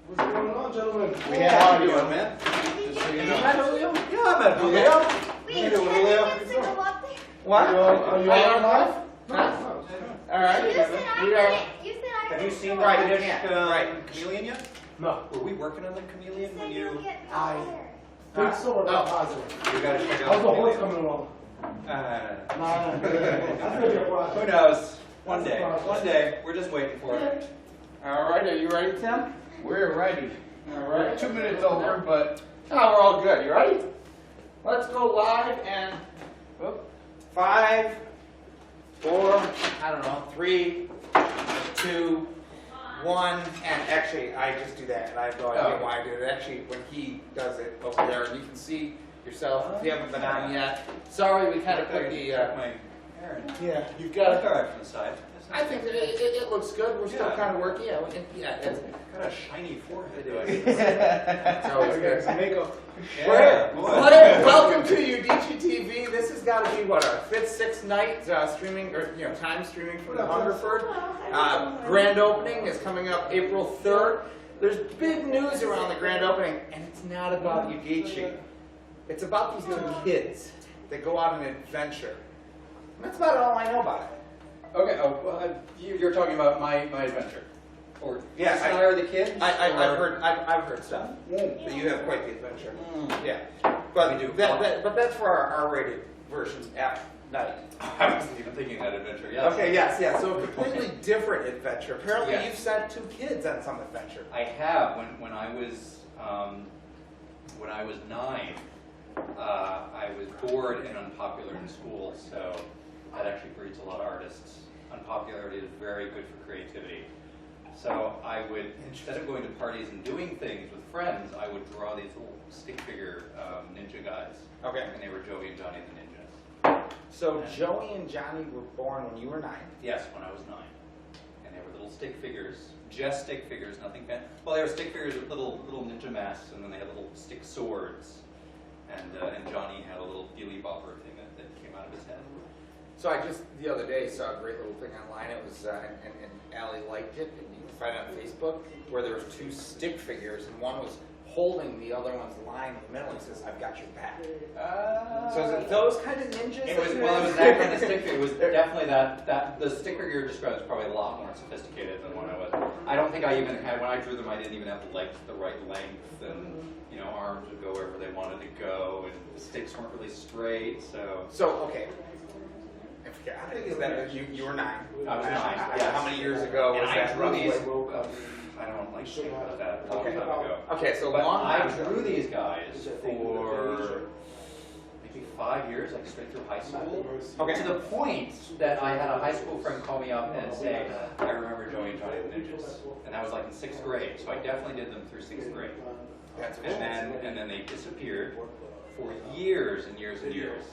What's going on, gentlemen? We have audio, man. Just so you know. met Julio? Yeah, I met Julio. Wait, Hey, can Julio. I get to go up there? What? Are you on live? Huh? All right. You said I We are. you said I Have you couldn't seen go the up British there. Right. chameleon yet? No. Were we working on the You chameleon when said you? you were getting I- up there. Think so or not positive? You gotta check out How's the horse chameleon. coming along? Uh, That's gonna be a process. Who knows? One day. One day. We're just waiting for it. All right. Are you ready, Tim? We're ready. All We're right. 2 minutes over, but Oh, we're all good. You ready? Let's go live and. Whoop. 5, 4, I don't know, 3, 2, 1, and actually I just do that, and I have no idea why I do it. Actually, when he does it over there, and you can see yourself if you haven't been on yet. Sorry, we kind of put the. My Aaron. Yeah, you've Got got a it. card from the side. I think that it looks good. We're still Yeah. kind of working. Yeah, we can, yeah. It's, Got a shiny forehead. it's always good. Some makeup. Yeah, boy. Hey, welcome to Udicci.TV. This has got to be what, our 5th, 6th night streaming, or time streaming from the Hungerford. Grand opening is coming up April 3rd. There's big news around the grand opening, and it's not about Udicci. It's about these two kids that go on an adventure. And that's about all I know about it. Okay. Oh, well, you're talking about my adventure, or Yeah, Chris and I are the kids. I've heard stuff. That you have quite the adventure. Yeah, but We do. but that's for our R-rated version at night. I wasn't even thinking that adventure. Yeah. Okay, yes, yeah. So a completely different adventure. Apparently, Yes. you've sent 2 kids on some adventure. I have. When I was 9, I was bored and unpopular in school, so that actually breeds a lot of artists. Unpopularity is very good for creativity. So I would, instead of going to parties and doing things with friends, I would draw these little stick figure ninja guys. Okay. And they were Joey and Johnny the Ninjas. So Joey and Johnny were born when you were 9. Yes, when I was 9. And they were little stick figures, just stick figures, nothing fancy. Well, they were stick figures with little ninja masks, and then they had little stick swords. And Johnny had a little dealy bopper thing that came out of his head. So I just the other day saw a great little thing online. It was and Allie liked it, and you can find it on Facebook, where there was 2 stick figures, and one was holding the other one's line in the middle. He says, "I've got your back." So is it those kind of ninjas? It was, well, it was that kind of stick figure. It was definitely that the stick figure you're describing is probably a lot more sophisticated than what I was. I don't think I even had, when I drew them, I didn't even have the right length, and arms would go wherever they wanted to go, and the sticks weren't really straight, so. So okay. I forgot. Is that you were 9? I was 9, Yeah. How many years ago was And I that? drew these, roughly? I don't like think about that, a long Okay. time ago. Okay, so But long I time ago. drew these guys for maybe 5 years, like straight through high school. Okay. To the point that I had a high school friend call me up and say, I remember Joey and Johnny the Ninjas. And that was like in 6th grade, so I definitely did them through 6th grade. That's And then they disappeared for years and years and years.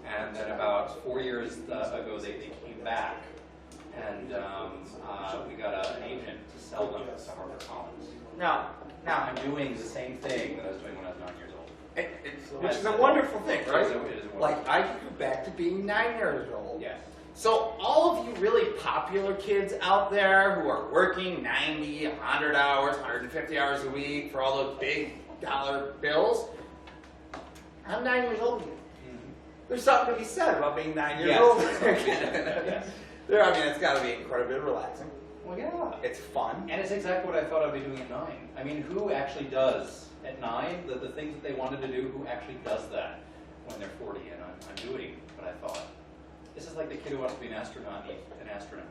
And then about 4 years ago, they came back. And we got an agent to sell them to HarperCollins. Now, I'm doing the same thing that I was doing when I was 9 years old. which is a wonderful thing, right? It is a wonderful Like I could go back to being 9 years old. Yes. So all of you really popular kids out there who are working 90, 100 hours, 150 hours a week for all those big dollar bills, I'm 9 years old. There's something to be said about being 9 years Yes. old. Yes. I mean, it's got to be incredibly relaxing. Well, yeah. It's fun. And it's exactly what I thought I'd be doing at 9. I mean, who actually does at 9 the things that they wanted to do? Who actually does that when they're 40? And I'm doing what I thought. This is like the kid who wants to be an astronaut needs an astronaut.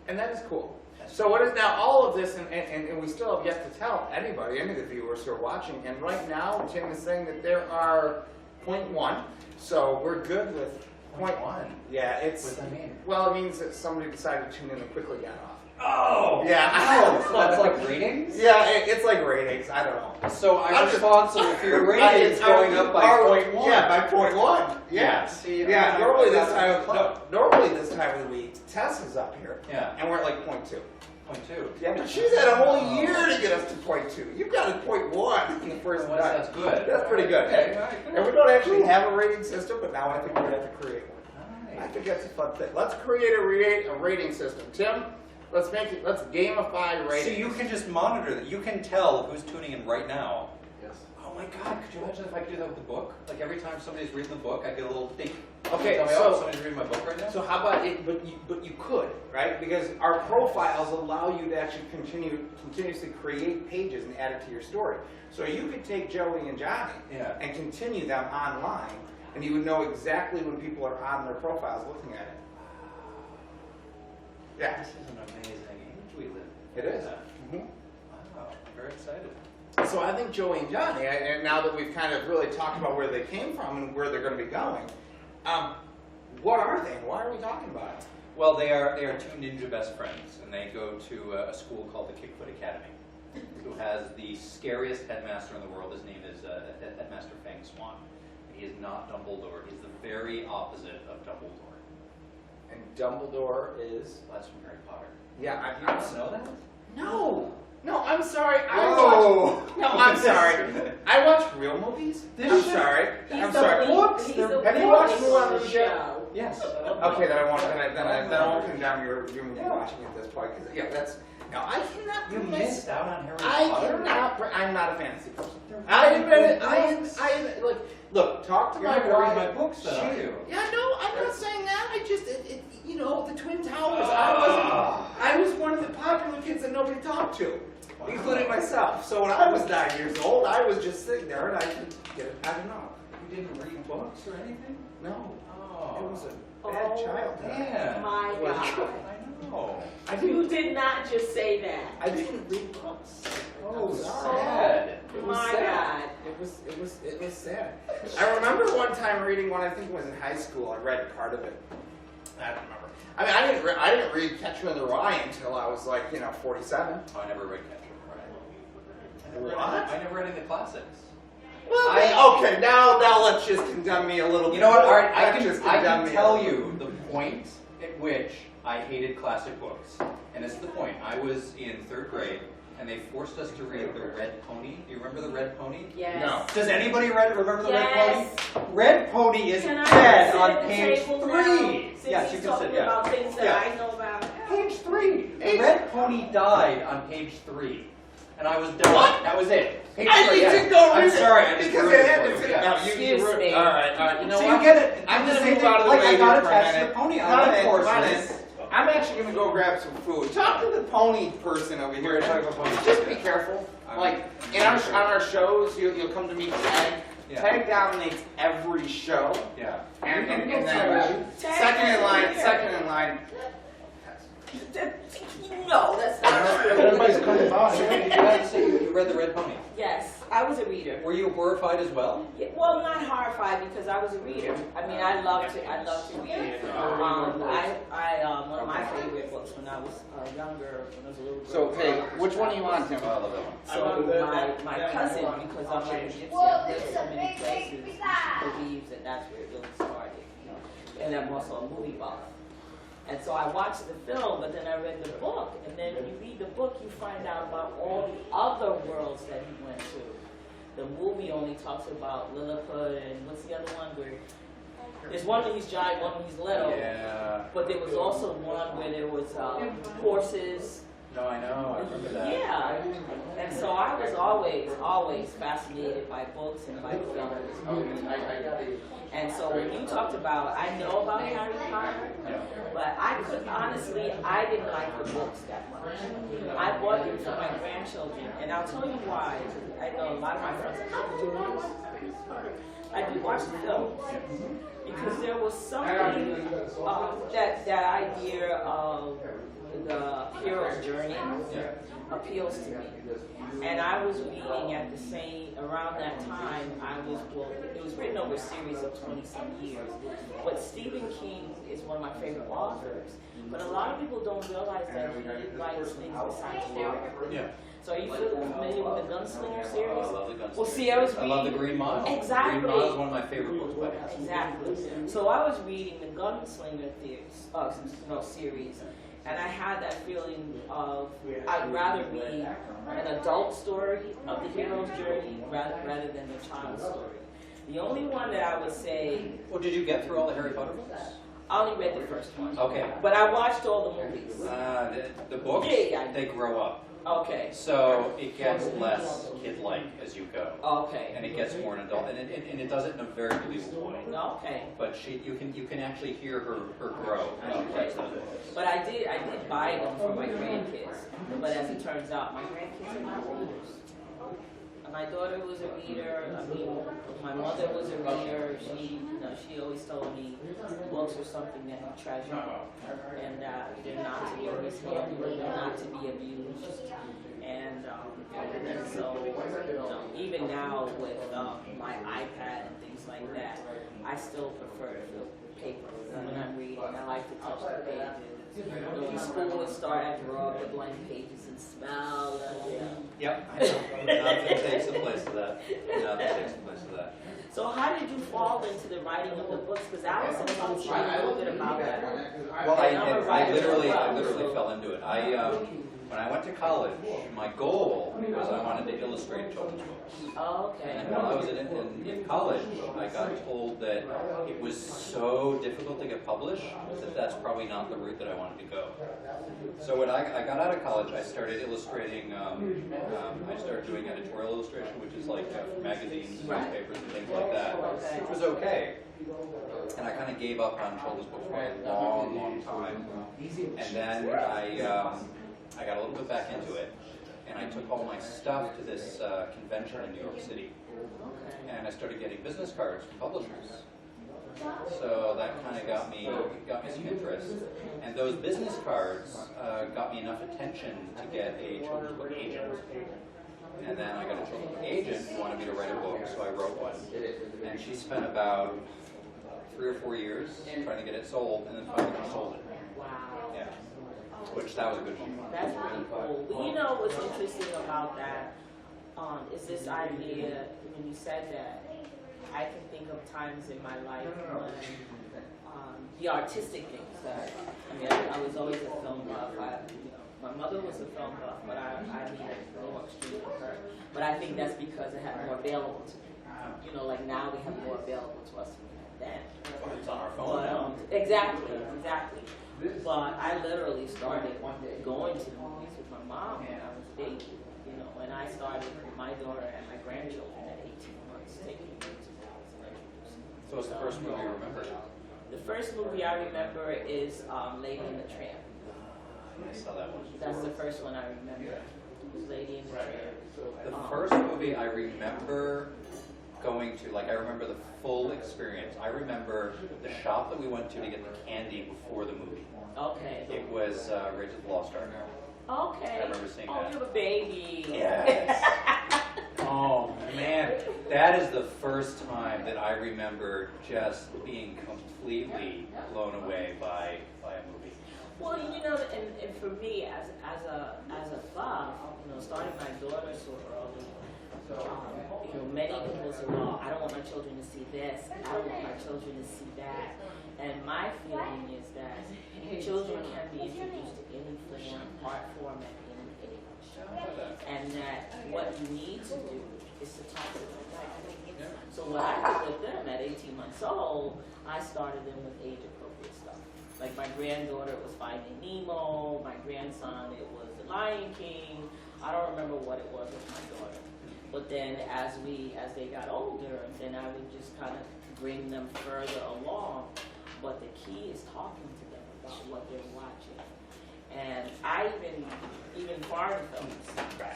And that is cool. So what is now all of this, and we still have yet to tell anybody, any of the viewers who are watching, and right now Tim is saying that there are 0.1, so we're good with 0.1. Yeah, it's, What does that mean? well, it means that somebody decided to tune in and quickly got off. Oh! Yeah, I know. So that's like ratings? Yeah, it's like ratings, I don't know. So I'm I'm just- responsible for your ratings going up by 0.1. Yeah, by 0.1. Yeah. Yeah, see, Yeah, I'm normally not this time the club. normally this time of the week, Tess is up here. Yeah. And we're at like 0.2. 0.2. Yeah, but she's had a whole year to get us to 0.2. You've got a 0.1 in the first Well, night. that's good. That's pretty good. Okay, Hey, all right, good. and we don't actually have a rating system, but now I think we're going to have to create one. I Nice. think that's a fun thing. Let's create a rating system. Tim, let's gamify So ratings. you can just monitor that. You can tell who's tuning in right now. Yes. Oh my God, could you imagine if I could do that with the book? Like every time somebody's reading the book, I get a little ding. Okay, Tell me, so- oh, somebody's reading my book right now? So how about it? But you could, right? Because our profiles allow you to actually continuously create pages and add it to your story. So you could take Joey and Johnny Yeah. and continue them online, and you would know exactly when people are on their profiles looking at it. Yeah, This is an amazing age we live in. it is. Yeah. Wow, I'm very excited. So I think Joey and Johnny, and now that we've kind of really talked about where they came from and where they're going to be going, what are they? Why are we talking about it? Well, they are two ninja best friends, and they go to a school called the Kickfoot Academy, who has the scariest headmaster in the world. His name is Headmaster Fang Swan. He is not Dumbledore. He's the very opposite of Dumbledore. And Dumbledore is... That's from Harry Potter. Yeah, You don't know that? No, I'm sorry. Whoa. I'm sorry. I watch real movies. I'm sorry. I'm sorry. Books. Have you watched Moulin Rouge yet? Yes. Okay, then I won't condemn your movie watching at this point. 'Cause, yeah, that's. No, I cannot. You put missed out on Harry I Potter? cannot. I'm not a fantasy person. I admit it. I like. Look, talk to You're my not gonna read wife. my books, then, are you? Yeah, no, I'm not saying that. I just, you know, the Twin Towers. I was one of the popular kids that nobody talked to, including myself. So when I was 9 years old, I was just sitting there and I could get it. I don't know. You didn't read books or anything? No, Oh. it was a bad childhood. Man. My Well, God. I know. I You didn't. did not just say that. I didn't read books. Oh, I'm sorry. sad. It was My sad. God. It was sad. I remember one time reading one. I think it was in high school. I read part of it. I don't remember. I mean, I didn't read Catcher in the Rye until I was like 47. Oh, I never read Catcher in the Rye. What? I never read any of the classics. Well, okay. Now let's just condemn me a little bit. You know what? All right, I Let's just can condemn me a tell little you the point at which I hated classic books, and this is the point. I was in 3rd grade, and they forced us to read The Red Pony. Do you remember The Red Pony? Yes. No. Does anybody remember The Yes. Red Pony? Red Pony is Can I dead sit on at the page table 3. now, since Yes, you he's can sit. talking Yeah. about things that Yeah. I know about. Page 3. The Red Pony died on page 3. And I was done. What? That was it. Page I 3, need yeah. to go I'm read it, sorry, I just because ruined it had for to you. fit. Yeah. No, Excuse me. All right. You know So what? you get it. I'm It's the gonna same move thing. out of the Like way I got here for a attached to minute. the pony. I Come love in, come horses. in. I'm actually gonna go grab some food. Talk to the pony person over here. Just be careful. Like on our shows, you'll come to meet Tag. Yeah. Tag dominates every show. Yeah. And then second in line. No, that's not true. Everybody's coming by. You guys say you read The Red Pony. Yes, I was a reader. Were you horrified as well? Yeah, well, not horrified because I was a reader. I mean, I love to read. One of my favorite books when I was younger, when I was a little girl. So hey, which one are you on, Tim? I love that one. So my cousin, because I'm like a gypsy, I've lived so many places, believes that that's where it really started. And I'm also a movie buff. And so I watched the film, but then I read the book. And then when you read the book, you find out about all the other worlds that he went to. The movie only talks about Lilliput and what's the other one where there's one when he's giant, one when he's little. Yeah. But there was also one where there was horses. No, I know. I remember that. Yeah. And so I was always fascinated by books and by films. And so when you talked about, I know about Harry Potter, but I didn't like the books that much. I bought them for my grandchildren, and I'll tell you why. I know a lot of my friends I did watch the films because there was something that idea of the hero's journey appeals to me. And I was reading around that time, it was written over a series of 20-some years. But Stephen King is one of my favorite authors. But a lot of people don't realize that he writes things besides horror. Yeah. So are you familiar with the Gunslinger series? Oh, I love the Gunslinger. Well, see, I was I love the reading... Green Mile. Exactly. Green Mile is one of my favorite books by him. Exactly. So I was reading the Gunslinger series, and I had that feeling of I'd rather read an adult story of the hero's journey rather than the child's story. The only one that I would say, Well, did you get through all the Harry Potter books? I only read the first one. Okay. But I watched all the movies. The books, Yeah. they grow up. Okay. So it gets less kid-like as you go. Okay. And it gets more an adult, and it does it in a very believable way. Okay. But you can actually hear her grow as she writes those books. But I did buy them for my grandkids. But as it turns out, my grandkids are not readers. My daughter was a reader. I mean, my mother was a reader. She always told me books are something that you treasure, and they're not to be mishandled, they're not to be abused. And so, even now with my iPad and things like that, I still prefer the paper. When I'm reading, I like to touch the pages. In school, we start at draw the blank pages and smell. Yep, I know. Nothing takes the place of that. Nothing takes the place of that. So how did you fall into the writing of the books? Because Allison told me a little bit about that. Well, And I'm a I writer as literally well, fell into it. When I went to college, my goal was I wanted to illustrate children's books. Oh, okay. And when I was in college, I got told that it was so difficult to get published that that's probably not the route that I wanted to go. So when I got out of college, I started illustrating, I started doing editorial illustration, which is like for magazines, newspapers, and things like that, which was okay. And I kind of gave up on children's books for a long, long time. And then I got a little bit back into it, and I took all my stuff to this convention in New York City, and I started getting business cards from publishers. So that kind of got me some interest, and those business cards got me enough attention to get a children's book agent. And then I got a children's book agent who wanted me to write a book, so I wrote one. And she spent about 3 or 4 years trying to get it sold, and then finally she sold it. Wow. Yeah. Which, that was a good one. That's pretty cool. Well, you know what's interesting about that is this idea, when you said that, I can think of times in my life when the artistic things that, I was always a film buff. My mother was a film buff, but I mean, no extreme with her. But I think that's because it had more available to me. Like now we have more available to us than then. It's on our phone. But, exactly. But I literally started going to the movies with my mom when I was a baby, and I started with my daughter and my grandchildren at 18 months taking them to movies. So what's the first movie you remember? The first movie I remember is Lady and the Tramp. I saw that one. That's the first one I remember. Lady and the Tramp. The first movie I remember going to, I remember the full experience. I remember the shop that we went to get the candy before the movie. Okay. It was Raiders of the Lost Ark. Okay. I remember seeing Oh, that. you're a baby. Yes. Oh man, that is the first time that I remember just being completely blown away by a movie. Well, and for me, as a buff, starting my daughter so early, many people say, well, I don't want my children to see this, I don't want my children to see that. And my feeling is that children can be introduced to any form, art form at any age. And that what you need to do is to talk to them. So what I did with them at 18 months old, I started them with age-appropriate stuff. Like my granddaughter was Finding Nemo, my grandson, it was The Lion King. I don't remember what it was with my daughter. But then as they got older, then I would just kind of bring them further along. But the key is talking to them about what they're watching. And I even foreign films.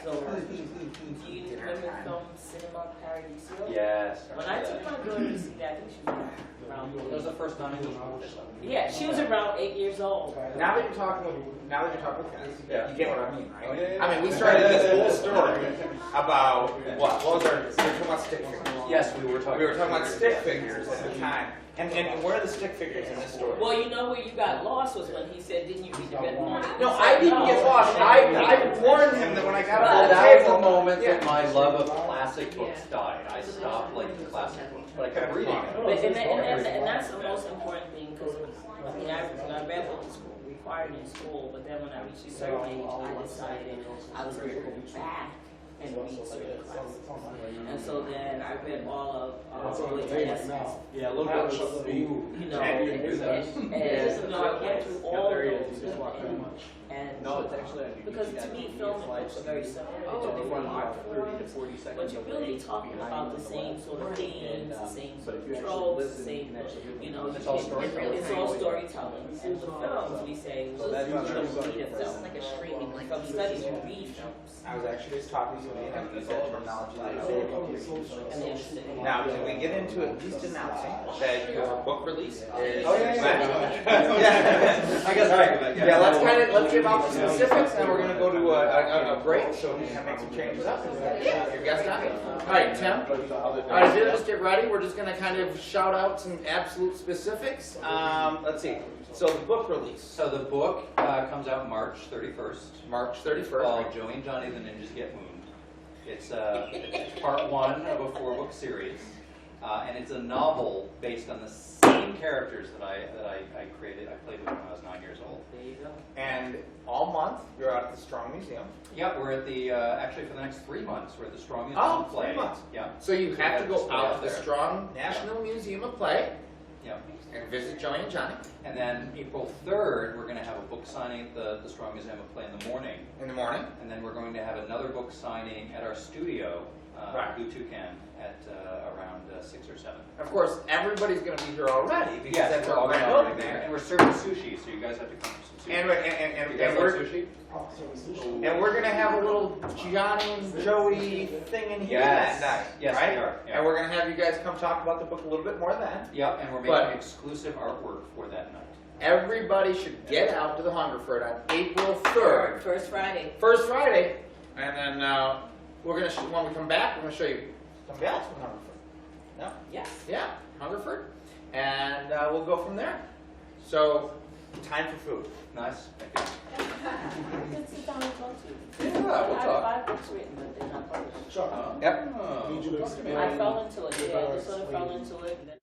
So do you remember film Cinema Paradiso? Yes. When I took my daughter to see that, I think she was around That was the first non-English movie. Yeah, she was around 8 years old. Now that you're talking with Cass, you get what I mean, right? Oh, yeah. I mean, we started this whole story about what was our? We were talking about stick figures. Yes, we were talking. about stick figures at the time. And where are the stick figures in this story? Well, where you got lost was when he said, "Didn't you read the Good Morning?" No, I didn't get lost. I warned him that when I got Well, off the that was table, the moment that my love of classic books died. I stopped liking classic books, but I kept reading them. And that's the most important thing, because I read what was required in school, but then when I reached a certain age, I decided I was going to go back and read certain classes. And so then I've read all of That's on the Willie table Tennyson's. now. Yeah, look That at should the be- You know, Yeah, you and, can do that. and, Yeah. you know, I went through all there he is. those You just walk right much. and No, it's actually on because to me, film and books are very similar. They're different art forms, 40 but you're really talking about the same sort of themes, the same but sort if you of actually tropes, the listen, same, you can actually you know, It's all storytelling. It's all storytelling. And with films, we say, well, that's you not don't very read a funny. film. Like a streaming link. From studies, you read films. I was actually just talking to somebody and I used that terminology that you said. And they're interested in Now, can we get into at least announcing that your book release is Oh, yeah, ready? yeah. I guess, all right, yeah, let's give out the specifics, and we're gonna go to a break, so we can make some changes up. Your guest on it? All right, Tim. All right, as you just get ready, we're just gonna kind of shout out some absolute specifics. Let's see, so the book release, So the book comes out March 31st. March 31st. Called Joey and Johnny the Ninjas Get Mooned. It's part one of a 4-book series, and it's a novel based on the same characters that I created. I played with when I was 9 years old. There you go. And all month, you're out at the Strong Museum. Yeah, we're at the actually for the next 3 months we're at the Strong Museum Oh, of Play. 3 months. Yeah, So you have to go Stay out out to the there. Strong National Museum of Play yeah. and visit Joey and Johnny And then April 3rd we're going to have a book signing at the Strong Museum of Play in the morning, in the morning. and then we're going to have another book signing at our studio, Right. Blue Toucan, at around 6 or 7. Of course, everybody's going to be here already because Yes, that's we're our all grand going to opening be there, there. and we're serving sushi, so you guys have to come for some sushi. And you guys like we're sushi? Oh, so sushi. and we're going to have a little Johnny and Joey thing in here Yes. that night, Yes, right? we are, yeah. And we're going to have you guys come talk about the book a little bit more then. Yep, and we're making But- exclusive artwork for that night. Everybody should get out to the Hungerford on April 3rd. First Friday. First Friday, and then we're gonna when we come back, we're gonna show you something else from Hungerford. No, Yes. yeah, Hungerford, and we'll go from there. So, time for food. Nice, thank you. I could sit down and talk to you. Yeah, we'll I have talk. 5 books written, but they're not published. Sure. Yep. Need you to explain. I fell into it, yeah, I just sort of fell into it. And then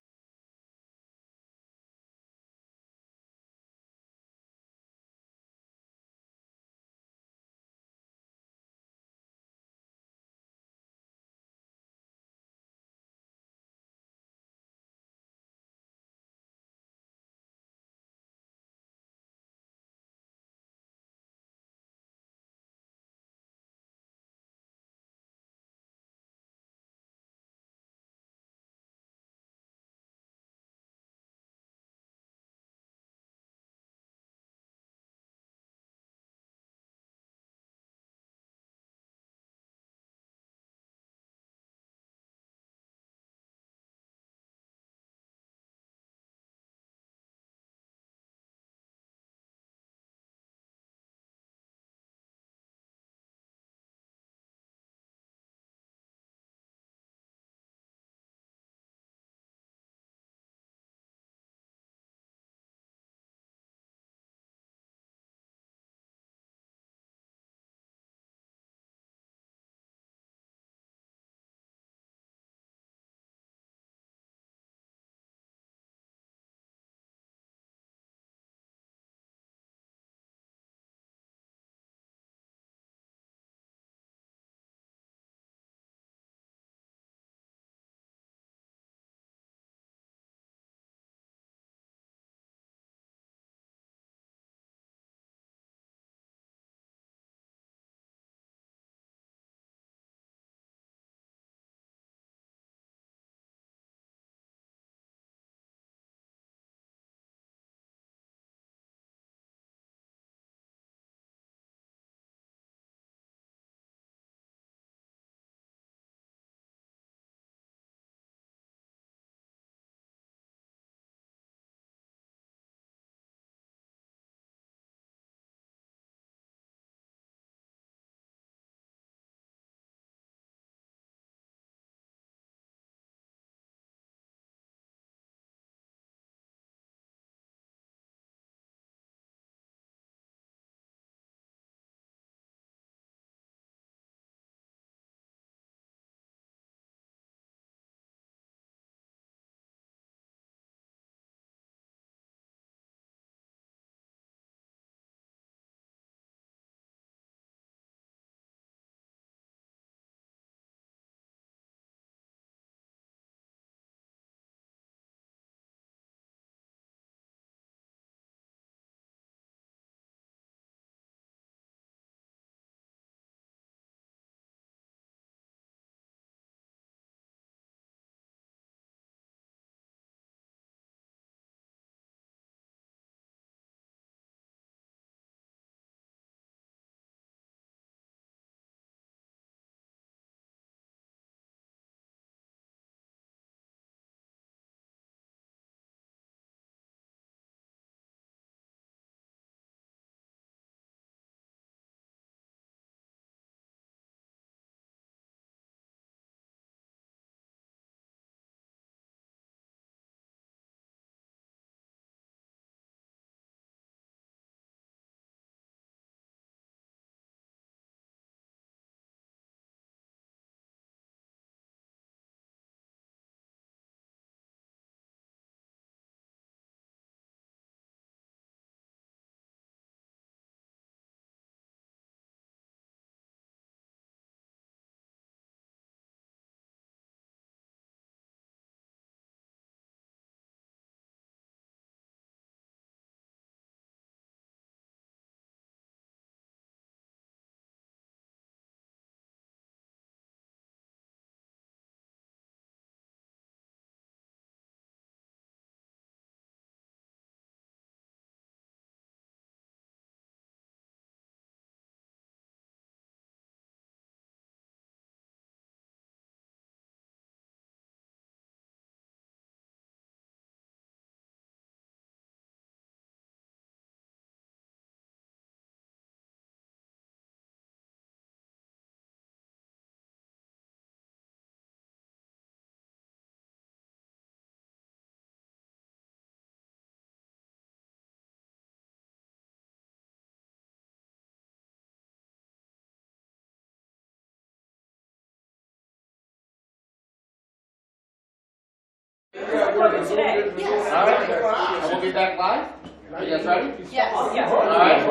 coming today. Yes. All right, and we'll be back live. Are you guys ready? Yes. Oh, yeah. All right.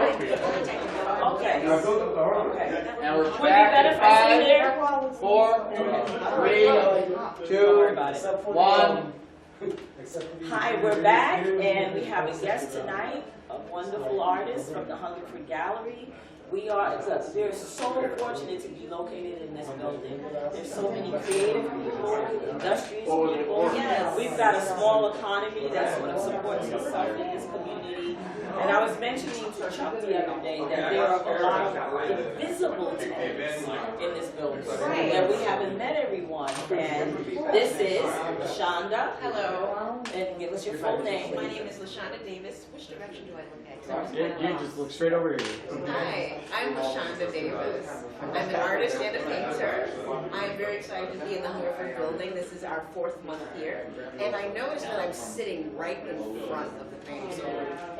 Okay. Okay. And we're Would it be back better in if I stay 5, 4, 3, 2, 1. Hi, we're back, and we have a guest tonight, a wonderful artist from the Hungerford Gallery. We're so fortunate to be located in this building. There's so many creative people, industrious people. Yes. We've got a small economy that sort of supports itself in this community. And I was mentioning to Chuck the other day that there are a lot of invisible tenants in this building. And we haven't met everyone. And this is Shonda. Hello. And give us your full name. My name is LaShonda Davis. Which direction do I look at? 'Cause I was You kinda lost. just look straight over here. Hi, I'm LaShonda Davis. I'm an artist and a painter. I'm very excited to be in the Hungerford building. This is our 4th month here. And I noticed that I'm sitting right in front of the painting. So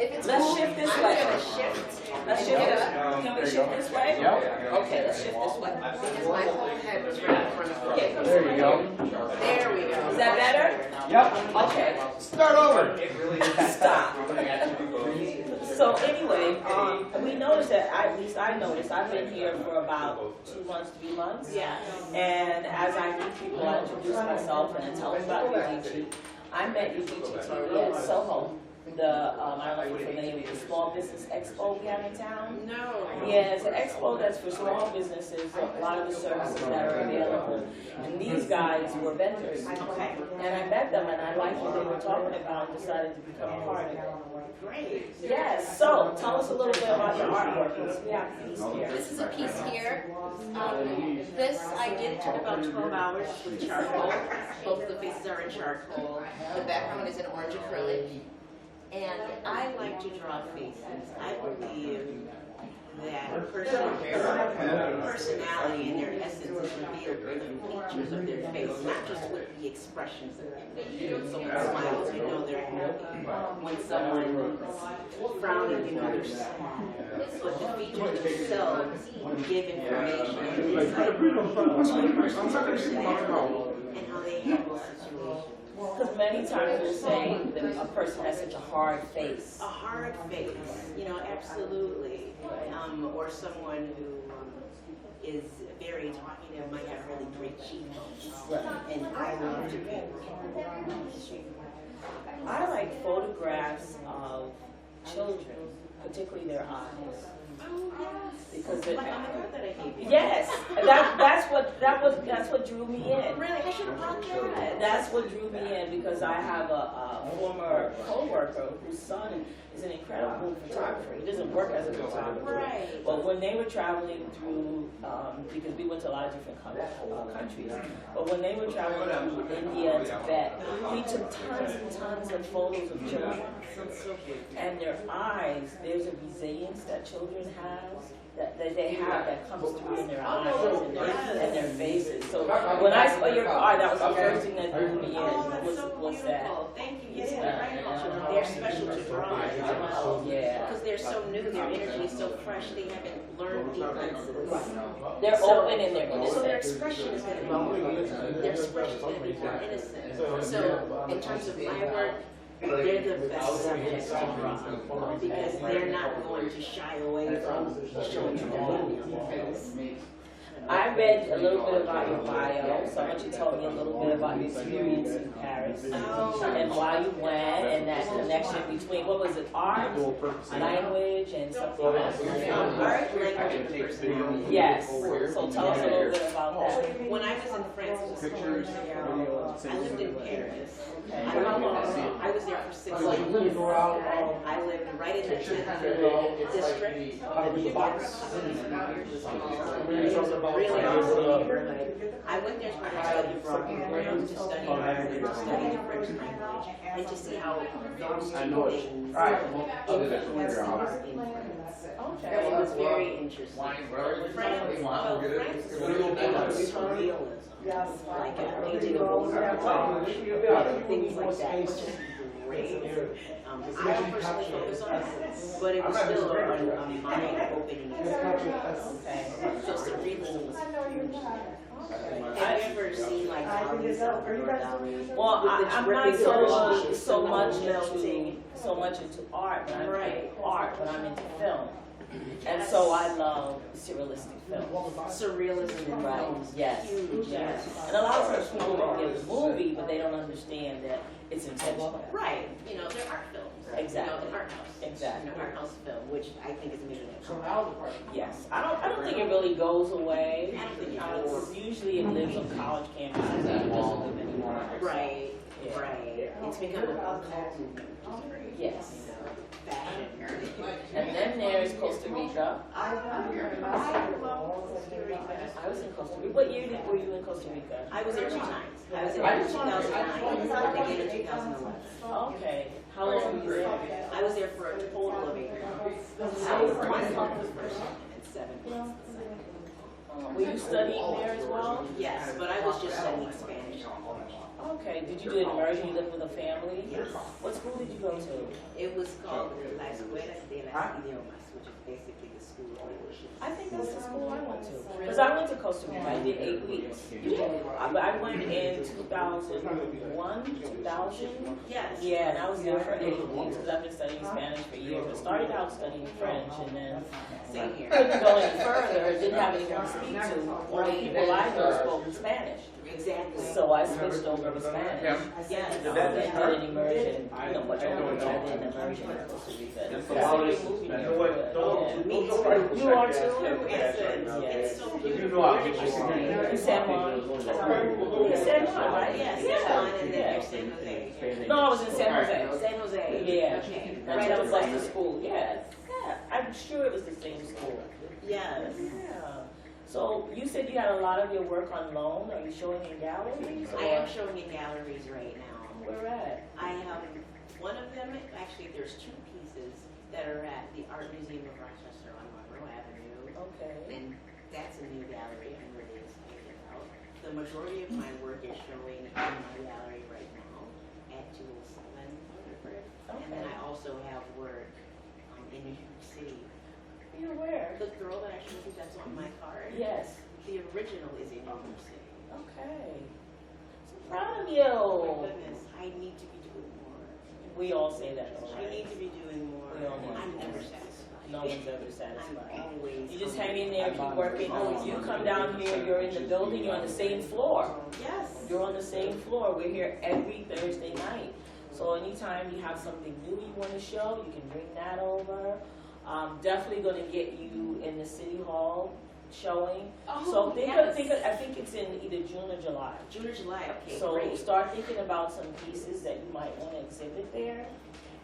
if it's Let's cool, shift this I'm way. gonna shift. Let's shift it up. Can we shift this way? Yep. Okay, let's shift this way. Because my whole head was right in front of the painting. There you go. There we go. Is that better? Yep. Okay. Start over. Stop. So anyway, we noticed that, at least I noticed, I've been here for about 2 months, 3 months. Yeah. And as I meet people, I introduce myself and I tell them about Udicci. I met Udicci.TV at Soho. I don't know if you're familiar with the Small Business Expo we have in town. No. Yeah, it's an expo that's for small businesses, a lot of the services that are available. And these guys were vendors. Okay. And I met them and I liked what they were talking about and decided to become a part of it. Great. Yes, so tell us a little bit about your artwork. We have a piece here. This is a piece here. This I did it took about 12 hours with charcoal. Both of the faces are in charcoal. The background is in orange acrylic. And I like to draw faces. I believe that a person's personality and their essence is revealed in the features of their face, not just with the expressions of their face. When someone smiles, you know they're happy. When someone is frowning, you know they're sad. But the features themselves give information to a person's personality and how they handle situations. Because many times we'll say that a person has such a hard face. A hard face, you know, absolutely. Or someone who is very talkative might have really great cheekbones. And I love to paint. I like photographs of children, particularly their eyes. Oh, yes. Because like on the card that I gave you. yes, that's what drew me in. Really? I should have brought that. That's what drew me in because I have a former co-worker whose son is an incredible photographer. He doesn't work as a photographer. Right. But when they were traveling through, because we went to a lot of different countries, but when they were traveling through India and Tibet, he took tons and tons of photos of children. And their eyes, there's a resilience that children have, that they have that comes through in their eyes and their faces. So when I saw your card, that was the first thing that drew me in. Oh, that's so Was that? beautiful. Thank you. Yes, you're right. They're special to draw as well. Yeah. Because they're so new, their energy is so fresh, they haven't learned defenses. They're open and they're So their innocent. expression is going to be more, their expression is going to be more innocent. So in terms of my work, they're the best subjects to draw because they're not going to shy away from showing you their face. I read a little bit about your bio, so I want you to tell me a little bit about your experience in Paris and why you went and that connection between, what was it, art, language, and something else? Art, language, and personality. Yes, so tell us a little bit about that. When I was in France, it was 4 years ago. I lived in Paris. I was there for 6 months. I lived right in the 10th district. Really awesome neighborhood. I went there for a study program to study art and to study the French language and to see how those 2 things influence things in France. It was very interesting. France is really big on surrealism. Like a painting of things like that, which is great. I don't personally focus on it, but it was still a mind-opening experience. So surrealism was huge. Have you ever seen like all these galleries. Well, with the I'm not dripping relationships so and much melting. into art, but I'm Right. art, but I'm into film. And so I love surrealistic films. Surrealism, Right, yes, Huge, yes. yes. And a lot of times people don't get the movie, but they don't understand that it's intentional. Right, you know, they're art films. Exactly. You know, the art house. Exactly. You know, art house film, which I think is amazing. Yes, I don't think it really goes away. I don't think it Because usually it lives on college campuses and it doesn't live anymore. Right, Yeah. right. It's become a cult movement, which is great. Yes. You know, fashion. And then there's Costa Rica. I love Costa Rica. I was in Costa Rica. What year were you in Costa Rica? I was there 2 times. I was there in 2009 and again in 2011. Okay. How long were you there? I was there for a total of 8 months. I was 1 month the first time and 7 months the second. Were you studying there as well? Yes, but I was just studying Spanish. Okay. Did you do an immersion? You lived with a family? Yes. What school did you go to? It was called La Escuela de las Idiomas, which is basically the school of languages. I think that's the school I went to. Because I went to Costa Rica. I did 8 weeks. I went in 2001, 2000. Yes. Yeah, and I was there for 8 weeks because I've been studying Spanish for years. I started out studying French and then Same here. couldn't go any further, didn't have anyone to speak to. Only people I know spoke Spanish. Exactly. So I switched over to Spanish. Yes. And did an immersion, much older, but I did an immersion in Costa Rica. And it's a great movie. Yeah. Me too. You are too? It's so beautiful. In San Juan. In San Juan, right? Yes, San Juan and then there's San Jose. No, I was in San Jose. San Jose. Yeah. Okay. Right, that was like the school. Yeah. Yeah. I'm sure it was the same school. Yes. Yeah. So you said you had a lot of your work on loan. Are you showing in galleries? I am showing in galleries right now. Where at? I have one of them, actually there's 2 pieces that are at the Art Museum of Rochester on Monroe Avenue. Okay. And that's a new gallery I'm really excited about. The majority of my work is showing in my gallery right now at 207 Rutherford. And then I also have work in New York City. You're where? The girl that I showed you that's on my card, Yes. the original is in New York City. Okay. So proud of Oh you. my goodness, I need to be doing more. We all say that. All I right? need to be doing more. We all need I'm to. never satisfied. No one's ever I'm satisfied. always. You just hang in there, keep working. You come down here, you're in the building, you're on the same floor. Yes. You're on the same floor. We're here every Thursday night. So anytime you have something new you want to show, you can bring that over. Definitely going to get you in the City Hall showing. So yes. I think it's in either June or July. June or July, okay, So great. start thinking about some pieces that you might want to exhibit there,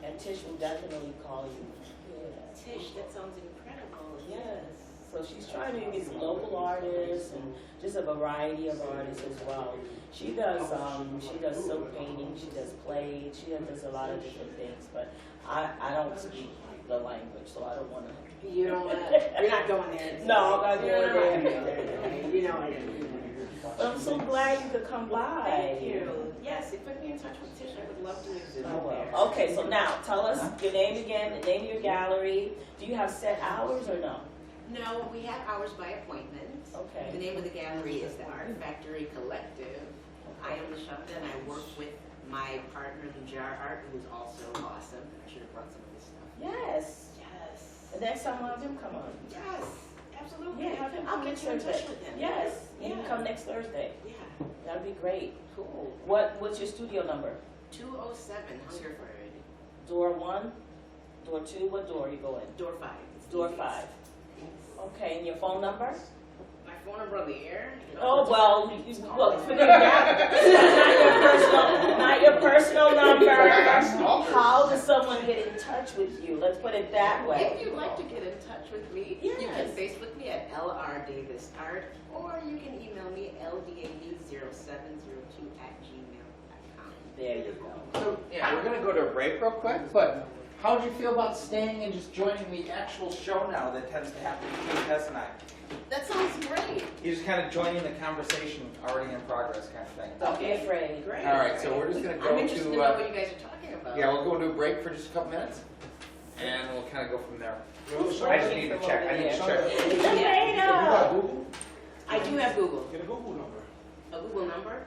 and Tish will definitely call you. Yeah. Tish, that sounds incredible. Yes. So she's trying to get some local artists and just a variety of artists as well. She does silk painting, she does plaid, she does a lot of different things, but I don't speak the language, so I don't want to. You don't want to, you're not going there. No, I'm not going there. You know I do. But I'm so glad you could come by. Thank you. Yes, if put me in touch with Tish, I would love to exhibit there. Okay, so now tell us your name again, the name of your gallery. Do you have set hours or no? No, we have hours by appointment. The Okay. name of the gallery is the Art Factory Collective. I am Lashonda and I work with my partner, Lujar Art, who is also awesome. I should have brought some of this stuff. Yes. Yes. The next time I'll have him come on. Yes, absolutely. Yeah, have him I'll come get next you in touch Thursday. with him. Yes, you Yeah. can come next Thursday. Yeah. That'd be great. Cool. What's your studio number? 207 Hungerford. Door 1? Door 2? What door are you going? Door 5. It's Door easiest. 5. Okay, and your phone number? My phone number on the air? Oh, well, forget that. Not your personal number. How does someone get in touch with you? Let's put it that way. If you'd like to get in touch with me, you can Yes. Facebook me at LR Davis Art, or you can email me ldab0702@gmail.com. There you go. So, yeah, we're going to go to a break real quick, but how do you feel about staying and just joining the actual show now that tends to happen between Tess and I? That sounds great. You're just kind of joining the conversation already in progress kind of thing. Don't be afraid. Great. All right, so we're just going to I'm go interested to to, know what you guys are talking about. Yeah, we'll go into a break for just a couple minutes, and we'll kind of go from there. Who's I just breaking need to from check. over I need to there? check. Elena! Google? I do have Google. Get a Google number. A Google number?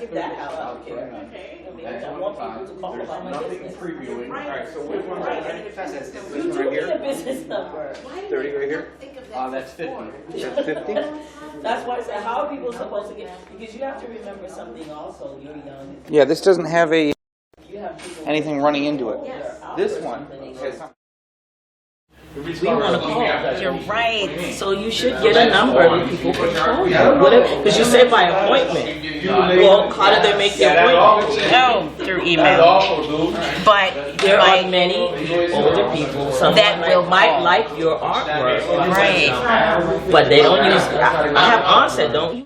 Give that out. Okay. I want people to call about my business. Previewing. All right, so which one's Right. this You one do right need a here? business number. 30 right here? Think of that That's 50. before. That's 50? That's why I said, how are people supposed to get, because you have to remember something also, you're young. Yeah, this doesn't have a You have people. anything running into it. Yes. This one has something. We want to call. You're right. So you should get a number that people can call you. Because you said by appointment. Well, how did they make the appointment? Oh, through email. But There are many older people, some That will might call. like your artwork. Right. But they don't use, I have aunts that don't use.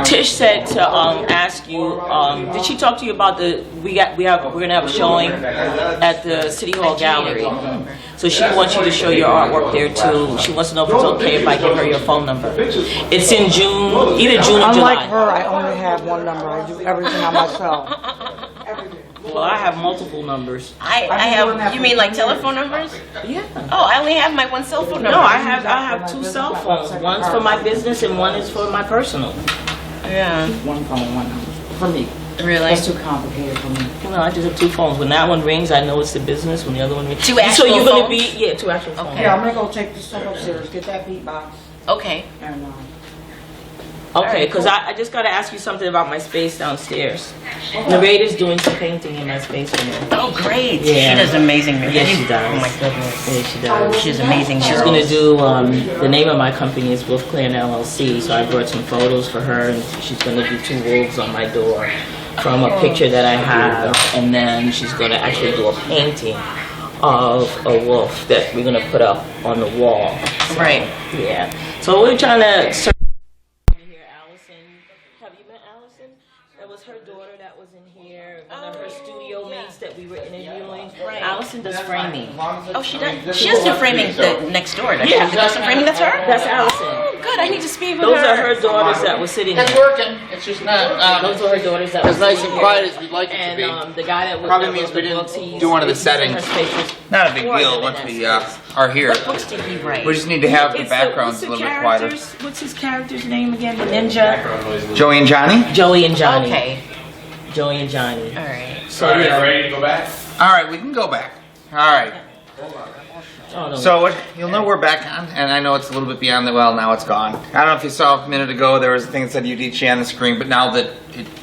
Tish said to ask you, did she talk to you about we're gonna have a showing at the City Hall Gallery. So she wants you to show your artwork there too. She wants to know if it's okay if I give her your phone number. It's in June, either June or July. Unlike her, I only have one number. I do everything on myself. Well, I have multiple numbers. I have, you mean like telephone numbers? Yeah. Oh, I only have my one cell phone number. No, I have two cell phones. One's for my business and one is for my personal. Yeah, One phone, one number. For me. really? That's too complicated for me. No, I just have two phones. When that one rings, I know it's the business. When the other one rings, Two So actual you're gonna phones? be two actual phones. Okay. Yeah, I'm gonna go take this stuff upstairs, get that beatbox, Okay. and Okay, because I just got to ask you something about my space downstairs. Narrator's doing some painting in my space right now. Oh, great. Yeah. She does amazing. Yes, she does. Oh my goodness. Yeah, she does. She's amazing. She's going to do, the name of my company is Wolf Clan LLC, so I brought some photos for her, and she's going to do two wolves on my door from a picture that I have, and then she's going to actually do a painting of a wolf that we're going to put up on the wall. So, Right. yeah. So we're trying to search here, Allison. Have you met Allison? That was her daughter that was in here, one of her studio mates that we were interviewing. Right. Allison does framing. Oh, she does. She does do framing next door. Does she? Yeah. The custom framing, that's her? That's Allison. Oh, good. I need to speak with Those her. are her daughters that were sitting It's there. working. It's just not Those are her daughters that were as nice sitting and here. quiet as we'd like it to And be. the guy that was Probably that means wrote we the didn't books, he's- do one of the he's in her settings. spaces. Not a big More deal than once that we space. are here. What books did he write? We just need to have the It's backgrounds what's a the little bit quieter. characters- What's his character's name again? The ninja? Joey and Johnny? Joey and Johnny. Okay. Joey and Johnny. All right. So yeah. Ready to go back? All right, we can go back. All right. Oh, no. So you'll know we're back on, and I know it's a little bit beyond the well. Now it's gone. I don't know if you saw a minute ago there was a thing that said Udicci on the screen, but now that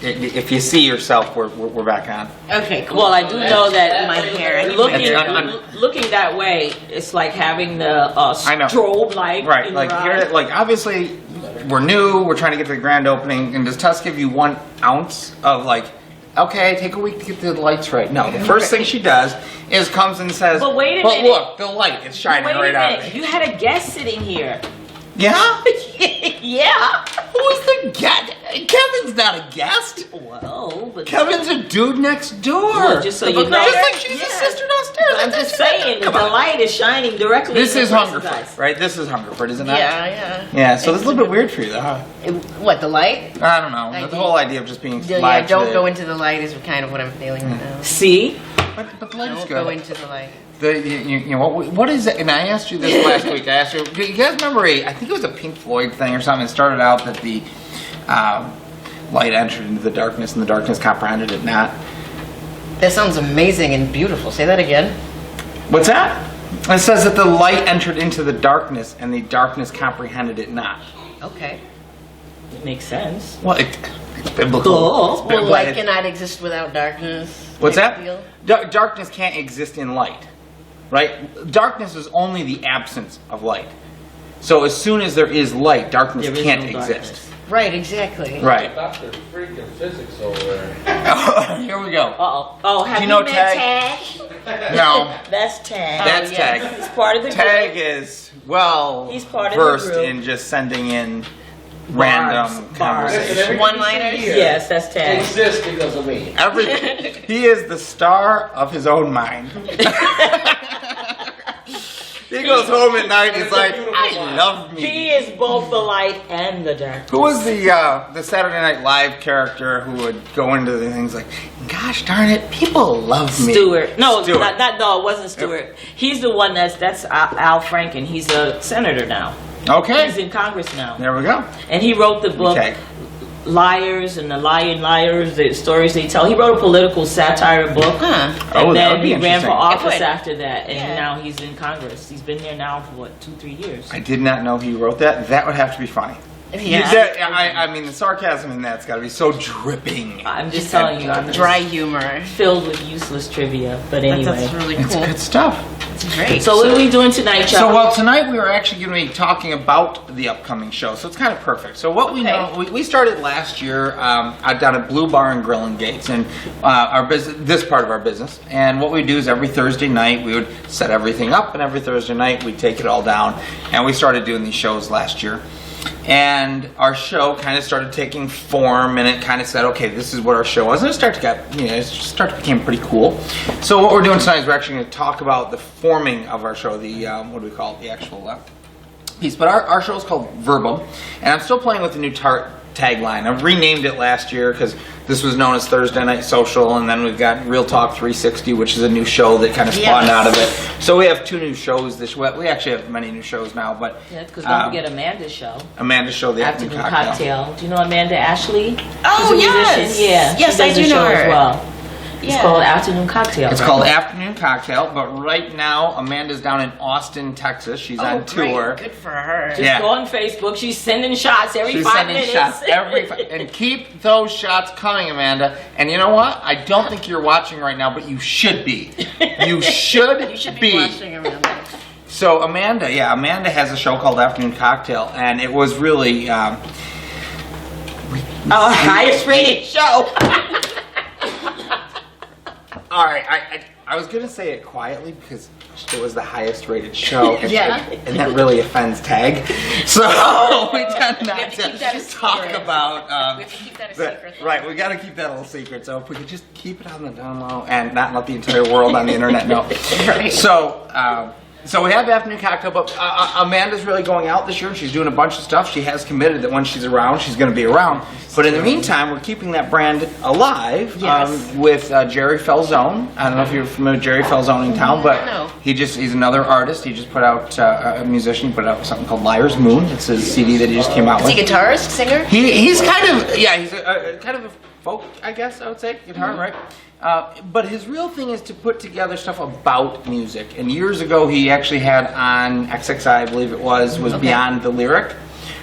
if you see yourself, we're back on. Okay, cool. Well, I do know that My hair. I need looking It's looking that way, it's like having the I know. strobe light. Right, in like your here, eye. like obviously we're new. We're trying to get to the grand opening, and does Tusk give you 1 ounce of like? Okay, take a week to get the lights right. No, the first thing she does is comes and says, But wait a but minute. look, the light is shining Wait right a out minute, of it. you had a guest sitting here. Yeah? Yeah. Who's the guest? Kevin's not a guest. Well, but Kevin's a dude next door. Well, just so you know. Just like she's Yeah. a sister downstairs. I'm just saying that the light is shining directly. This in is the person's Hungerford, eyes. right? This is Hungerford, isn't it? Yeah. Yeah, so this is a little bit weird for you, though, huh? What, the light? I don't know. I The do. whole idea of just being Yeah, live don't today. go into the light is kind of what I'm feeling right now. See? But the light is Don't good. go into the light. You know what is it? And I asked you this last week. I asked you. Do you guys remember I think it was a Pink Floyd thing or something. It started out that the light entered into the darkness, and the darkness comprehended it not. That sounds amazing and beautiful. Say that again. What's that? It says that the light entered into the darkness, and the darkness comprehended it not. Okay. It makes sense. Well, it's biblical. Cool. It's Well, biblical. light cannot exist without darkness. What's type that? deal. Darkness can't exist in light, right? Darkness is only the absence of light. So as soon as there is light, darkness There is can't no exist. darkness. Right, exactly. Right. Dr. Freaking Physics over there. Here we go. Uh-oh. Oh, have Do you you know met Tag? Tag? No, That's Tag. that's yes. Tag. He's part of the Tag group. is well He's part of the versed group. in just sending in random Bars. conversations. One-liners? Yes, that's Tag. Exists because of me. He is the star of his own mind. He goes home at night and he's like, I love He me. is both the light and the dark. Who was the Saturday Night Live character who would go into the things like, gosh darn it, people love me. Stewart. No, Stewart. no, it wasn't Stewart. He's the one that's Al Franken. He's a senator now. He's Okay, in Congress now. there we go. And he wrote the book Okay. Liars and the Lying Liars, the stories they tell. He wrote a political satire book. Huh. Oh, And that then would be he ran interesting. for office It would. after that. And Yeah. now he's in Congress. He's been there now for what, 2-3 years. I did not know he wrote that. That would have to be funny. Yeah. I mean, the sarcasm in that's got to be so dripping. I'm just telling you, I'm Dry humor. filled with useless trivia. But anyway. That's really It's cool. good stuff. It's great. So what are we doing tonight, y'all? So, well, tonight we were actually going to be talking about the upcoming show, so it's kind of perfect. So, what we know, we started last year down at Blue Bar and Grill in Gates, and our business, this part of our business. And what we do is every Thursday night we would set everything up, and every Thursday night we take it all down. And we started doing these shows last year. And our show kind of started taking form, and it kind of said, okay, this is what our show was. And it started to become pretty cool. So what we're doing tonight is we're actually going to talk about the forming of our show, the, what do we call it, the actual piece. But our show is called Verbum, and I'm still playing with the new tagline. I renamed it last year because this was known as Thursday Night Social, and then we've got Real Talk 360, which is a new show that kind of spawned out of it. So we have 2 new shows this week. We actually have many new shows now, but Yeah, because don't forget Amanda's show. Amanda's show, The Afternoon Cocktail. Do you know Amanda Ashley? Oh, She's a yes. musician. Yeah. Yes, she I does do a show know her. as well. It's Yeah. called Afternoon Cocktail. It's right? called Afternoon Cocktail, but right now Amanda's down in Austin, Texas. She's Oh, on great. tour. Good for her. Just Yeah. go on Facebook. She's sending shots every She's 5 sending minutes. shots and keep those shots coming, Amanda. And you know what? I don't think you're watching right now, but you should be. You should, You should be watching Amanda. So Amanda has a show called Afternoon Cocktail, and it was really Our highest rated show. all right. I was gonna say it quietly because it was the highest rated show, and, Yeah. and that really offends Tag. So we tend not have to keep to that a talk secret. about. We have to keep that a But- secret. right, we got to keep that a little secret. So if we could just keep it on the down low and not let the entire world on the internet know. Right. So we have Afternoon Cocktail, but Amanda's really going out this year, and she's doing a bunch of stuff. She has committed that when she's around, she's going to be around. But in the meantime, we're keeping that brand alive Yes. with Jerry Falzone. I don't know if you're familiar with Jerry Falzone in town, but No. he's another artist. He just put out a musician. He put out something called Liar's Moon. It's his CD that he just came out Is with. he a guitarist, singer? He's kind of, yeah, he's a kind of a folk, I guess I would say, guitar, right? But his real thing is to put together stuff about music. And years ago, he actually had on XXI, I believe it was Beyond the Lyric,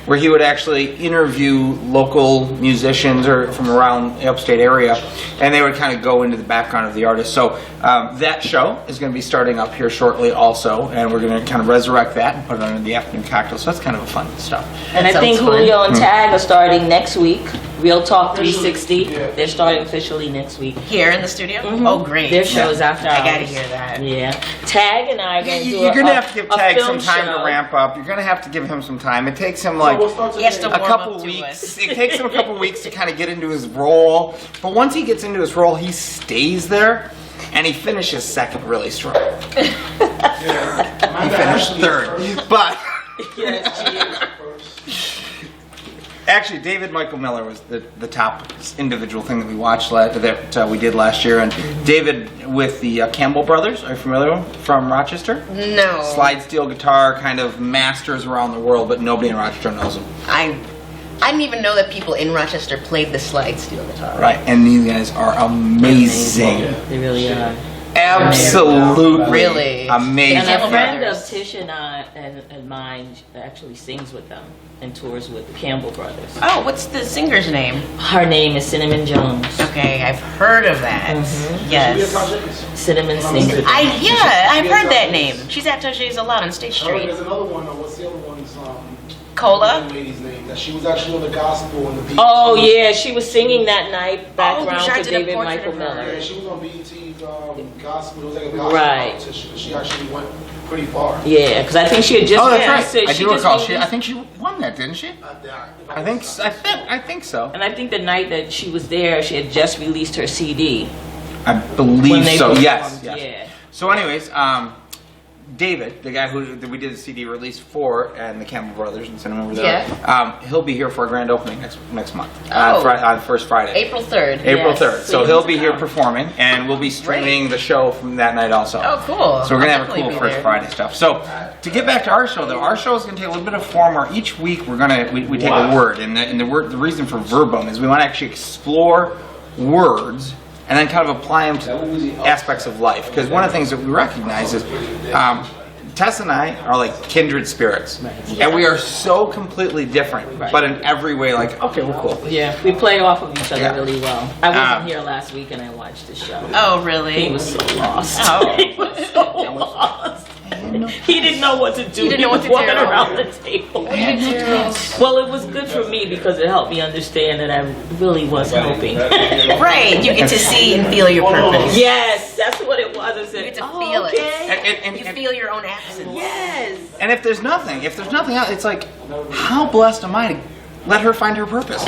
where he would actually interview local musicians or from around the upstate area, and they would kind of go into the background of the artist. So that show is going to be starting up here shortly also, and we're going to kind of resurrect that and put it under the Afternoon Cocktail. So that's kind of a fun stuff. And I That think sounds fun. Julio and Tag are starting next week. Real Talk 360. They're starting officially next week. Here in the studio? Oh, great. Their show is after I hours. gotta hear that. Yeah. Tag and I are going to do You're going to have to give a Tag some film time show. to ramp up. You're going to have to give him some time. It takes him like He has to a warm couple up to weeks. it. It takes him a couple weeks to kind of get into his role. But once he gets into his role, he stays there, and he finishes second really strong. He finished third. But Yes, she is. actually, David Michael Miller was the top individual thing that we watched that we did last year. And David with the Campbell Brothers, are you familiar with them? From Rochester? No. Slide steel guitar, kind of masters around the world, but nobody in Rochester knows them. I didn't even know that people in Rochester played the slide steel guitar. Right, and these guys are amazing. They really are. absolutely Really? amazing. And a Campbell friend of Brothers. Tish and mine actually sings with them and tours with the Campbell Brothers. Oh, what's the singer's name? Her name is Cinnamon Jones. Okay, I've heard of that. Yes. Cinnamon sings with them. I've heard that name. She's at Touché's a lot on State Street. There's another one. What's the other one's Cola? lady's name? That she was actually on the gospel on the BET. Oh yeah, she was singing that night background I to did a David portrait Michael of her. Miller. Yeah, she was on BET's gospel. It was like a gospel Right. competition. She actually went pretty far. Yeah, because I think she had just. Oh, that's yeah, right. so I she do just recall. released- I think she won that, didn't she? I think so. And I think the night that she was there, she had just released her CD. I when believe they so. performed, Yes. Yeah. So, anyways, David, the guy that we did the CD release for, and the Campbell Brothers and Cinnamon over there, he'll be here for a grand opening next month. Oh. On first Friday. April 3rd. April Yes. 3rd. So So you he'll need be to here come. performing, and we'll be streaming the show from that night also. Oh, cool. So we're gonna I'll have a definitely cool be First there. Friday stuff. So to get back to our show, though, our show is gonna take a little bit of form where each week we take a word, and the reason for verbum is we want to actually explore words and then kind of apply them to aspects of life. Because one of the things that we recognize is. Tess and I are like kindred spirits, and we are so completely different, but in every way, like, okay, we're cool. Yeah, we play off of each other Yeah. really well. I wasn't here last week and I watched the show. Oh, really? He was so lost. Oh. He was so lost. He didn't know what to do. He didn't know what was to walking do. around the table. Well, it was good for me because it helped me understand that I really was helping. Right. You get to see and feel your purpose. Yes, that's what it was. I said, You get to oh, feel it. okay. You feel your own absence. Yes. And if there's nothing else, it's like, how blessed am I to let her find her purpose?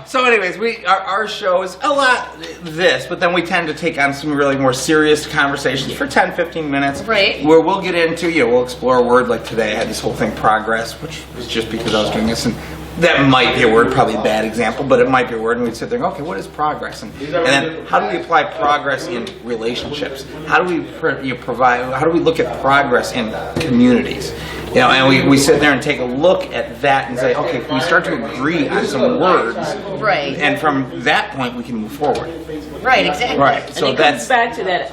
So anyways, our show is a lot this, but then we tend to take on some really more serious conversations for 10, 15 minutes. Right. Where we'll get into, we'll explore a word. Like today I had this whole thing, progress, which was just because I was doing this, and that might be a word, probably a bad example, but it might be a word, and we'd sit there and go, okay, what is progress? And then how do we apply progress in relationships? How do we how do we look at progress in communities? And we sit there and take a look at that and say, okay, if we start to agree on some words, Right. and from that point we can move forward. Right, exactly. Right. And So it comes back to that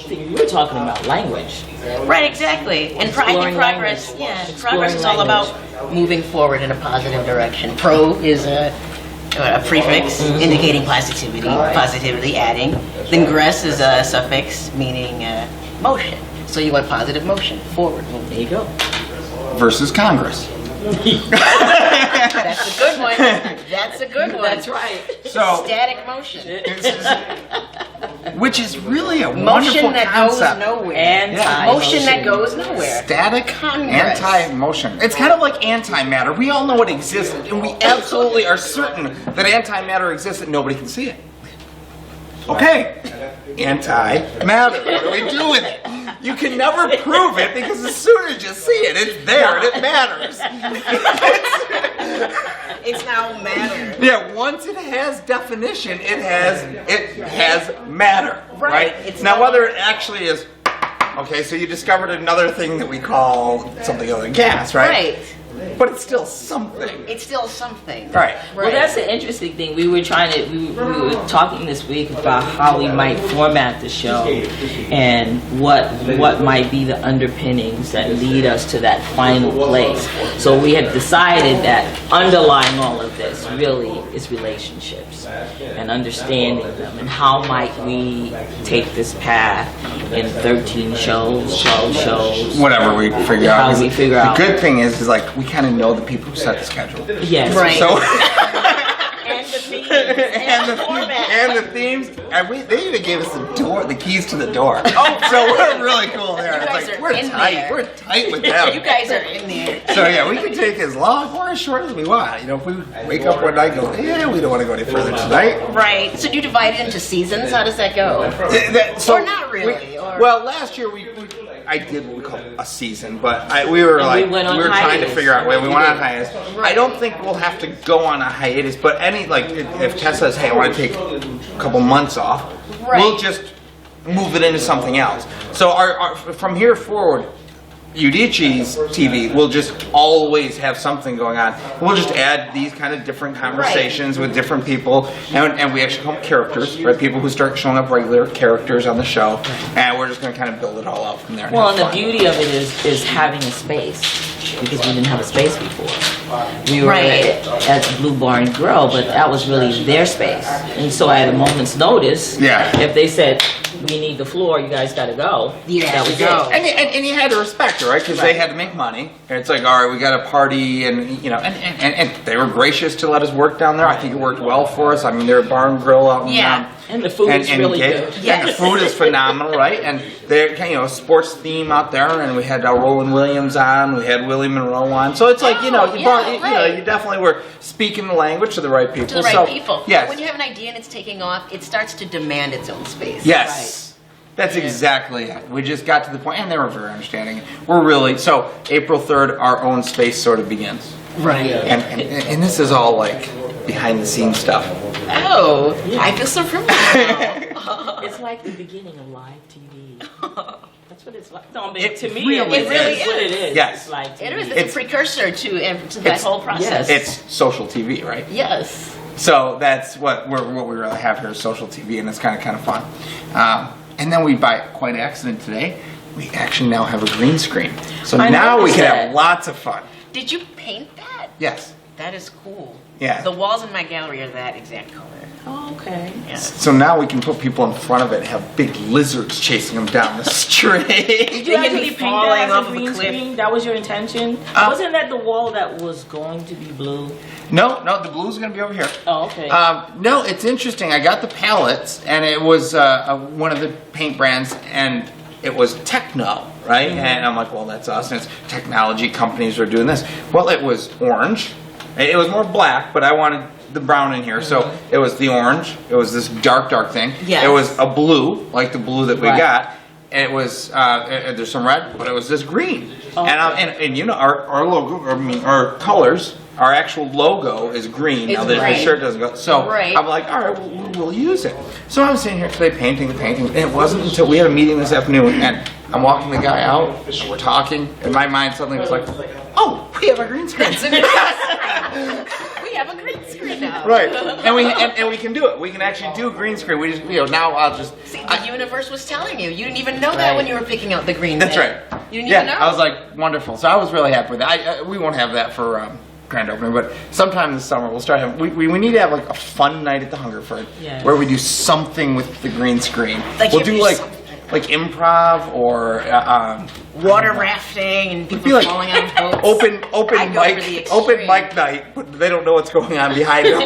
thing you were talking about, language. Right, exactly. And I Exploring think progress, language. progress is all Exploring about moving forward in a positive direction. Pro is a prefix indicating positivity adding. Then gress is a suffix meaning motion. So you want positive motion, forward movement. There you go. Versus Congress. That's a good one. That's a good one. That's right. So, Static motion. which is really a Motion wonderful that concept. goes nowhere. Anti- Motion that goes nowhere. Static Congress. anti-motion. It's kind of like antimatter. We all know it exists, and we absolutely are certain that antimatter exists and nobody can see it. Okay, antimatter. What do we do with it? You can never prove it because as soon as you see it, it's there and it matters. It's now matter. Yeah, once it has definition, it has matter, right? It's Now, not- whether it actually is, okay, so you discovered another thing that we call something other than gas, right? Right. But it's still something. It's still something. Right. Well, that's the interesting thing. We were we were talking this week about how we might format the show and what might be the underpinnings that lead us to that final place. So we had decided that underlying all of this really is relationships and understanding them, and how might we take this path in 13 shows, 12 shows. Whatever we figure out. How we figure out. The good thing is like we kind of know the people who set the schedule. Yes. Right. So. And the themes. and the themes, and they even gave us the keys to the door. Oh, so we're really cool there. You It's guys like are we're in tight. there. We're tight with them. You guys are in there. So yeah, we can take as long or as short as we want. If we wake up one night and go, we don't want to go any further tonight. Right. So do you divide it into seasons? How does that go? Or not really, or- Well, last year I did what we call a season, but we were And we went on trying to hiatus. figure out where we went on hiatus. I don't think we'll have to go on a hiatus, but if Tess says, hey, I want to take a couple months off, Right. we'll just move it into something else. So our from here forward, Udicci.TV will just always have something going on. We'll just add these kind of different conversations with different people, and we actually call them characters, right? People who start showing up regular characters on the show, and we're just going to kind of build it all out from there. Well, and the beauty of it is having a space, because we didn't have a space before. We were at the Blue Bar and Grill, but that was really their space. And so at a moment's notice, if they said, we need the floor, you guys got to go, that was it. And you had to respect it, right? Because they had to make money. And it's like, all right, we got a party, and you know, and they were gracious to let us work down there. I think it worked well for us. I mean, they're a bar and grill out in and the food is really good. And the food is phenomenal, right? And they're, you know, sports theme out there, and we had Roland Williams on, we had Willie Monroe on. So it's like, you know, you definitely were speaking the language to the right people. To the right people. Yes. When you have an idea and it's taking off, it starts to demand its own space. Yes. That's exactly it. We just got to the point, and they were very understanding. We're really, so April 3rd, our own space sort of begins. Right. And this is all like behind the scenes stuff. Oh, I feel so privileged now. It's like the beginning of live TV. That's what it's like. No, It to me, really it is. is what it is. Yes. It's like It is. TV. It's a precursor to that whole process. It's social TV, right? Yes. So that's what we really have here is social TV, and it's kind of fun. And then we, by quite accident today, we actually now have a green screen. So now we can have lots of fun. Did you paint that? Yes. That is cool. Yeah. The walls in my gallery are that exact color. Oh, okay. Yes. So now we can put people in front of it and have big lizards chasing them down the street. Did you They can actually be paint falling that as off a of a green cliff. screen? That was your intention? Wasn't that the wall that was going to be blue? No, the blue's going to be over here. Oh, okay. No, it's interesting. I got the palettes, and it was one of the paint brands, and it was Techno, right? And I'm like, well, that's us, and it's technology companies are doing this. Well, it was orange. It was more black, but I wanted the brown in here. So it was the orange. It was this dark thing. Yes. It was a blue, like the blue that we got. And it was, there's some red, but it was this green. And you know, our logo, our colors, our actual logo is green. Now the shirt doesn't go. So I'm like, all right, we'll use it. So I was sitting here today painting, and it wasn't until we had a meeting this afternoon, and I'm walking the guy out, and we're talking, and my mind suddenly was like, oh, we have a green screen. We have a green screen now. Right, and we can do it. We can actually do a green screen. We just, you know, now I'll just. See, the universe was telling you. You didn't even know that when you were picking out the green. That's right. You didn't even know. I was like, wonderful. So I was really happy with that. We won't have that for grand opening, but sometime this summer we'll start having. We need to have like a fun night at the Hungerford where we do something with the green screen. We'll do like improv or water rafting and people falling out of boats. Open mic night, but they don't know what's going on behind them.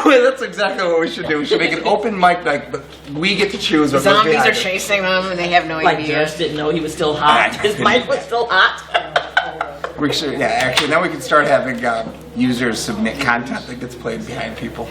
That's exactly what we should do. We should make an open mic night, but we get to choose what goes Zombies behind are chasing them and they have no like idea. Jeff didn't know he was still hot. His mic was still hot. We should, actually, now we can start having users submit content that gets played behind people.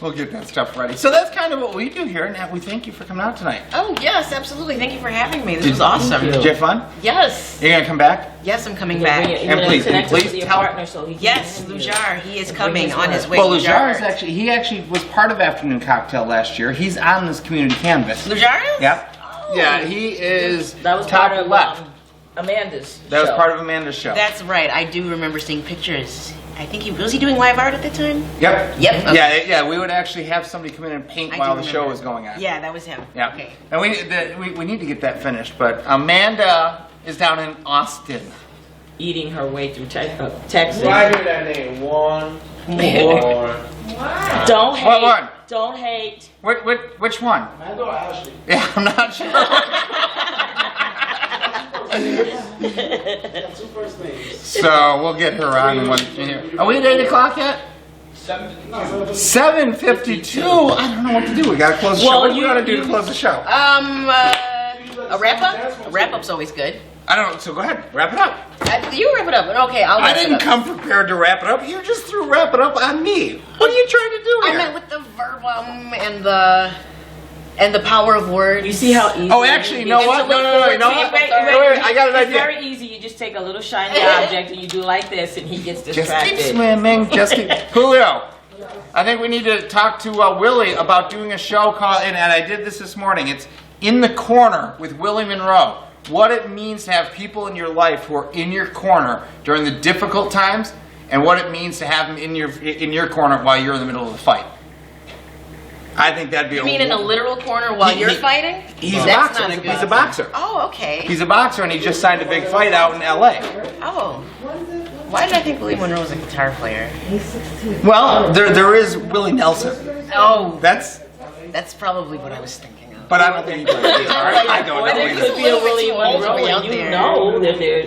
We'll get that stuff ready. So that's kind of what we do here, and we thank you for coming out tonight. Oh, yes, absolutely. Thank you for having me. This was awesome. Did you have fun? Yes. You're going to come back? Yes, I'm coming back. And please tell. Yes, Lujar, he is coming on his way. Well, Lujar is he actually was part of Afternoon Cocktail last year. He's on this community canvas. Lujar is? Yep. Oh. Yeah, he is That was top part of left. Amanda's That was show. part of Amanda's show. That's right. I do remember seeing pictures. I think was he doing live art at the time? Yep. Yep. Okay. Yeah. We would actually have somebody come in and paint while the show was going on. Yeah, that was him. Yeah. Okay. And we need to get that finished. But Amanda is down in Austin. Eating her way through Texas. Why do that name? One more. Don't hate. What one? Don't hate. Which one? Amanda or Ashley? Yeah, I'm not sure. Got two first names. So we'll get her on. Are we at 8 o'clock yet? 7:52. I don't know what to do. We gotta close the show. What do you want to do to close the show? A wrap up. A wrap up's always good. I don't know. So go ahead, wrap it up. You wrap it up. Okay, I'll. I Wrap it didn't up. come prepared to wrap it up. You just threw wrap it up on me. What are you trying to do I here? meant with the verbum and the power of words. You see how easy. Oh, actually, you know what? No. Wait, I got an it's idea. very easy. You just take a little shiny object and you do like this, and he gets distracted. Just keep swimming. Just keep. Julio, I think we need to talk to Willie about doing a show called, and I did this morning. It's in the corner with Willie Monroe, what it means to have people in your life who are in your corner during the difficult times, and what it means to have them in your corner while you're in the middle of the fight. I think that'd be You mean in a literal corner while you're fighting? He's a That's boxer. not a good- He's a boxer. Oh, okay. He's a boxer, and he just signed a big fight out in L.A. Oh. Why did I think Willie Monroe was a guitar player? Well, there is Willie Nelson. Oh, That's, that's probably what I was thinking of. but I don't think he plays guitar. I don't Or know. there either. could be a Willie Little bit too old to Monroe, be out and you there. know that they're,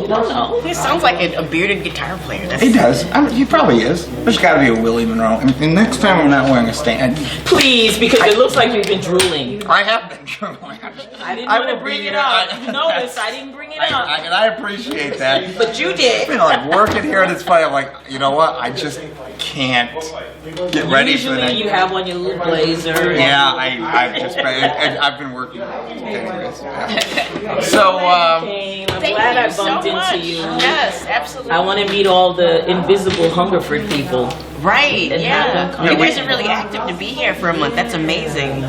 you don't know. He sounds like a bearded guitar player. That's, He does. He probably is. There's got to be a Willie Monroe. And next time I'm not wearing a stand. Please, because it looks like you've been drooling. I have been drunk. I didn't I want to will bring be it there. up. You notice I didn't bring it up. And I appreciate that. but you did. You know, like working here at this fight, I'm like, you know what? I just can't get ready for the Usually next. you have on your little blazer. Yeah, I've been working. Anyways, yeah. So, I'm Thank glad you I so bumped much. into you. Yes, absolutely. I want to meet all the invisible Hungerford people. Right, And yeah. have them You come. guys are really active to be here for a month. That's amazing.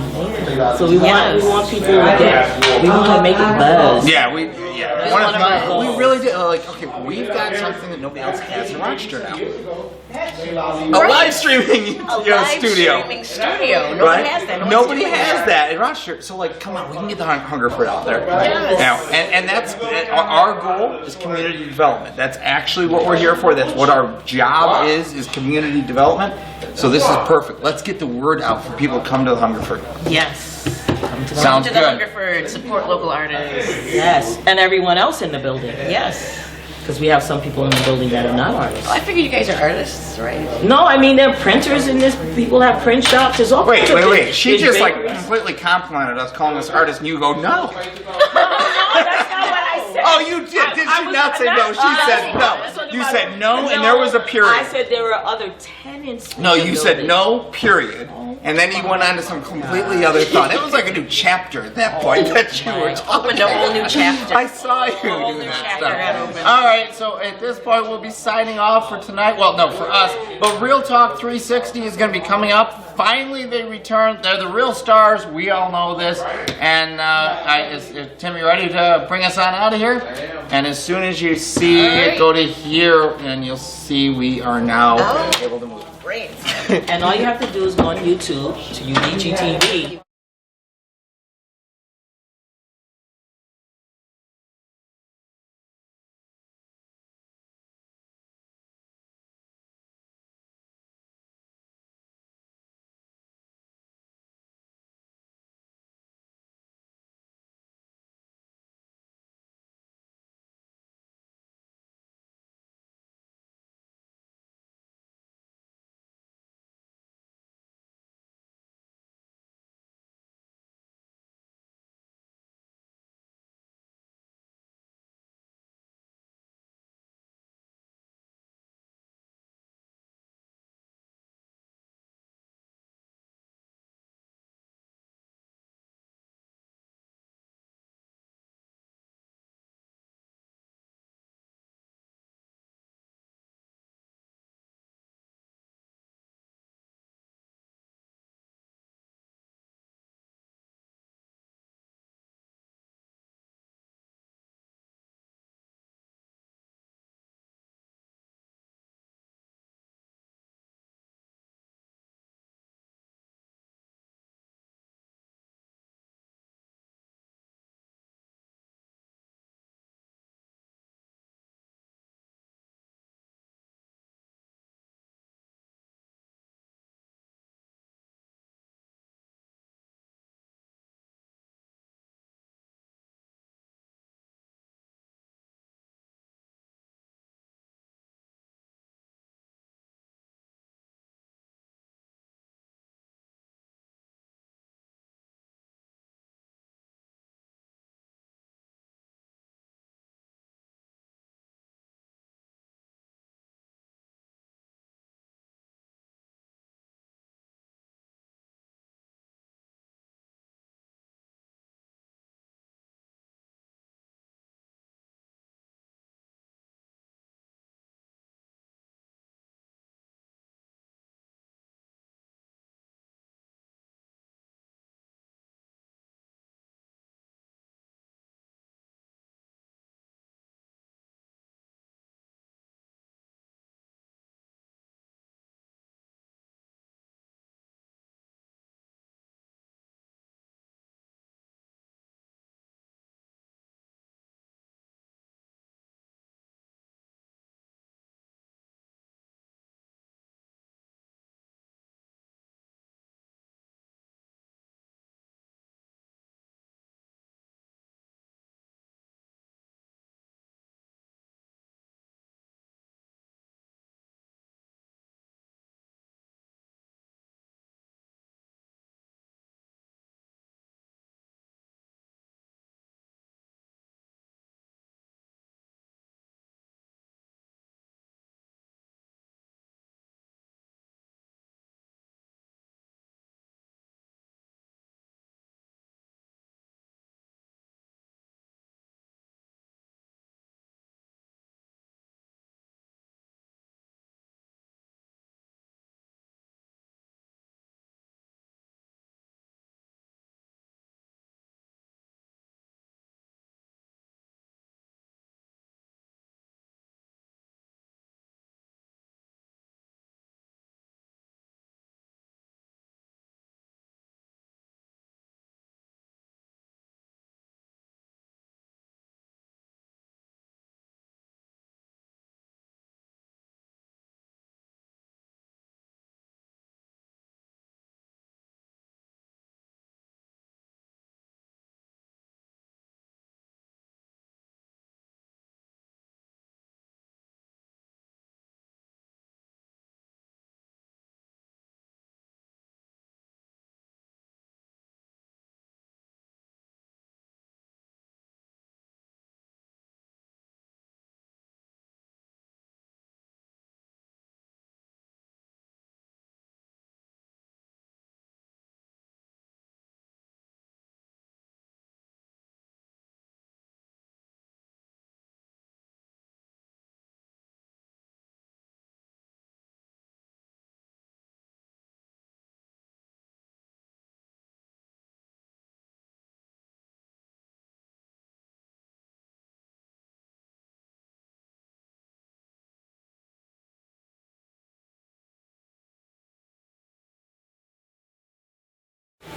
So we Yes. want people to we want to make it buzz. yeah, we one of One of the, we really did. Like, okay, we've got something that nobody else has in Rochester now. A live streaming A live studio. streaming studio. Nobody Right? has that. No one's Nobody doing has that. that in Rochester. So, like, come on, we can get the Hungerford out there. Yes. Now, and that's our goal is community development. That's actually what we're here for. That's what our job is community development. So this is perfect. Let's get the word out for people to come to the Hungerford. Yes. Sounds Come to the good. Hungerford. Support local artists. Yes, and everyone else in the building. Yes. Because we have some people in the building that are not artists. Well, I figure you guys are artists, right? No, I mean, there are printers in this. People have print shops. There's all kinds of Wait. She there's just like bakeries. completely complimented us, calling us artists, and you go, no. No, that's not what I said. Oh, you did. Did I she was not say no? She said no. You said no, and there was a period. I said there were other tenants. in No, the you said building. no, period. And then you went on to some completely other thought. It was like a new chapter at that point that you were talking Opened a whole new chapter. I saw you whole do new that chapter got stuff. opened. All right, so at this point we'll be signing off for tonight. Well, no, for us. But Real Talk 360 is going to be coming up. Finally, they return. They're the real stars. We all know this. And is Timmy ready to bring us on out of here? And as soon as you see it go to here, and you'll see we are now able to move. Great. And all you have to do is go on YouTube to Udicci.TV.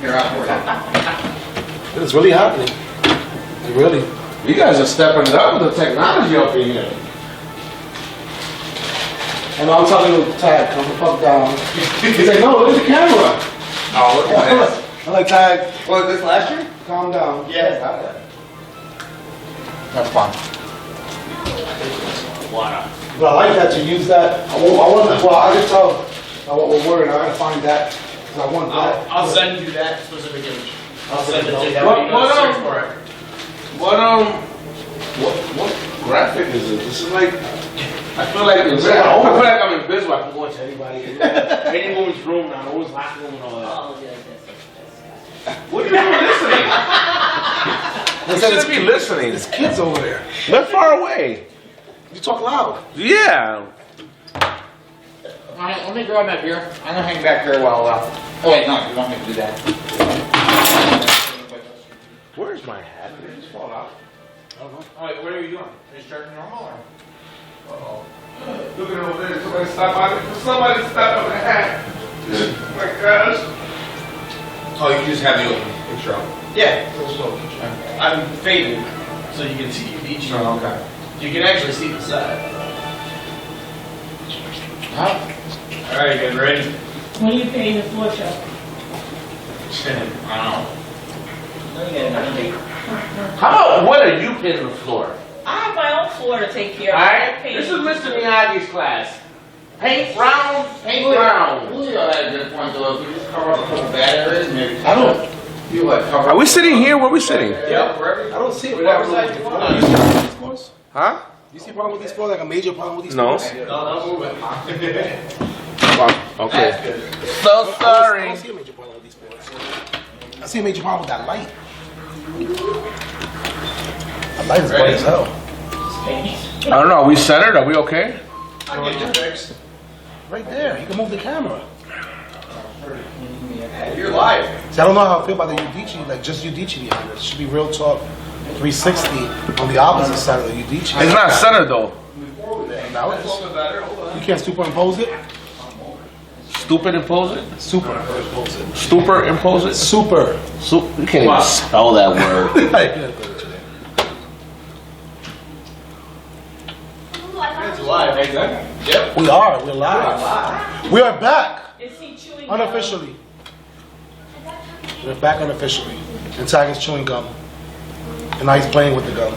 You're up for it. It's really happening. It really. You guys are stepping it up with the technology up in here. And I'm talking to Tag, come the fuck down. He's like, no, look at the camera. Oh, look at this. I'm like, Tag, Was this last year? calm down. Yeah. That's fun. But I like that you use that. I want well, I can tell what we're wearing. I gotta find that. 'Cause I want that. I'll send you that specific image. I'll send it to you. What graphic is it? This is like, I feel like I'm invisible. I can watch anybody. Any woman's room now, no one's locker room and all that. Oh, yeah, What are you doing listening? You shouldn't be listening. There's kids over there. They're far away. You talk loud. Yeah. Alright, let me grab that beer. I'm gonna hang back here while, oh wait, no, you want me to do that? Where's my hat? Did it just fall out? I don't know. Alright, what are you doing? Are you starting normal or? Look at over there, somebody stop on the hat. Oh my gosh. Oh, you just have the open picture up. Yeah. I'm faded, so you can see each. Oh, okay. You can actually see the side. Huh? Alright, get ready. When you paying the floor show? I don't know. No, you gotta know. How about what are you pitting the floor? I have my own floor to take care of. Alright, this is Mr. Miyagi's class. Paint brown, paint brown. Julio had a good point though. If you just cover up a couple bad areas, maybe. I don't. You like cover. Are we sitting here? Where are we sitting? Yep, wherever. I don't see a Whatever problem side with you these want. floors. You see a problem with these floors? Huh? You see a problem with these floors? Like a major problem with these No. floors? No, move it. Okay. That's good. So I sorry. don't see a major problem with these floors. I see a major problem with that light. That light is bright as hell. I don't know. Are we centered? Are we okay? I'll get you fixed. Right there. You can move the camera. You're live. See, I don't know how I feel about the Udicci, like just Udicci behind it. It should be Real Talk 360 on the opposite side of the Udicci. It's not centered though. Now it is. Better. Hold on. You can't superimpose it? Stupid impose it. Superimpose it. Stupor impose it. Super. You can't even spell that word. It's live, ain't it? Yep. We are. We're live. We are back. Is he chewing Unofficially. We're back unofficially. And Tiger's chewing gum. And now he's playing with the gum.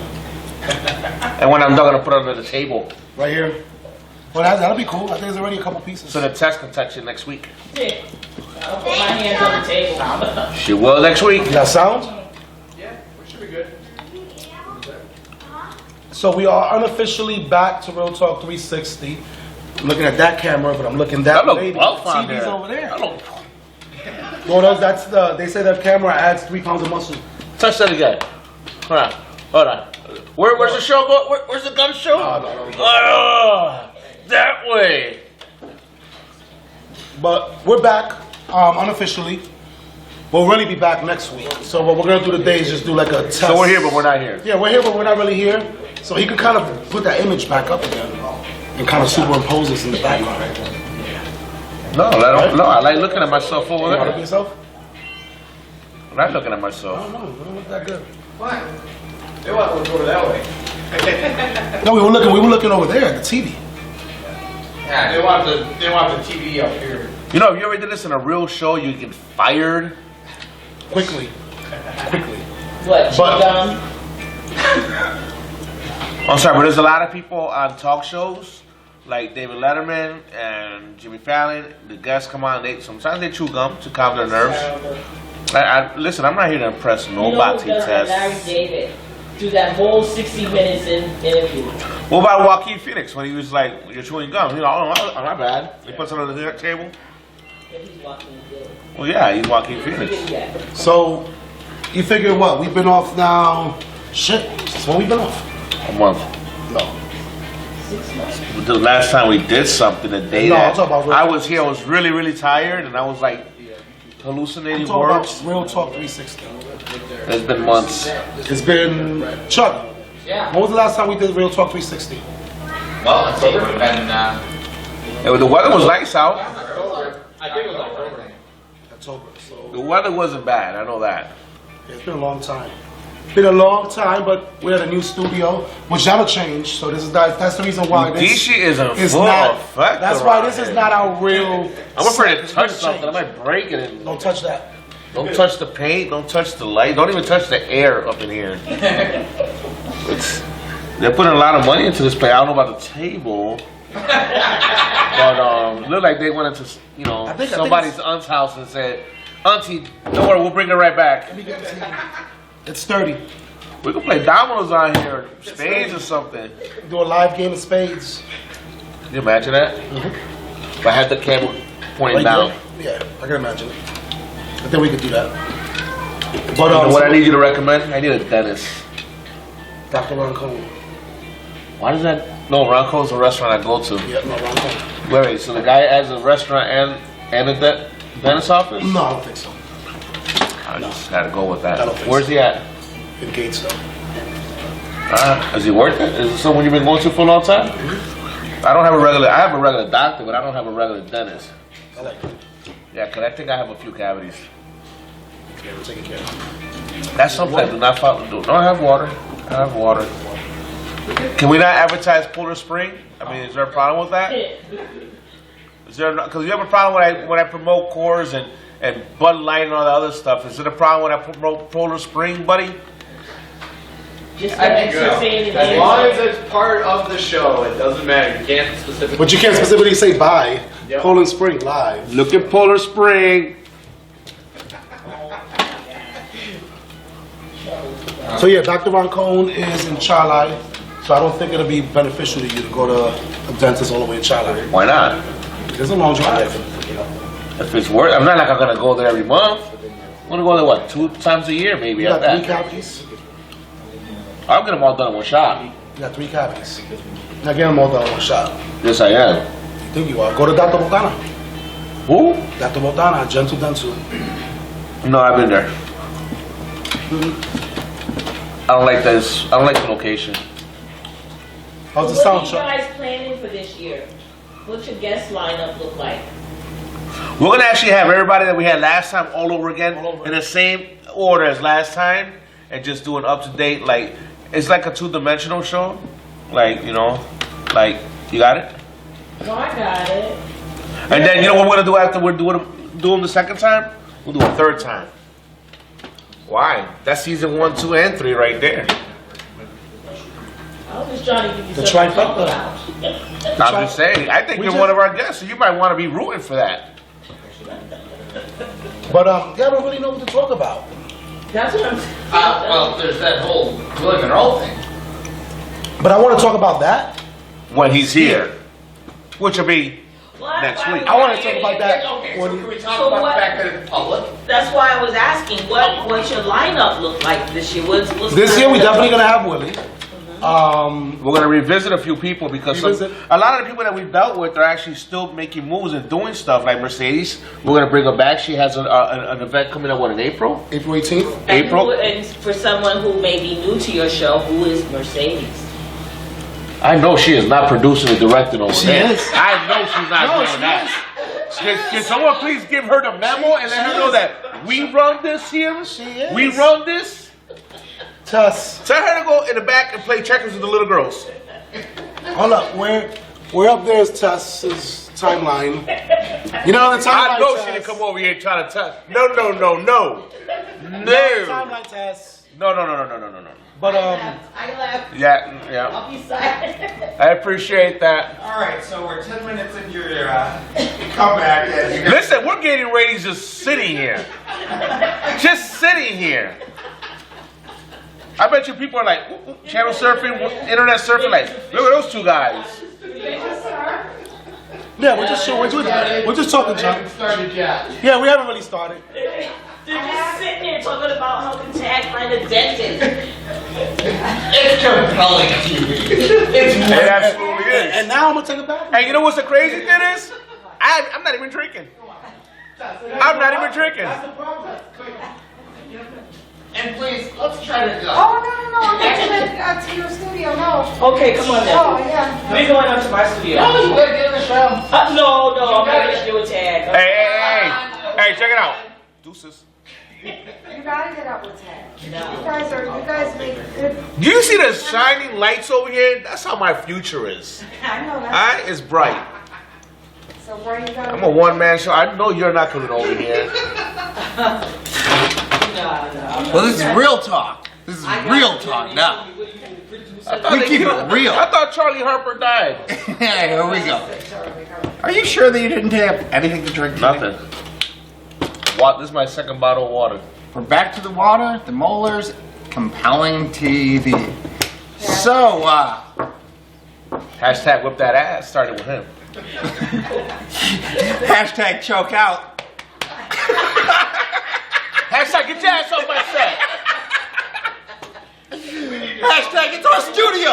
And when I'm done, I'm gonna put it under the table Right here. Well, that'll be cool. I think there's already a couple pieces. so the test can touch it next week. gum? I'll put my hands on the table. She will next week. You got sound? Yeah, we should be good. So we are unofficially back to Real Talk 360. I'm looking at that camera, but I'm looking that That look way. buff The on TV's there. over there. That look. Well, that's they say that camera adds 3 pounds of muscle. Touch that again. Hold on. Hold on. Where's the show go? Where's the gun show? Oh, that way. But we're back unofficially. We'll really be back next week. So what we're gonna do today is just do like a test. So we're here, but we're not here. Yeah, we're here, but we're not really here. So he can kind of put that image back up again and kind of superimpose us in the background. No, I like looking at myself over You wanna look at there. yourself? I'm not looking at I myself. don't know. You don't look that good. What? They want to look over that way. No, we were looking over there at the TV. Yeah, they want the TV up here. You know, if you ever did this in a real show, you get fired. Quickly. What, chew But- gum? I'm sorry, but there's a lot of people on talk shows, like David Letterman and Jimmy Fallon. The guests come on, sometimes they chew gum to calm their nerves. Listen, I'm not here to impress nobody, You know who's gonna have Larry Tess. David do that whole 60 minutes interview? What about Joaquin Phoenix when he was like, you're chewing gum? You know, oh, not bad. He puts it on the table. If he's walking good. Well, yeah, he's Joaquin Phoenix. Yeah. So, you figure what? We've been off now. Shit. Since when we been off? A month. No. 6 months. The last time we did something, the day No, I'm that talking about real I talk. was here, I was really, really tired, and I was like hallucinating I'm talking about words. Real Talk 360. It's been months. It's been Chuck. Yeah. When was the last time we did Real Talk 360? Well, I think we've been, The weather was nice out. I think it was October. October. So The weather wasn't bad, I know that. It's been a long time. Been a long time, but we're at a new studio, which that'll change. So that's the reason why this Udicci is in is full not. effect That's why around this is here. not our real. I'm afraid to set. touch It's something, I changed. might break it. And Don't touch that. don't touch the paint, don't touch the light, don't even touch the air up in here. They're putting a lot of money into this place. I don't know about the table. But it looked like they went into, I think somebody's aunt's house and said, Auntie, don't worry, we'll bring it right back. Let me get the TV. It's sturdy. We can play dominoes on here, spades or something. Do a live game of spades. Can you imagine that? If I had the camera pointing down. Yeah, I can imagine. I think we could do that. But You know what I need you to recommend? I need a dentist. Dr. Roncone. Why does that? No, Ronco's a restaurant I go to. Yeah, no, Roncone. Wait, so the guy has a restaurant and a dentist office? No, I don't think so. I just gotta go with that. I don't think Where's so. he at? In Gates, though. Is he worth it? Is it someone you've been going to for a long time? I don't have a regular. I have a regular doctor, but I don't have a regular dentist. I like it. Yeah, 'cause I think I have a few cavities. Yeah, we're taking care of it. That's something I do not follow. No, I have water. I have water. Can we not advertise Polar Spring? I mean, is there a problem with that? Is there? Because you have a problem when I promote Coors and Bud Light and all the other stuff. Is it a problem when I promote Polar Spring, buddy? Just I think extra so. saying it As is. long as it's part of the show, it doesn't matter. You can't specifically. But you can't specifically say bye. Yep. Poland Spring live. Look at Polar Spring. So yeah, Dr. Roncone is in Charlotte. So I don't think it'll be beneficial to you to go to a dentist all the way in Charlotte. Why not? It's a long drive. If it's worth, I'm not like I'm gonna go there every month. I'm gonna go there what, 2 times a year maybe You at got 3 that. cavities. I'll get them all done in one shot. You got 3 cavities. Now get them all done in one shot. Yes, I am. You think you are? Go to Dr. Botana. Who? Dr. Botana, Gentle Dental. No, I've been there. I don't like this. I don't like the location. How's the What sound are you check? guys planning for this year? What's your guest lineup look like? We're gonna actually have everybody that we had last time all over again All over. in the same order as last time, and just do an up to date. Like it's like a 2-dimensional show. Like like you got it. No, I got it. And then you know what we're gonna do after we're doing them the second time? We'll do a third time. Why? That's season 1, 2, and 3 right there. I was just trying to give you The something to talk trifecta. about. I'm just saying. I think We you're just- one of our guests, so you might want to be rooting for that. But yeah, I don't really know what to talk about. That's what I'm Well, there's that whole Willie Monroe thing. But I want to talk about that. When he's here, which will be Well, next week. I want to talk about that. Okay, so when can you- we talk So about what- the fact that it's public? That's why I was asking, what's your lineup look like this year? What's This year we definitely gonna have Willie. We're gonna revisit a few people because Revisit. a lot of the people that we've dealt with are actually still making moves and doing stuff. Like Mercedes, we're gonna bring her back. She has an event coming up. What, in April? April 18th. April. And for someone who may be new to your show, who is Mercedes? I know she is not producing and directing over She there. is. I know she's not No, doing she that. Can someone please give her the memo and let her know that we run this here? She is. We run this. Tuss. Tell her to go in the back and play checkers with the little girls. Hold up. We're up there is Tuss's timeline. You know the timeline. I know Tuss. she didn't come over here trying to touch. No. Timeline Tuss. No. But I left. Yeah. I'll be silent. I appreciate that. All right, so we're 10 minutes into your comeback. As you guys Listen, we're getting ratings just sitting here. Just sitting here. I bet you people are like, ooh, ooh, channel surfing, internet surfing, like, look at those 2 guys. yeah, we're just talking, John. haven't started yet. Yeah, we haven't really started. They're just sitting there talking about how to tag find a dentist. It's compelling TV. It's It absolutely is. And now I'm gonna take it back. And you know what's the crazy thing is? I'm not even drinking. I'm not even drinking. That's the problem. And please, let's try to. Oh, no, I'm not to your studio, no. Okay, come on Oh, now. yeah. We're going up to my studio. No, you gotta get in the show. No, I'm not gonna do a tag. Hey, check it out. Deuces. You gotta get up with Ted. You guys make good. Do you see the shining lights over here? That's how my future is. I know that. Alright, it's bright. So where you gotta. I'm a one-man show. I know you're not coming over here. Well, this is real talk. This is real talk now. We keep it real. I thought Charlie Harper died. Yeah, here we go. Are you sure that you didn't have anything to drink? Nothing. This is my second bottle of water. We're back to the water, the molars, compelling TV. So, Hashtag whip that ass started with him. hashtag choke out. Hashtag get your ass off my set. Hashtag it's our studio.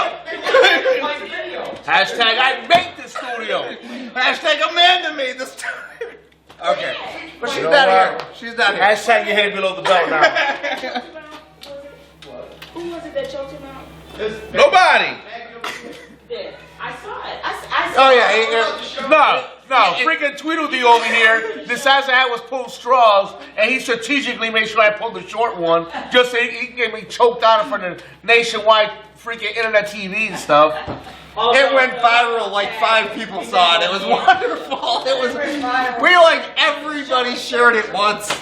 Hashtag I make the studio. Hashtag Amanda made the studio. Okay, but she's You know not what? here. She's not here. Hashtag your head below the belt now. Who was it that choked him out? Nobody. There. I saw it. Oh yeah. No, freaking Tweedledee over here decides that I was pulling straws, and he strategically made sure I pulled the short one, just so he can get me choked out in front of nationwide freaking internet TV and stuff. It went viral. Like 5 people saw it. It was wonderful. It was. We like everybody shared it once.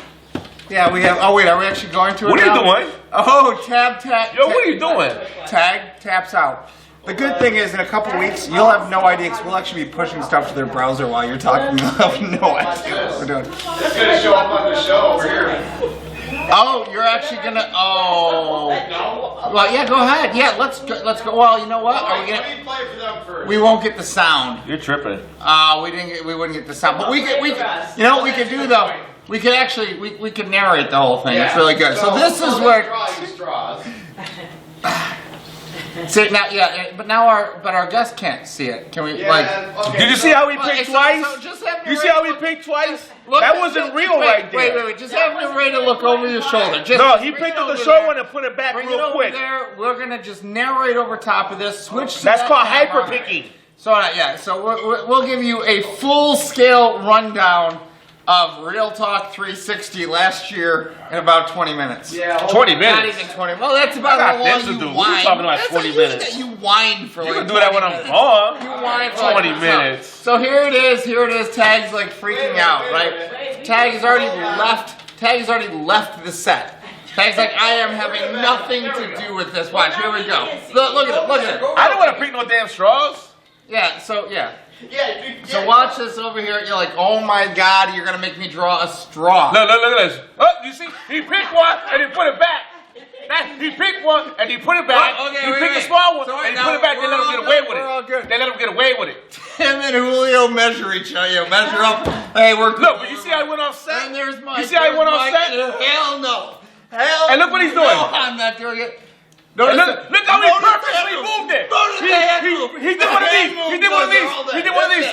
Yeah, we have. Oh wait, are we actually going to it? What are you now? doing? Oh, tap. Yo, what are you doing? Tag taps out. The good thing is, in a couple weeks, you'll have no idea because we'll actually be pushing stuff to their browser while you're talking. You'll have no idea what we're doing. It's gonna show up on the show over here. Oh, you're actually gonna. Oh. Well, yeah. Go ahead. Yeah, let's go. Well, you know what? Are we gonna? Let me play for them first. We won't get the sound. You're tripping. We wouldn't get the sound, but we could. You know what we could do though? We could actually. We could narrate the whole thing. It's really good. So this is where. Straws. See now, yeah, but our guests can't see it. Can we Okay. Did you see how he picked twice? Just have You see how he picked twice? Look, That wasn't real right there. Wait. Just have narrator look over your shoulder. Just No, he bring picked it up the over short there. one and put it back Bring it real over quick. there. We're gonna just narrate over top of this. Switch. To That's that called camera. hyper picking. So yeah, so we'll give you a full scale rundown of Real Talk 360 last year in about 20 minutes. Yeah. 20 Not minutes. even 20. Well, that's about I got how long things to do. you We're whine. talking about That's 20 how minutes. You whine for You like can do that when 20 I'm minutes. gone. You whine for 20 like, minutes. So here it is. Tag's like freaking out, right? Tag has already left the set. Tag's like, I am having nothing to do with this. Watch, here we go. Look at it. I don't want to pick no damn straws. Yeah, so So watch this over here. You're like, oh my God, you're gonna make me draw a straw. Look at this. Oh, you see? He picked one and he put it back. He picked one and he put it back. Oh, okay, he wait, picked wait. a small one So and he now put it back. They we're let him all get good. away with We're all it. good. They let him get away with it. Tim and Julio measure each other. Measure up. Hey, we're cool. Look, but you see how he went off set? And there's Mike. You see how he went off set? Hell no. Hell And look what he's doing. No, I'm not doing it. And look how he purposely moved it. He did one of these. He did one of these. He did one of these.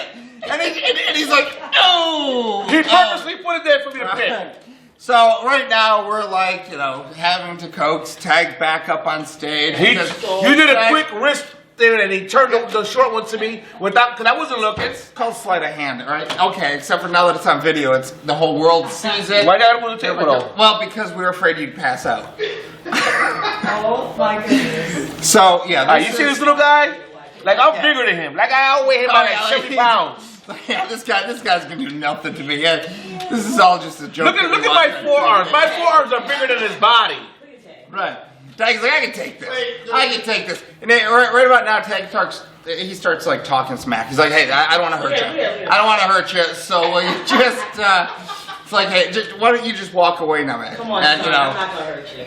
And he's like, oh. He purposely put it there for me to pick. So right now we're like, having to coax Tag back up on stage. You did a quick wrist thing and he turned the short one to me without, because I wasn't looking. It's called sleight of hand, right? Okay, except for now that it's on video, it's the whole world sees it. Why you gotta move the table though? Well, because we were afraid you'd pass out. Oh my goodness. So yeah, You see this little guy? Like I'm bigger than him. Like I outweigh him by like 70 pounds. Yeah, this guy's gonna do nothing to me. Yeah, this is all just a joke. Look at my forearms. My forearms are bigger than his body. Right. Tag's like, I can take this. I can take this. And then, right about now, Tag starts like talking smack. He's like, hey, I don't want to hurt you. I don't want to hurt you. So you just, it's like, hey, why don't you just walk away now, man? Come on, and, son, I'm not gonna hurt you.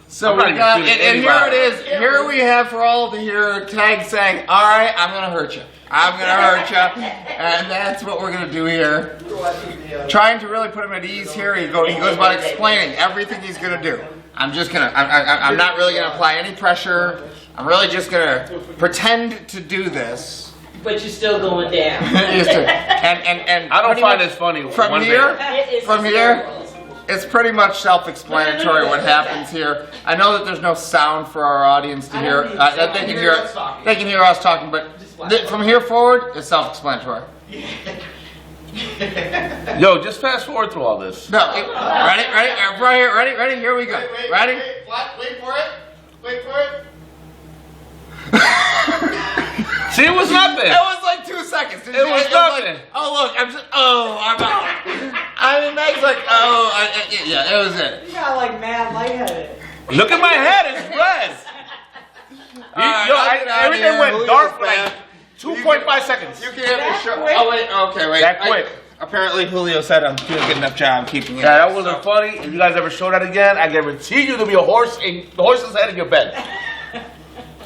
So I'm not we even got, shooting and here anybody. it is. Here we have for all to hear Tag saying, all right, I'm gonna hurt you. I'm gonna hurt you, and that's what we're gonna do here. Trying to really put him at ease here. He goes about explaining everything he's gonna do. I'm not really gonna apply any pressure. I'm really just gonna pretend to do this. But you're still going down. and I don't pretty find much this funny. From one here, bit. it's pretty much self-explanatory what happens here. I know that there's no sound for our audience to hear. They can hear us talking, but from here forward, it's self-explanatory. Yo, just fast forward through all this. No, ready, ready, here we go. Ready? Wait for it. Wait for it. See, it was nothing. It was like 2 seconds. It was nothing. Like, oh look, I'm out. I mean, Meg's like, yeah, it was it. You got like mad lightheaded. Look at my head, it's red. Everything went dark for like 2.5 seconds. You can have the show. Oh wait, okay, wait. That quick. Apparently Julio said I'm doing a good enough job keeping it. Yeah, that wasn't funny. If you guys ever show that again, I guarantee you there'll be a horse in the horse's head in your bed.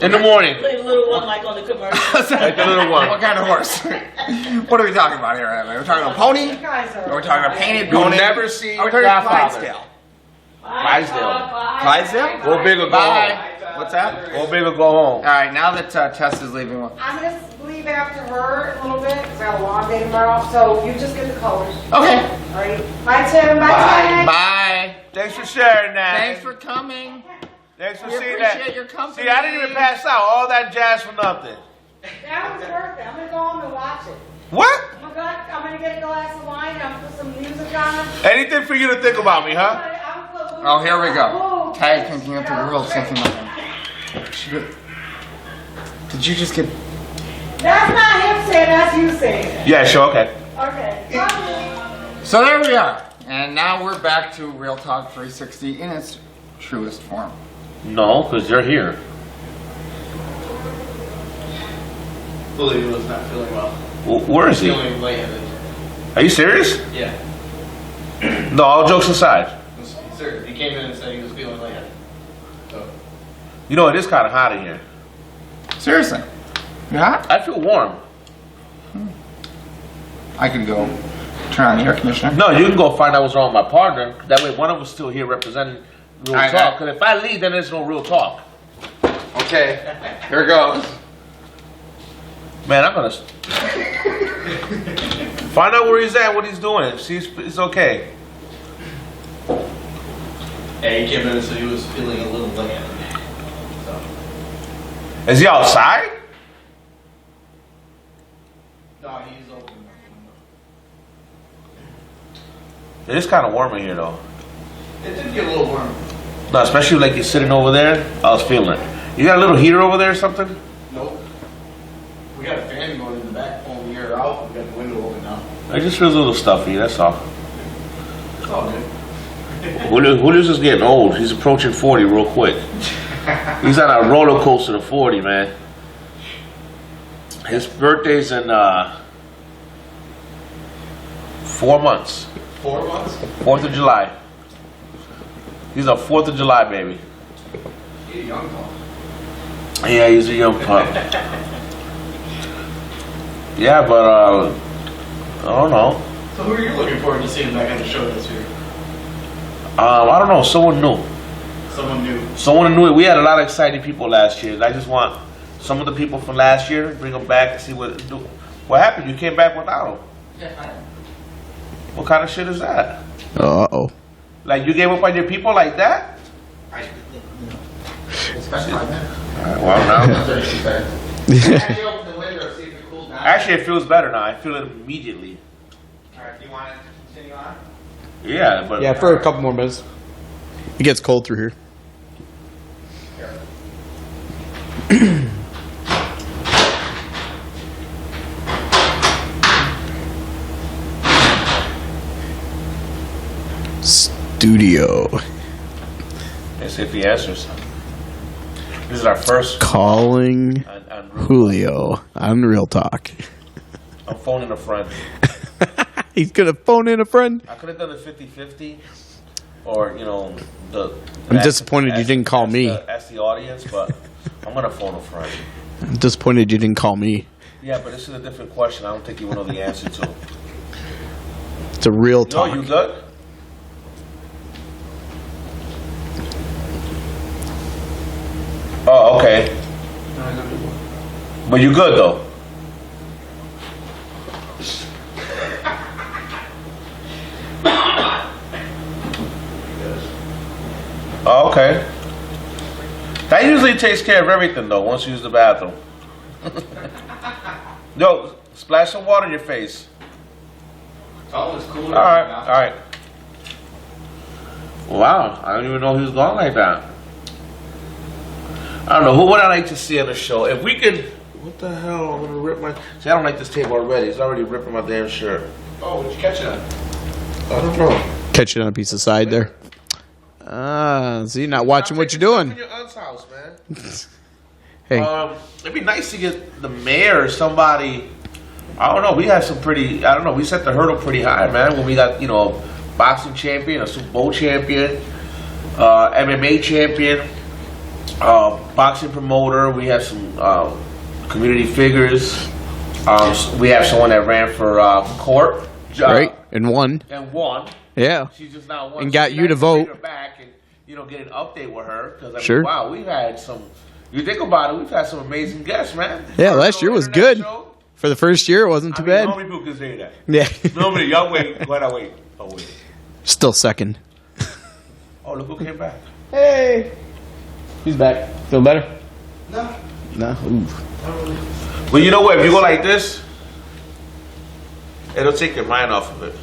In the morning. Like a little one like on the commercial. Like the little one. What kind of horse? What are we talking about here? Are we talking about a pony? You guys are. Are we talking about a painted You'll pony? never see Are we talking about Godfather. Clydesdale? Clydesdale. Clydesdale? Go big or go Bye. home. What's that? Go big or go home. All right, now that Tess is leaving, I'm gonna leave after her a little bit, because I got a long day tomorrow, so you just get the colors. okay. All right? Bye, Tim. Bye, Tim. Bye. Thanks for sharing that. Thanks for coming. Thanks for We seeing that. appreciate your company. See, I didn't even pass out. All that jazz for nothing. That was worth it. I'm gonna go home and watch it. What? I'm gonna get a glass of wine, and I'll put some music on. Anything for you to think about me, huh? Oh, here we go. Tag thinking of the world, something like that. Did you just get... That's not him saying, that's you saying. Yeah, sure, okay. Okay. So there we are. And now we're back to Real Talk 360 in its truest form. No, because you're here. Julio was not feeling well. Where is he? Feeling lightheaded. Are you serious? Yeah. No, all jokes aside. He's serious. He came in and said he was feeling lightheaded. So. You know, it is kind of hot in here. Seriously. You hot? I feel warm. I could go turn on the air conditioner. No, you can go find out what's wrong with my partner. That way one of us still here representing Real Talk. Because if I leave, then there's no Real Talk. Okay. Here goes. Man, I'm going to... Find out where he's at, what he's doing. See, it's okay. Yeah, he came in and said he was feeling a little lightheaded. So. Is he outside? No, he's open. It is kind of warm in here, though. It did get a little warm. No, especially like you're sitting over there. I was feeling it. You got a little heater over there or something? Nope. We got a fan going in the back, pulling the air out. We got the window open now. It just feels a little stuffy, that's all. It's all good. Julio's just getting old. He's approaching 40 real quick. He's on a roller coaster to 40, man. His birthday's in 4 months. 4 months? 4th of July. He's a 4th of July baby. He's a young pup. Yeah, he's a young pup. Yeah, but I don't know. So who are you looking forward to seeing back on the show this year? I don't know. Someone new. Someone new. Someone new. We had a lot of exciting people last year. I just want some of the people from last year, bring them back and see what happened. You came back without them. Yeah. What kind of shit is that? Uh-oh. Like you gave up on your people like that? Especially like that. Well, now. Actually, open the window, see if it cools down. Actually, it feels better now. I feel it immediately. All right, do you want to continue on? Yeah, but Yeah, for a couple more minutes. It gets cold through here. Studio. let's see if he answers. This is our first Calling on Julio on Real Talk. I'm phoning a friend. He's gonna phone in a friend. I could have done a 50-50, or I'm disappointed you didn't call me. Ask the audience, but I'm gonna phone a friend. I'm disappointed you didn't call me. Yeah, but this is a different question. I don't think you will know the answer to. It's a real No, talk. you good? Oh, okay. But you good though? Oh, okay. That usually takes care of everything though, once you use the bathroom. Yo, splash some water in your face. It's always cooler. All right. Wow, I don't even know he was going like that. I don't know, who would I like to see on the show? If we could, what the hell, I'm gonna rip my, see I don't like this tape already, it's already ripping my damn shirt. Oh, did you catch it on? I don't know. Catch it on a piece of side there. See, not watching what you're doing. In your aunt's house, man. Hey, It'd be nice to get the mayor or somebody, I don't know, we had some pretty, I don't know, we set the hurdle pretty high, man, when we got, you know, boxing champion, a Super Bowl champion, MMA champion, boxing promoter. We have some community figures. We have someone that ran for court. right, and won. And won. Yeah. She's just not won. And got So you to nice bring vote. her back and get an update with her because I mean, Sure. wow, we've had some. You think about it, we've had some amazing guests, man. Yeah, last year was Internet good. show. For the first year, it wasn't too I mean, bad. how many people can say that? Yeah. Nobody. Y'all wait. Why not wait? Oh wait. Still second. Oh, look who came back. Hey. He's back. Feel better? No. No. Ooh. But you know what? If you go like this, it'll take your mind off of it.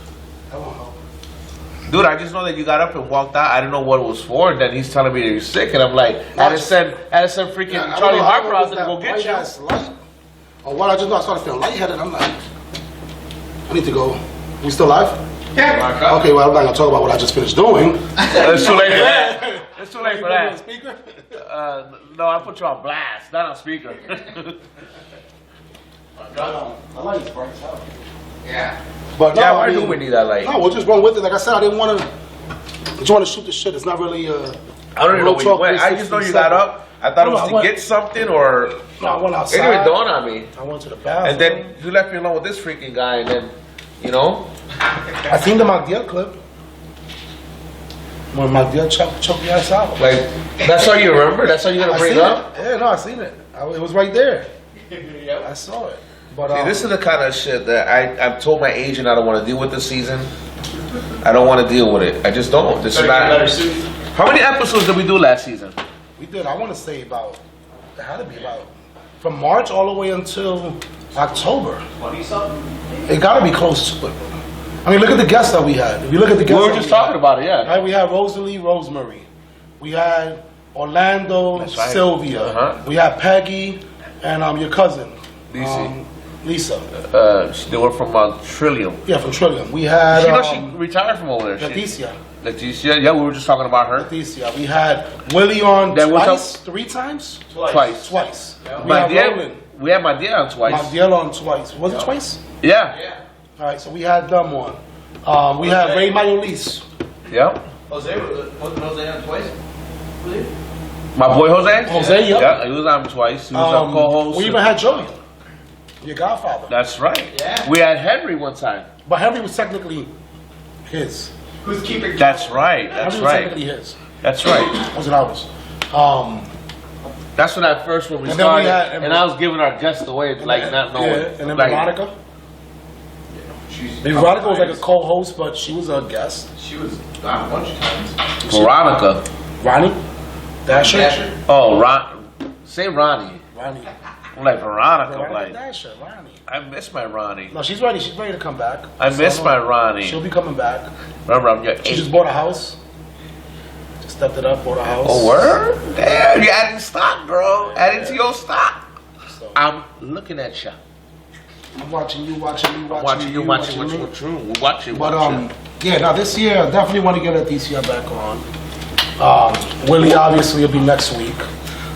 Dude, I just know that you got up and walked out. I didn't know what it was for. And then he's telling me that you're sick, and I'm like, I had to send freaking Charlie Harper out there to go get you. Or what? I just know I started feeling lightheaded. I'm like, I need to go. We still live? Yeah. Okay, well, I'm not gonna talk about what I just finished doing. It's too late for that. It's too late for that. Speaker? No, I put you on blast, not on speaker. I like this bright out. Yeah. But no, Yeah, I why mean, do we need that light? No, we'll just run with it. Like I said, I didn't want to. Just want to shoot the shit. It's not really. I don't even know where you went. I just know you got up. I thought it was to get something or. No, I went outside. It didn't even dawn on me. I went to the bathroom. And then you left me alone with this freaking guy, and then, I seen the Magdiel clip. When Magdiel choked the ass out. like, that's all you remember? That's all you're gonna I bring seen up? it. Yeah, no, I seen it. It was right there. I saw it. But See, this is the kind of shit that I've told my agent I don't want to deal with this season. I don't want to deal with it. I just don't. This is not. How many episodes did we do last season? we did. I want to say about. It had to be about from March all the way until October. 20-something? It got to be close to it. I mean, look at the guests that we had. If you look at the We guests, were that just we talking had, about it, yeah. right? We had Rosalie Rosemary. We had Orlando That's right. Sylvia. Uh-huh. We had Peggy and your cousin Lisa. They were from Trillium. Yeah, from Trillium. We had She retired from over there. Leticia. Leticia, yeah, we were just talking about her. Leticia. We had Willie on That was twice, 3 times? Twice. Twice. We had Magdiel, Roland. we had Magdiel on twice. Magdiel on twice. Was it twice? Yeah. Yeah. All right, so we had them on. We had Ray Mayolis. Yeah. Jose, wasn't Jose on twice? My boy Jose? Jose, yep. Yeah, he was on twice. He was on co-host. We even had Joey, your godfather. That's right. Yeah. We had Henry one time. But Henry was technically his. Who's keeping? That's right. That's Henry was right. technically his. That's right. Wasn't ours. That's when I first when we And then we started, had- and I was giving our guests away, like not knowing. Yeah, and then like, Veronica. She's Veronica was like a co-host, but she was a guest. She was on a bunch of times. Veronica. Ronnie Dasher. Dasher. Oh, say Ronnie. Ronnie. I'm like Veronica. Veronica Like Dasher. Ronnie. I miss my Ronnie. No, she's ready. She's ready to come back. I miss my Ronnie. She'll be coming back. Remember, I'm your She eight. just bought a house. Just stepped it up, bought a house. Oh, word? Damn, you adding stock, bro. Adding to your stock. So, I'm looking at you. I'm watching you, watching you, watching, Watching you, watching me. what's true. We're watching. But watching. yeah, now this year I definitely want to get Leticia back on. Willie obviously will be next week.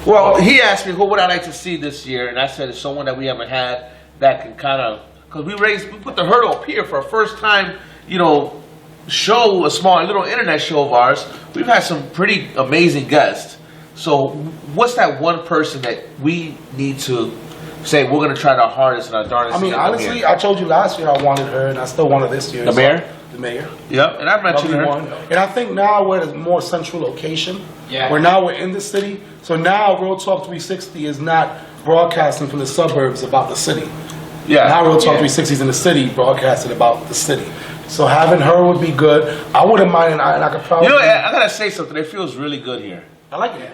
Well, he asked me who would I like to see this year, and I said it's someone that we haven't had that can kind of, because we put the hurdle up here for a first time, show, a small little internet show of ours. We've had some pretty amazing guests. So what's that one person that we need to say we're going to try our hardest and our darndest? I mean, to come honestly, here? I told you last year I wanted her, and I still want her this year. The mayor? The mayor. Yep, and I mentioned Lovely her. one. And I think now we're at a more central location. Yeah. Where now we're in the city. So now Real Talk 360 is not broadcasting from the suburbs about the city. Yeah. Now Real Talk 360 is in the city, broadcasting about the city. So having her would be good. I wouldn't mind, and I could probably. I gotta say something. It feels really good here. I like it.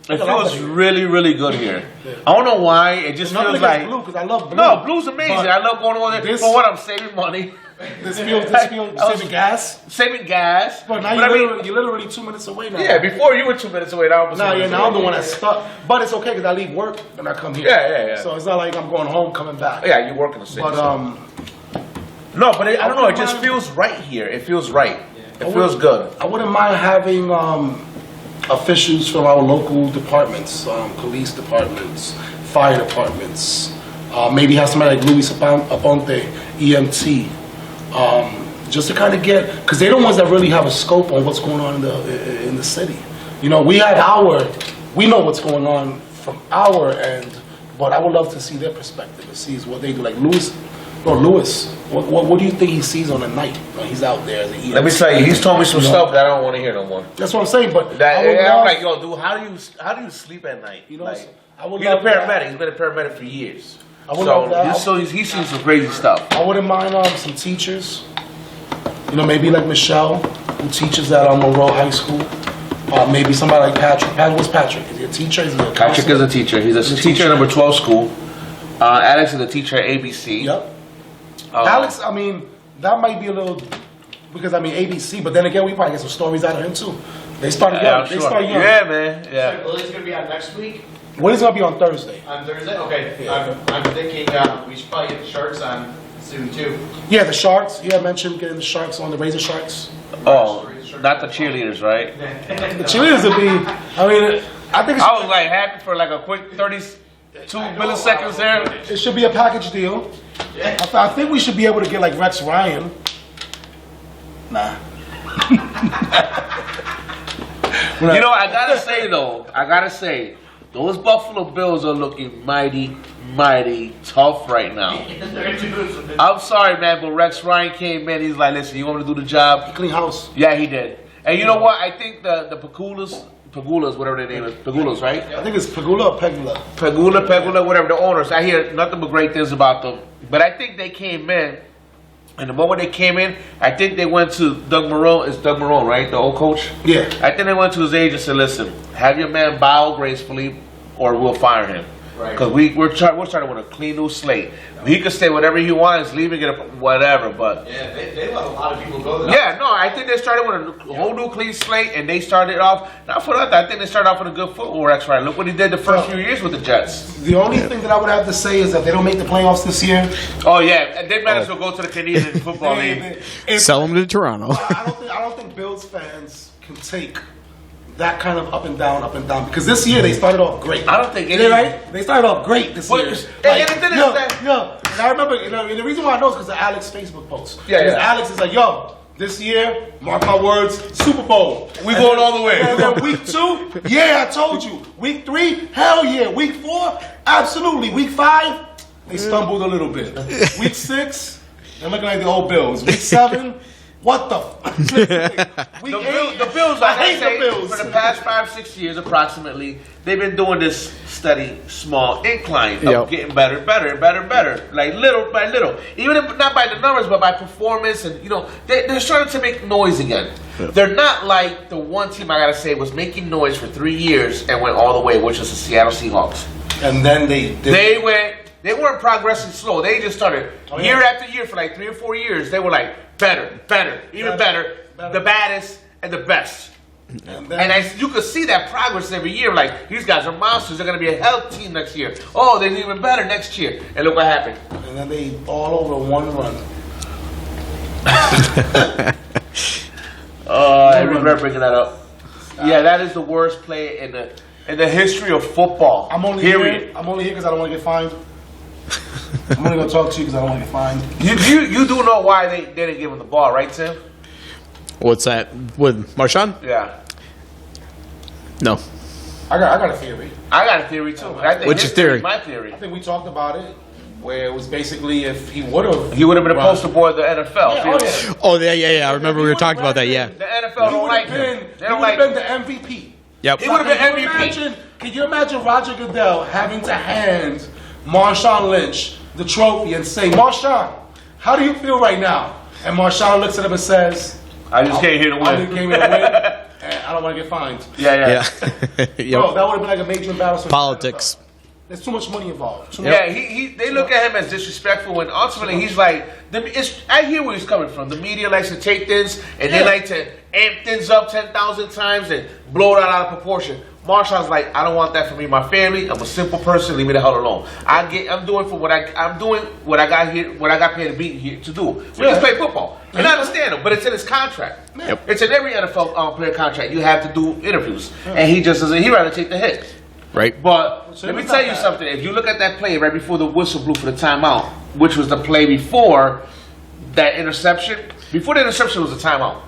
It feels really, really good here. I don't know why. It just Nothing feels against like blue, because I love blue. no, blue's amazing. But I love going over there. this- For what, I'm saving money. This saving gas. Saving gas. But now you're literally 2 minutes away now. Yeah, before you were 2 minutes away. Now I'm the one that's stuck. But it's okay because I leave work and I come here. Yeah. So it's not like I'm going home, coming back. Yeah, you work in the city. But no, but I don't know. It just feels right here. It feels right. It feels good. I wouldn't mind having officials from our local departments, police departments, fire departments. Maybe have somebody like Luis Aponte, EMT, just to kind of get, because they're the ones that really have a scope on what's going on in the city. You know, we know what's going on from our end, but I would love to see their perspective and see what they do. Like Luis, what do you think he sees on the night when he's out there as an EMT? Let me tell you, he's told me some stuff that I don't want to hear no more. That's what I'm saying, but I'm like, yo, dude, how do you sleep at night? You know, like, I would he's a love that. paramedic. He's been a paramedic for years. I would love that. He's seen some crazy stuff. I wouldn't mind some teachers. You know, maybe like Michelle, who teaches at Monroe High School. Maybe somebody like Patrick. What's Patrick? Is he a teacher? Is he a Patrick is a teacher. He's a teacher at number 12 school. Alex is a teacher at ABC. Yep. Alex, I mean, that might be a little, because I mean ABC, but then again, we probably get some stories out of him too. They start young. Sure. They start young. Yeah, man. Yeah. So Lily's gonna be on next week. What is going to be on Thursday? On Thursday? Okay. Yeah. I'm thinking we should probably get the Sharks on soon too. Yeah, the Sharks. You had mentioned getting the Sharks on, the Razor Sharks. Oh, not the cheerleaders, right? The cheerleaders would be, I mean, I think I was like happy for like a quick 32 milliseconds there. It should be a package deal. Yeah. I think we should be able to get like Rex Ryan. Nah. You know, I gotta say, those Buffalo Bills are looking mighty, mighty tough right now. I'm sorry, man, but Rex Ryan came in. He's like, listen, you want me to do the job? Clean house. Yeah, he did. And you know what? I think the Pagulas, whatever their name is, Pagulas, right? I think it's Pagula or Pegula. Pegula, whatever, the owners. I hear nothing but great things about them. But I think they came in, and the moment they came in, I think they went to Doug Marrone. It's Doug Marrone, right? The old coach? Yeah. I think they went to his agent and said, listen, have your man bow gracefully or we'll fire him. Right. Because we're trying to win a clean new slate. He could say whatever he wants, leave and get up, whatever, but... Yeah, they let a lot of people go there. Yeah, no, I think they started with a whole new clean slate, and they started off, not for nothing, I think they started off with a good football Rex Ryan. Look what he did the first few years with the Jets. The only thing that I would have to say is that they don't make the playoffs this year. Oh, yeah, and they might as well go to the Canadian Football League. Sell them to Toronto. I don't think Bills fans can take that kind of up and down, because this year they started off great. I don't think They started off great this year. And the thing is that... And I remember, and the reason why I know is because of Alex's Facebook post. Yeah. Alex is like, yo, this year, mark my words, Super Bowl. We going all the way. And then week 2, yeah, I told you. Week 3, hell yeah. Week 4, absolutely. Week 5, they stumbled a little bit. Week 6, they're looking like the old Bills. Week 7, what the Week 8, the Bills, like I hate the Bills. For the past 5-6 years approximately, they've been doing this steady, small incline of getting better, like little by little. Even if not by the numbers, but by performance, and they're starting to make noise again. Yeah. They're not like the one team I gotta say was making noise for 3 years and went all the way, which was the Seattle Seahawks. And then they weren't progressing slow. They just started year after year for like 3 or 4 years. They were like better, even better, the baddest and the best. And you could see that progress every year. Like, these guys are monsters. They're going to be a health team next year. Oh, they're even better next year. And look what happened. And then they all over one run. I regret bringing that up. Yeah, that is the worst play in the history of football. I'm only here because I don't want to get fined. I'm only going to talk to you because I don't want to get fined. You do know why they didn't give him the ball, right, Tim? What's that? With Marshawn? Yeah. No. I got a theory. I got a theory too. What's your theory? My theory. I think we talked about it, where it was basically if he would have been a poster boy of the NFL. Yeah. I remember we were talking about that. Yeah. The NFL don't like him. He would have been the MVP. Yep. He would have been MVP. Can you imagine Roger Goodell having to hand Marshawn Lynch the trophy and say, Marshawn, how do you feel right now? And Marshawn looks at him and says, I just came here to win. I just came here to win. And I don't want to get fined. Yeah. Yep. Bro, that would have been like a major embarrassment. Politics. There's too much money involved. Yeah, they look at him as disrespectful, and ultimately he's like, I hear where he's coming from. The media likes to take things and they like to amp things up 10,000 times and blow it out of proportion. Marshall's like, I don't want that for me, my family. I'm a simple person. Leave me the hell alone. I'm doing what I got here, what I got paid to be here to do, which is play football. And I understand him, but it's in his contract. Yep. It's in every NFL player contract. You have to do interviews, and he just doesn't. He'd rather take the hit. Right. But let me tell you something. If you look at that play right before the whistle blew for the timeout, which was the play before that interception, before the interception was a timeout.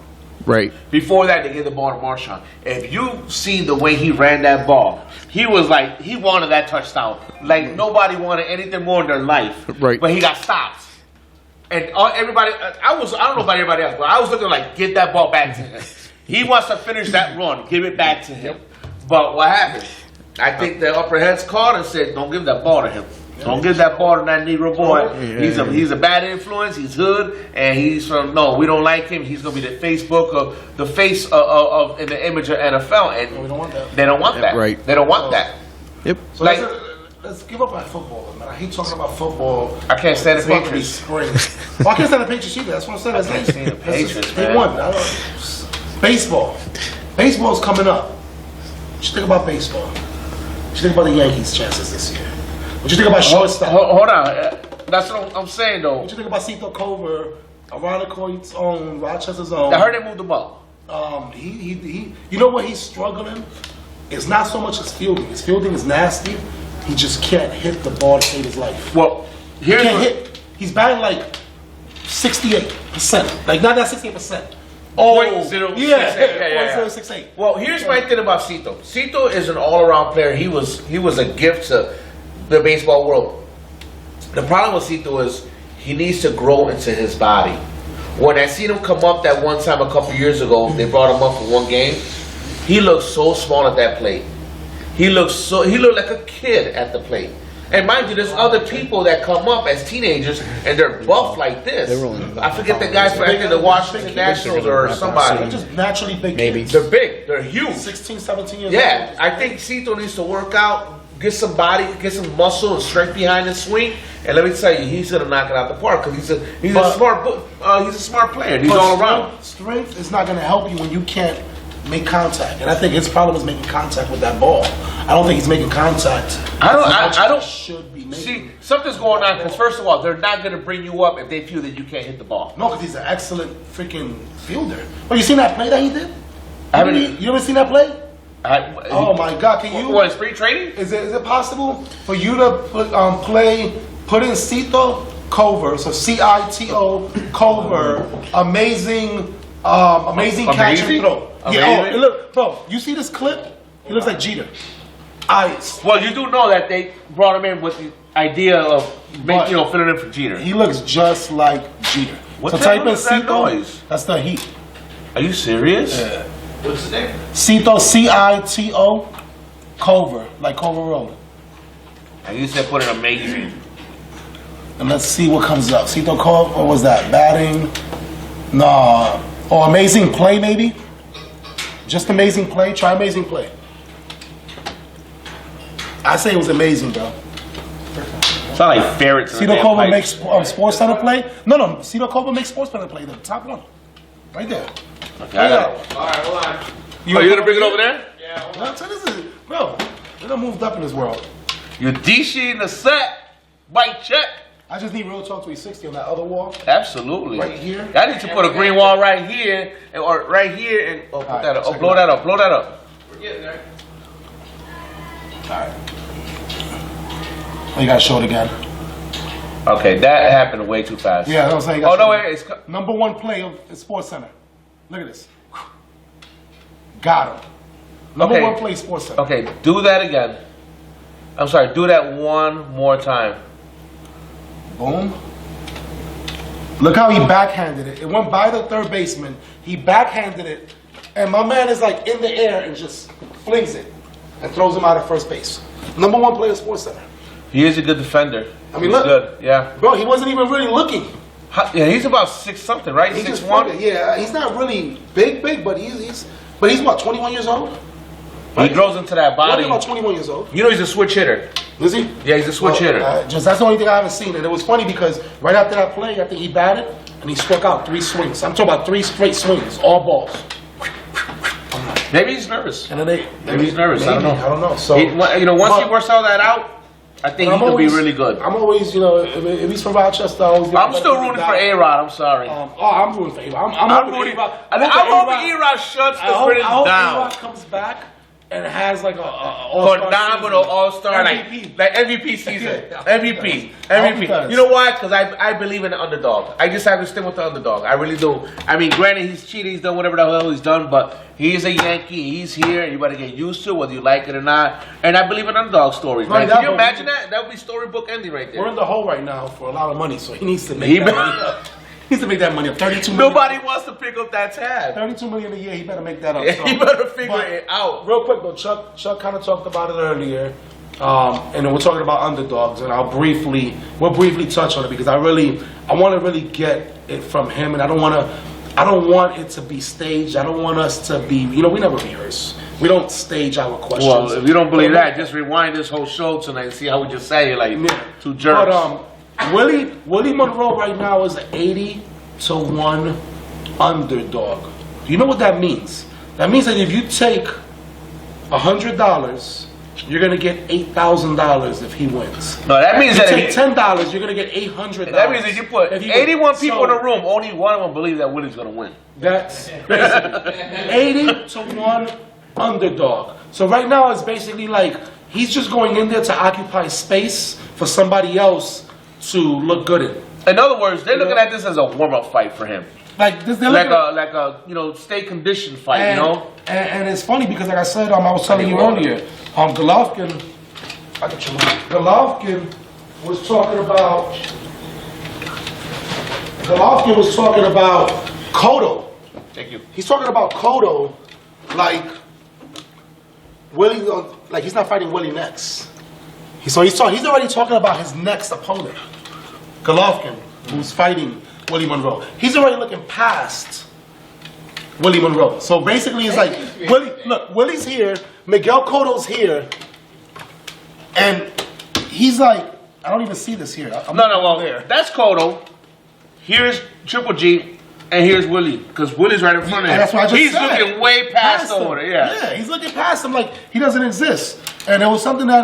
Right. Before that, they gave the ball to Marshawn. If you see the way he ran that ball, he was like, he wanted that touchdown. Like nobody wanted anything more in their life. Right. But he got stopped. And everybody, I don't know about everybody else, but I was looking like, get that ball back to him. He wants to finish that run. Give it back to him. But what happened? I think the upper heads called and said, don't give that ball to him. Don't give that ball to that Negro boy. He's a bad influence. He's hood, and he's from. No, we don't like him. He's gonna be the Facebook of the face of in the image of NFL, and we don't want that. They don't want that. Right. They don't want that. Yep. So let's give up on football, man. I hate talking about football. I can't stand the Patriots. Spring. Well, I can't stand the Patriots either. That's what I'm saying. I can't stand the Patriots, They man. won. Baseball. Baseball's coming up. What you think about baseball? What you think about the Yankees' chances this year? What you think about shortstop? Hold on. That's what I'm saying, though. What you think about Cito Culver, Aronico's own, Rochester's own? I heard they moved the ball. He you know what he's struggling? It's not so much his fielding. His fielding is nasty. He just can't hit the ball to save his life. Well, he can't hit. He's batting like 68%. Like not that 68%. Oh, yeah. 0.068. Well, here's my thing about Cito. Cito is an all-around player. He was a gift to the baseball world. The problem with Cito is he needs to grow into his body. When I seen him come up that one time a couple years ago, they brought him up for one game. He looked so small at that plate. He looked like a kid at the plate. And mind you, there's other people that come up as teenagers and they're buff like this. I forget the guys for the Washington Nationals or somebody. They're just naturally big. Maybe. Kids. They're big. They're huge. 16, 17 years old. Yeah, I think Cito needs to work out, get some body, get some muscle and strength behind his swing, and let me tell you, he's gonna knock it out the park because he's a smart player. He's all around. Strength is not gonna help you when you can't make contact, and I think his problem is making contact with that ball. I don't think he's making contact. I don't should be making. see something's going on because first of all, they're not gonna bring you up if they feel that you can't hit the ball. No, because he's an excellent freaking fielder. But you seen that play that he did? You ever seen that play? Oh my God! Can you? What, spring training? Is it possible for you to put in Cito Culver, so Cito Culver, amazing catch and throw. Yeah, look, bro, you see this clip? He looks like Jeter. Eyes. Well, you do know that they brought him in with the idea of filling in for Jeter. He looks just like Jeter. What so the type hell in is that Cito. noise? That's the Heat. Are you serious? Yeah. What's his name? Cito, Cito Culver, like Culver Road. And you said put it amazing. And let's see what comes up. Cito Culver, what was that? Batting? No. Oh, amazing play, maybe? Just amazing play? Try amazing play. I say it was amazing, bro. It's not like ferrets. Cito Culver makes Sports Center play? No. Cito Culver makes Sports Center play. The top one. Right there. Okay, I got it. All right, hold on. You gonna bring it over there? Yeah, hold on. No, so this is, bro, we done moved up in this world. Udicci in the set. White check. I just need Real Talk 360 on that other wall. Absolutely. Right here? I need to put a green wall right here, or right here, and put that up. Blow that up. Blow that up. We're getting there. Alright. Oh, you gotta show it again. Okay, that happened way too fast. Yeah, that was saying. Oh no, wait, it's number one play of Sports Center. Look at this. Got him. Number one play Sports Center. Okay, do that again. I'm sorry, do that one more time. Boom. Look how he backhanded it. It went by the third baseman. He backhanded it, and my man is like in the air and just flings it and throws him out of first base. Number one player Sports Center. He is a good defender. I mean, he's look. good. Yeah. Bro, he wasn't even really looking. Yeah, he's about 6 something, right? He 6'1". Yeah, he's not really big, but he's what, 21 years old? He grows into that body. He's about 21 years old. You know he's a switch hitter. Is he? Yeah, he's a switch hitter. That's the only thing I haven't seen. And it was funny because right after that play, I think he batted and he struck out 3 swings. I'm talking about 3 straight swings, all balls. Maybe he's nervous. And then Maybe he's nervous. I don't know. I don't know. So once he works all that out, I think he could be really good. I'm always, if he's from Rochester, I'm still rooting for A-Rod. I'm sorry. I'm rooting for A-Rod. I'm hoping A-Rod shuts the British down. A-Rod comes back and has like a all-star phenomenal all-star, MVP. like MVP season. MVP. You know why? Because I believe in the underdog. I just have to stick with the underdog. I really do. I mean, granted, he's cheated. He's done whatever the hell he's done, but he's a Yankee. He's here. You better get used to it, whether you like it or not. And I believe in underdog stories. Right, can you imagine that? That would be storybook ending right there. We're in the hole right now for a lot of money, so he needs to make that money up. He needs to make that money up. 32 million. Nobody wants to pick up that tab. 32 million a year. He better make that up. Yeah, he better figure it out. Real quick though, Chuck kind of talked about it earlier, and then we're talking about underdogs, and we'll briefly touch on it because I want to really get it from him, and I don't want it to be staged. I don't want us to be, we never rehearse. We don't stage our questions. Well, if you don't believe that, just rewind this whole show tonight and see how we just say it like 2 jerks. But Willie Monroe right now is an 80-1 underdog. Do you know what that means? That means that if you take $100, you're gonna get $8,000 if he wins. No, that means if you take $10, you're gonna get $800. That means if you put 81 people in a room, only one of them believe that Willie's gonna win. That's basically 80-1 underdog. So right now it's basically like he's just going in there to occupy space for somebody else to look good in. In other words, they're looking at this as a warm-up fight for him. Like a stay conditioned fight, And it's funny because, like I said, I was telling you earlier, Golovkin was talking about Cotto. Thank you. He's talking about Cotto like Willie, like he's not fighting Willie next. So he's already talking about his next opponent, Golovkin, who's fighting Willie Monroe. He's already looking past Willie Monroe. So basically, it's like Willie's here, Miguel Cotto's here, and he's like, I don't even see this here. That's Cotto. Here's Triple G, and here's Willie, because Willie's right in front of him. That's what I just he's said. Looking way past over there. Yeah, he's looking past him like he doesn't exist. And it was something that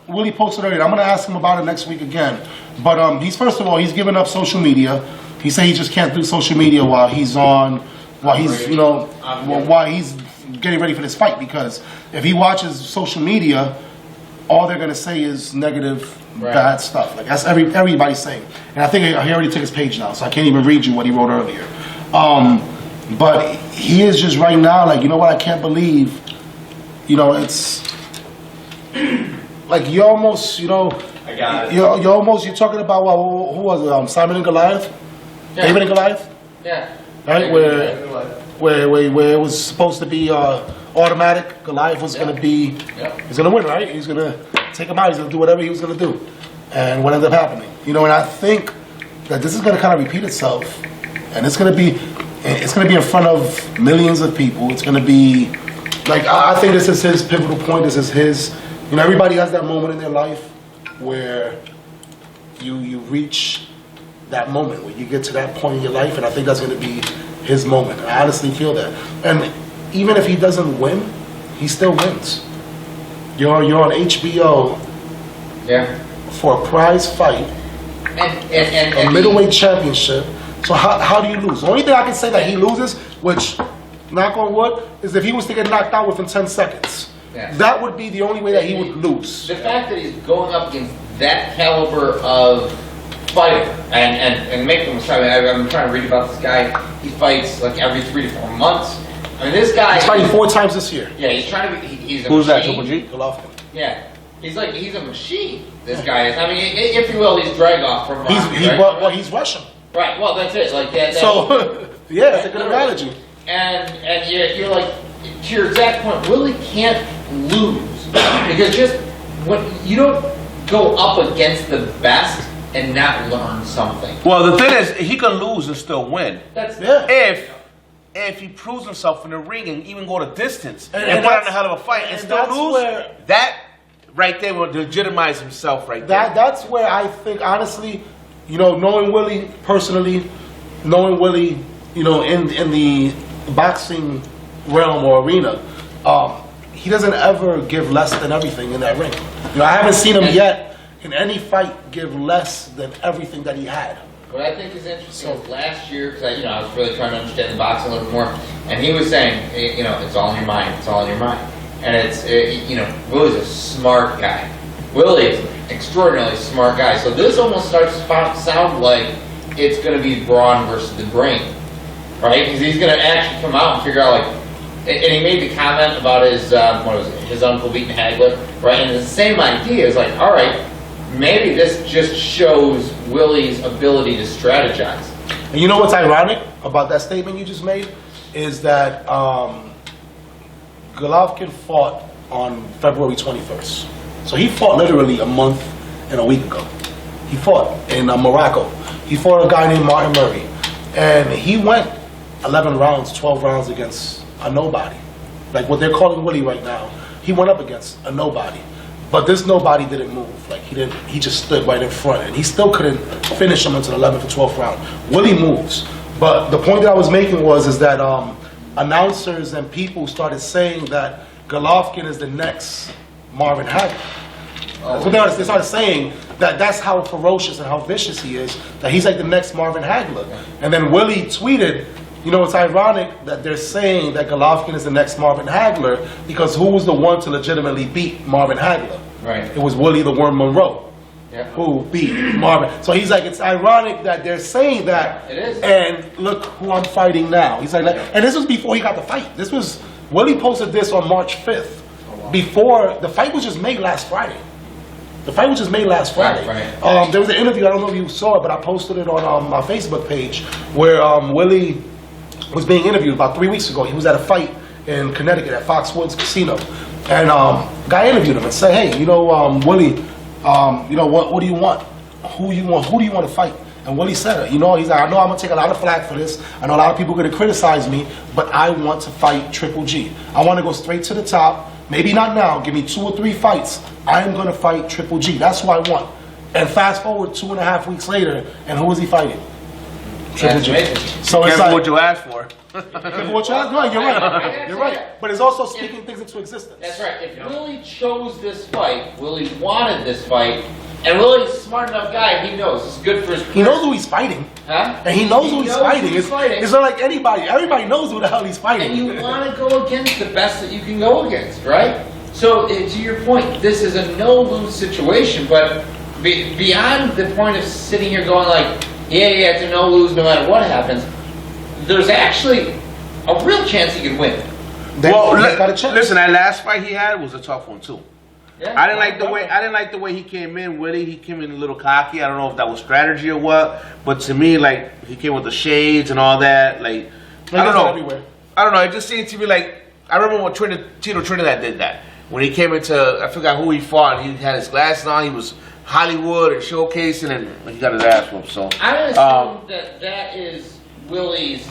Willie posted earlier. I'm gonna ask him about it next week again. But he's given up social media. He said he just can't do social media while he's getting ready for this fight, because if he watches social media, all they're gonna say is negative, bad stuff. Like that's everybody's saying. And I think he already took his page now, so I can't even read you what he wrote earlier. But he is just right now like, you know what? I can't believe. It's like you almost, I got it. You're talking about who was it? Simon and Goliath. Yeah. David and Goliath? Yeah. Right? Where it was supposed to be automatic. Goliath was going to be, he's going to win, right? He's going to take him out. He's going to do whatever he was going to do. And what ended up happening? And I think that this is going to kind of repeat itself. And it's going to be in front of millions of people. It's going to be, like, I think this is his pivotal point. This is his, everybody has that moment in their life where you reach that moment where you get to that point in your life, and I think that's going to be his moment. I honestly feel that. And even if he doesn't win, he still wins. You're on HBO for a prize fight, and a middleweight championship. So how do you lose? The only thing I can say that he loses, which, knock on wood, is if he was to get knocked out within 10 seconds. Yeah. That would be the only way that he would lose. The fact that he's going up against that caliber of fighter and make them sorry. I'm trying to read about this guy. He fights like every 3 to 4 months. I mean, this guy. He's fighting 4 times this year. Yeah, he's trying to be. He's a Who's machine. That? Triple G? Golovkin. Yeah, he's a machine. This guy is. I mean, if you will, he's Dragoff from Rocky, right? He's Russian. Right. Well, that's it. Like that. So yeah, that's a good analogy. And you're like, to your exact point, Willie can't lose because just when you don't go up against the best and not learn something. Well, the thing is, he can lose and still win. That's if he proves himself in the ring and even go the distance and put on a hell of a fight and still lose. right there will legitimize himself right there. That's where I think, honestly, you know, knowing Willie personally, knowing Willie, you know, in the boxing realm or arena, he doesn't ever give less than everything in that ring. You know, I haven't seen him yet in any fight give less than everything that he had. What I think is interesting is last year, because I was really trying to understand the boxing a little more, and he was saying, you know, it's all in your mind, it's all in your mind. And you know, Willie's a smart guy. Willie is an extraordinarily smart guy. So this almost starts to sound like it's going to be brawn versus the brain, right? Because he's going to actually come out and figure out, like, and he made the comment about his, what was it, his uncle beating Hagler, right? And the same idea is like, all right, maybe this just shows Willie's ability to strategize. And you know what's ironic about that statement you just made is that Golovkin fought on February 21st. So he fought literally a month and a week ago. He fought in Morocco. He fought a guy named Martin Murray. And he went 11 rounds, 12 rounds against a nobody. Like what they're calling Willie right now. He went up against a nobody. But this nobody didn't move. Like he just stood right in front, and he still couldn't finish him until the 11th or 12th round. Willie moves. But the point that I was making is that announcers and people started saying that Golovkin is the next Marvin Hagler. That's what they started saying, that's how ferocious and how vicious he is, that he's like the next Marvin Hagler. And then Willie tweeted, you know, it's ironic that they're saying that Golovkin is the next Marvin Hagler, because who was the one to legitimately beat Marvin Hagler? Right. It was Willie the Worm Monroe. Yeah. Who beat Marvin. So he's like, it's ironic that they're saying that, It is. and look who I'm fighting now. He's like, and this was before he got the fight. This was, Willie posted this on March 5th. Before, the fight was just made last Friday. The fight was just made last Friday. Right. There was an interview, I don't know if you saw it, but I posted it on my Facebook page, where Willie was being interviewed about 3 weeks ago. He was at a fight in Connecticut at Foxwoods Casino. And guy interviewed him and said, hey, you know, Willie, you know, what do you want? Who do you want to fight? And Willie said it. You know, he's like, I know I'm going to take a lot of flack for this. I know a lot of people are going to criticize me, but I want to fight Triple G. I want to go straight to the top. Maybe not now. Give me 2 or 3 fights. I am going to fight Triple G. That's who I want. And fast forward 2.5 weeks later, and who is he fighting? Triple G. So it's like, what you asked for. what you asked? No, you're right. You're right. But it's also speaking things into existence. That's right. If Willie chose this fight, Willie wanted this fight, and Willie's a smart enough guy, he knows it's good for his career. He knows who he's fighting. Huh? And he knows who he's fighting. It's not like anybody. Everybody knows who the hell he's fighting. And you want to go against the best that you can go against, right? So, to your point, this is a no-lose situation, but beyond the point of sitting here going like, yeah, it's a no-lose no matter what happens, there's actually a real chance he could win. Well, listen, that last fight he had was a tough one too. Yeah. I didn't like the way he came in. Willie, he came in a little cocky. I don't know if that was strategy or what, but to me, like, he came with the shades and all that. Like, I don't know. Everywhere. I don't know. It just seemed to me like, I remember when Tito Trinidad did that. When he came into, I forgot who he fought, and he had his glasses on. He was Hollywood and showcasing, and he got his ass whooped. So I'm going to assume that is Willie's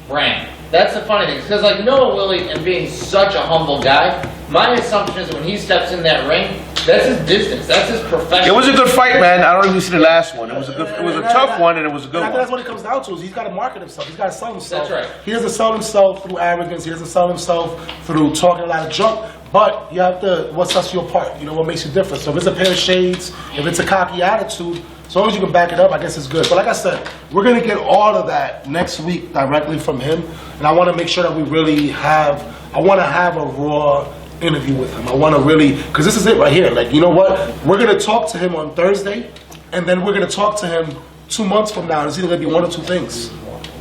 brand. That's the funny thing, because like Noah Willie and being such a humble guy, my assumption is when he steps in that ring, that's his business, that's his profession. It was a good fight, man. I don't know if you see the last one. It was a tough one, and it was a good I one. think that's what it comes down to. Is he's got to market himself. He's got to sell himself. That's right. He doesn't sell himself through arrogance. He doesn't sell himself through talking a lot of junk. But you have to, what sets you apart? You know, what makes you different. So if it's a pair of shades, if it's a cocky attitude, as long as you can back it up, I guess it's good. But like I said, we're going to get all of that next week directly from him. And I want to make sure that we really have, I want to have a raw interview with him. I want to really, because this is it right here. Like, you know what? We're going to talk to him on Thursday, and then we're going to talk to him 2 months from now. It's either going to be one or two things.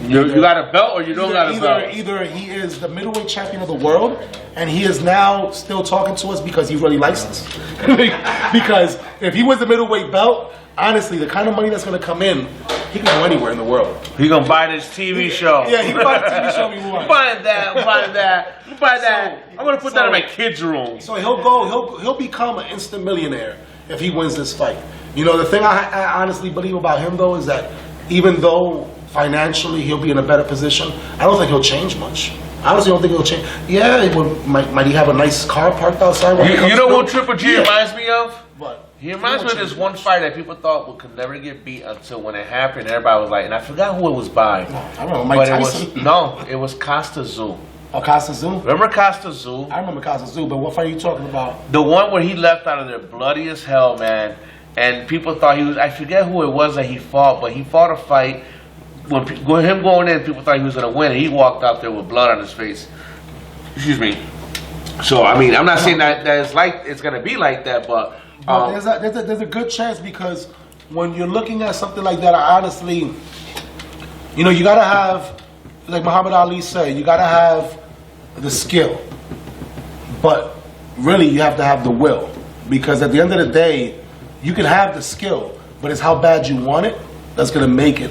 You got a belt or you don't got a belt? Either he is the middleweight champion of the world, and he is now still talking to us because he really likes us. Because if he was the middleweight belt, honestly, the kind of money that's going to come in, he can go anywhere in the world. He gonna buy this TV show. Yeah, he can buy the TV show he wants. I'm buying that. I'm buying that. I'm buying that. I'm gonna put that in my kids' room. So he'll become an instant millionaire if he wins this fight. You know, the thing I honestly believe about him though is that even though financially he'll be in a better position, I don't think he'll change much. honestly don't think it'll change. Yeah, it would, might he have a nice car parked outside? when he comes You know through? what Triple G Yeah. reminds me of? But He reminds me of this one fight that people thought could never get beat until when it happened. Everybody was like, and I forgot who it was by. I remember Mike But Tyson. it was Costa Zoo. Oh, Costa Zoo? Remember Costa Zoo? I remember Costa Zoo, but what fight are you talking about? The one where he left out of there bloody as hell, man. And people thought he was, I forget who it was that he fought, but he fought a fight. With him going in, people thought he was going to win, and he walked out there with blood on his face. Excuse me. So, I mean, I'm not saying that it's going to be like that, but... there's a good chance, because when you're looking at something like that, I honestly, you know, you got to have, like Muhammad Ali said, you got to have the skill. But really, you have to have the will. Because at the end of the day, you can have the skill, but it's how bad you want it that's going to make it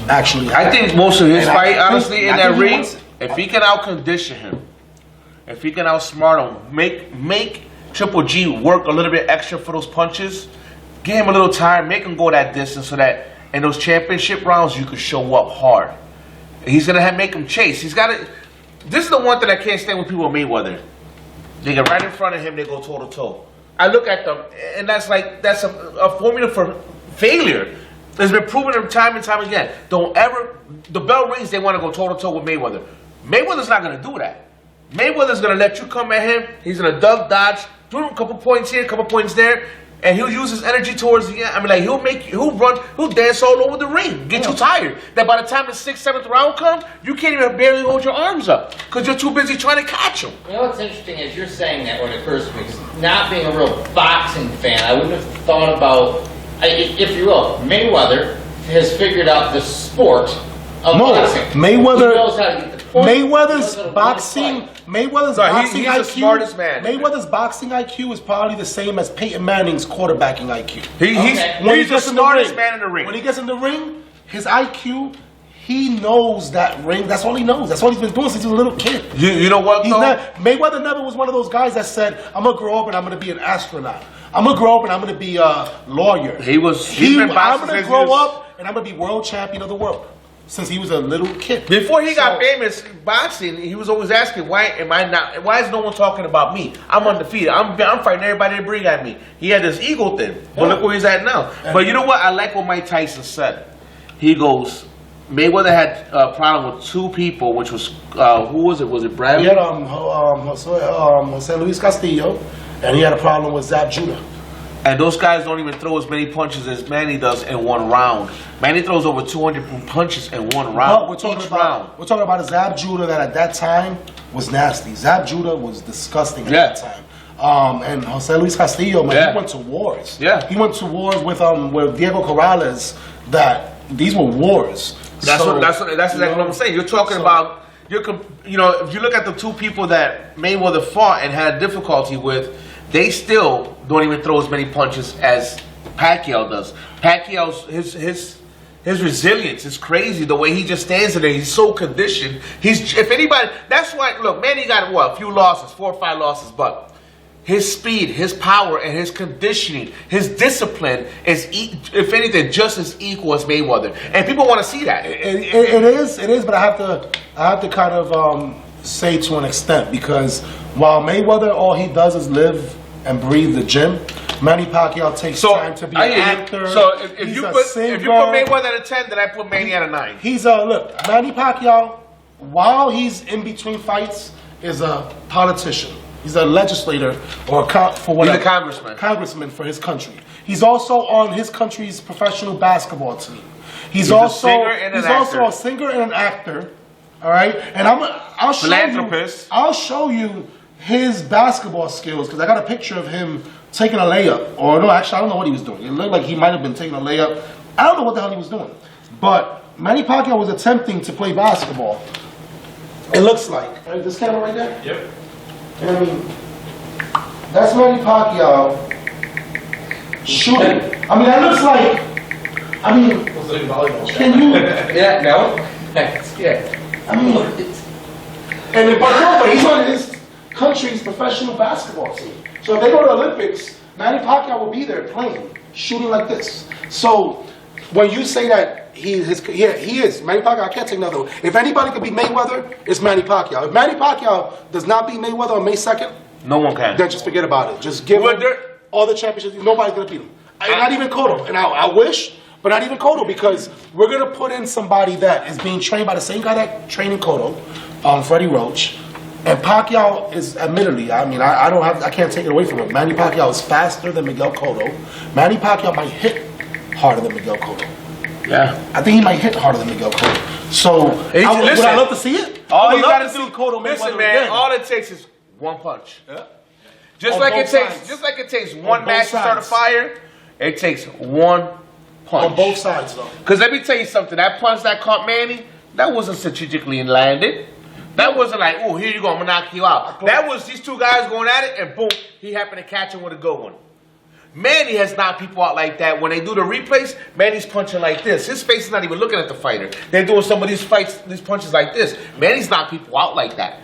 actually happen. I think most of his fight, honestly, in that ring, wants it. if he can out-condition him, if he can outsmart him, make Triple G work a little bit extra for those punches, get him a little tired, make him go that distance so that in those championship rounds you can show up hard. He's going to make him chase. He's got to... This is the one thing I can't stand with people with Mayweather. They get right in front of him, they go toe-to-toe. I look at them, and that's a formula for failure. It's been proven time and time again. The bell rings, they want to go toe-to-toe with Mayweather. Mayweather's not going to do that. Mayweather's going to let you come at him. He's going to dodge, do a couple points here, a couple points there, and he'll use his energy towards the end. I mean, like, he'll dance all over the ring, get you tired. That by the time the 6th, 7th round comes, you can't even barely hold your arms up because you're too busy trying to catch him. You know what's interesting is you're saying that when it occurs to me, 'cause not being a real boxing fan, I wouldn't have thought about, if you will, Mayweather has figured out the sport of boxing. Mayweather. He knows how to get the point. Mayweather's boxing. Mayweather's boxing he's IQ. the smartest man. Mayweather's boxing IQ is probably the same as Peyton Manning's quarterbacking IQ. He's the smartest man in the ring. When he gets in the ring, his IQ, he knows that ring. That's all he knows. That's all he's been doing since he was a little kid. You know what, though? Mayweather never was one of those guys that said, "I'm gonna grow up and I'm gonna be an astronaut. I'm gonna grow up and I'm gonna be a lawyer." He's been boxing I'm gonna since grow he was- up and I'm gonna be world champion of the world. Since he was a little kid. Before he got famous boxing, he was always asking, why is no one talking about me? I'm undefeated. I'm fighting everybody that bring at me. He had this ego thing. But look where he's at now. But you know what? I like what Mike Tyson said. He goes, Mayweather had a problem with two people, which was, who was it? Was it Bradley? He had Jose Luis Castillo, and he had a problem with Zab Judah. And those guys don't even throw as many punches as Manny does in one round. Manny throws over 200 punches in one round. No, we're talking about a Zab Judah that at that time was nasty. Zab Judah was disgusting at that time. And Jose Luis Castillo, man, he went to wars. Yeah. He went to wars with Diego Corrales. These were wars. That's exactly what I'm saying. You're talking about, if you look at the two people that Mayweather fought and had difficulty with, they still don't even throw as many punches as Pacquiao does. Pacquiao's his resilience is crazy. The way he just stands there, he's so conditioned. If anybody, that's why. Look, Manny got a few losses, 4 or 5 losses, but his speed, his power, and his conditioning, his discipline is, if anything, just as equal as Mayweather. And people want to see that. It is, but I have to kind of say to an extent, because while Mayweather, all he does is live and breathe the gym, Manny Pacquiao takes time to be an actor. So if you put Mayweather at a 10, then I put Manny at a 9. Look, Manny Pacquiao, while he's in between fights, is a politician. He's a legislator or he's a congressman for his country. He's also on his country's professional basketball team. He's also a singer and an actor. All right, and I'll show you his basketball skills, because I got a picture of him taking a layup. Or no, actually, I don't know what he was doing. It looked like he might have been taking a layup. I don't know what the hell he was doing. But Manny Pacquiao was attempting to play basketball. It looks like. Right, this camera right there? Yep. I mean, that's Manny Pacquiao shooting. I mean, that looks like. I mean, can you? Yeah, no. Yeah. I mean, but he's on his country's professional basketball team. So if they go to the Olympics, Manny Pacquiao will be there playing, shooting like this. So when you say that he is Manny Pacquiao, I can't take another one. If anybody could beat Mayweather, it's Manny Pacquiao. If Manny Pacquiao does not beat Mayweather on May 2nd, no one can. Then just forget about it. Just give him all the championships. Nobody's gonna beat him. Not even Cotto. And I wish, but not even Cotto, because we're gonna put in somebody that is being trained by the same guy that training Cotto, Freddie Roach. And Pacquiao is, admittedly, I mean, I can't take it away from him. Manny Pacquiao is faster than Miguel Cotto. Manny Pacquiao might hit harder than Miguel Cotto. Yeah. I think he might hit harder than Miguel Cotto. So, would I love to see it? All you gotta do, Cotto listen, man, again. all it takes is one punch. Yeah. Just On like both it takes one both match to start a sides. fire, it takes one punch. On both sides, though. Because let me tell you something, that punch that caught Manny, that wasn't strategically landed. That wasn't like, oh, here you go, I'm gonna knock you out. That was these two guys going at it, and boom, he happened to catch him with a good one. Manny has knocked people out like that. When they do the replays, Manny's punching like this. His face is not even looking at the fighter. They're doing some of these punches like this. Manny's knocked people out like that.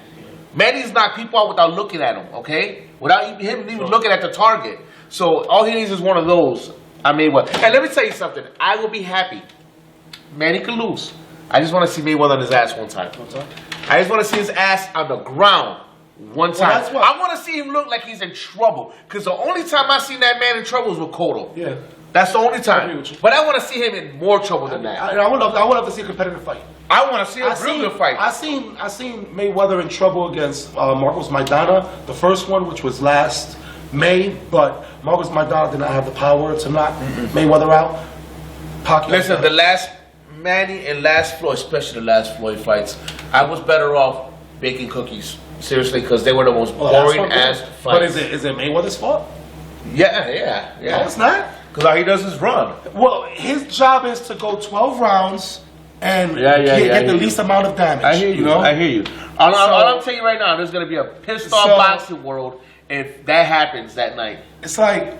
Manny's knocked people out without looking at them, okay? Without him even looking at the target. So all he needs is one of those. I mean, what? And let me tell you something. I will be happy. Manny can lose. I just want to see Mayweather on his ass one time. I just want to see his ass on the ground one time. I want to see him look like he's in trouble. Because the only time I seen that man in trouble was with Cotto. Yeah. That's the only time. I agree with you. But I want to see him in more trouble than that. I would love to see a competitive fight. I want to see a real good fight. I seen Mayweather in trouble against Marcos Maidana, the first one, which was last May, but Marcos Maidana did not have the power to knock Mayweather out. Pacquiao. Listen, the last Manny and last Floyd, especially the last Floyd fights, I was better off baking cookies. Seriously, because they were the most boring ass fights. But is it Mayweather's fault? Yeah. No, it's not. Because all he does is run. Well, his job is to go 12 rounds and get get the least amount of damage. I hear you. know? I hear you. All I'm telling you right now, there's going to be a pissed off boxing world if that happens that night. It's like...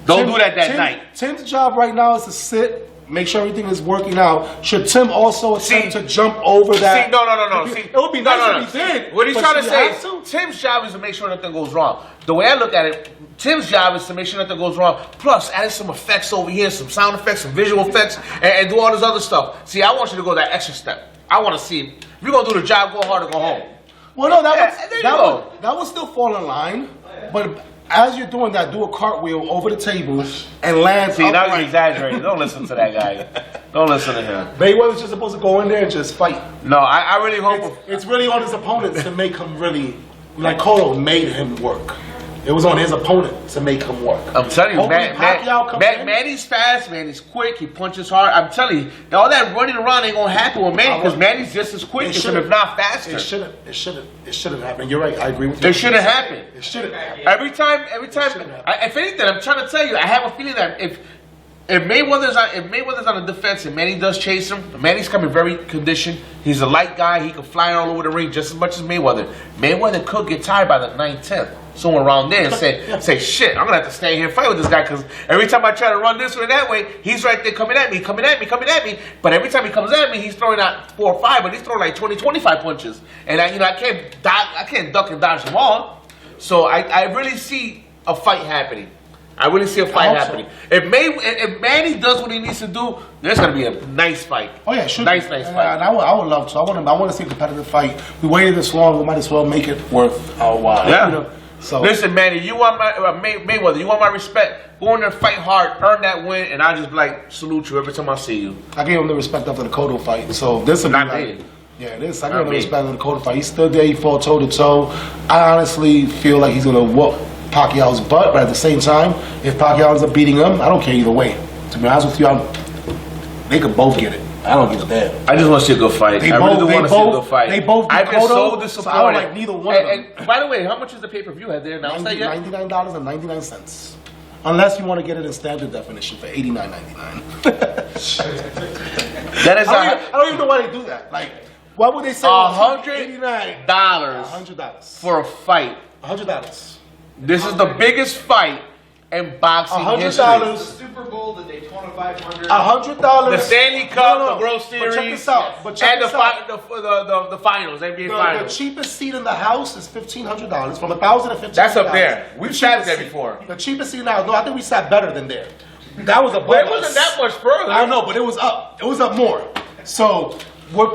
Don't do that night. Tim's job right now is to sit, make sure everything is working out. Should Tim also attempt to jump over that? See, no. See, it would be nice if he did. What he's but trying to should say he is have to? Tim's job is to make sure nothing goes wrong. The way I look at it, Tim's job is to make sure nothing goes wrong. Plus, add some effects over here, some sound effects, some visual effects, and do all this other stuff. See, I want you to go that extra step. I want to see, if you're going to do the job, go hard or go home. Well, no, that would still fall in line. But as you're doing that, do a cartwheel over the table and land. See, now you're exaggerating. Don't listen to that guy. Don't listen to him. Mayweather's just supposed to go in there and just fight. No, I really hope... It's really on his opponents to make him really... Like Cotto made him work. It was on his opponent to make him work. I'm telling you, Manny's fast, Manny's quick, he punches hard. I'm telling you, all that running around ain't gonna happen with Manny because Manny's just as quick as him, if not faster. It shouldn't happen. You're right. I agree with you. It shouldn't happen. It shouldn't happen. Every time. If anything, I'm trying to tell you, I have a feeling that if Mayweather's on the defense and Manny does chase him, Manny's coming very conditioned. He's a light guy. He can fly all over the ring just as much as Mayweather. Mayweather could get tired by the 9th, 10th. Somewhere around there and say, shit, I'm going to have to stay here and fight with this guy because every time I try to run this way or that way, he's right there coming at me. But every time he comes at me, he's throwing out 4 or 5, but he's throwing like 20, 25 punches. And I can't duck and dodge them all. So I really see a fight happening. If Manny does what he needs to do, there's going to be a nice fight. Oh yeah, sure. Nice fight. And I would love to. I want to see a competitive fight. We waited this long. We might as well make it worth our while. Yeah. You know? So listen, Manny, you want my Mayweather? You want my respect? Go in there, fight hard, earn that win, and I'll just be like salute you every time I see you. I gave him the respect after the Cotto fight. So this is not me. Yeah, it is. I gave him the respect after the Cotto fight. He stood there. He fought toe to toe. I honestly feel like he's gonna whoop Pacquiao's butt, but at the same time, if Pacquiao ends up beating him, I don't care either way. To be honest with you, they could both get it. I don't give a damn. I just want to see a good fight. I really do want to see a good fight. They both I've been so disappointed. So I don't like neither one of them. And by the way, how much is the pay-per-view? Have they announced that yet? $99.99. Unless you want to get it in standard definition for $89.99. That is I don't even know why they do that. Like, why would they say $100 $100 for a fight? $100. This is the biggest fight in boxing history. $100. Super Bowl, the Daytona 500. $100. The Stanley Cup, the World Series, but check this out. and the finals, NBA finals. The cheapest seat in the house is $1,500, from $1,000 to $1,500. That's up there. We've sat there before. The cheapest seat now. No, I think we sat better than there. That was above But it us. wasn't that much further. I know, but it was up. It was up more. So we're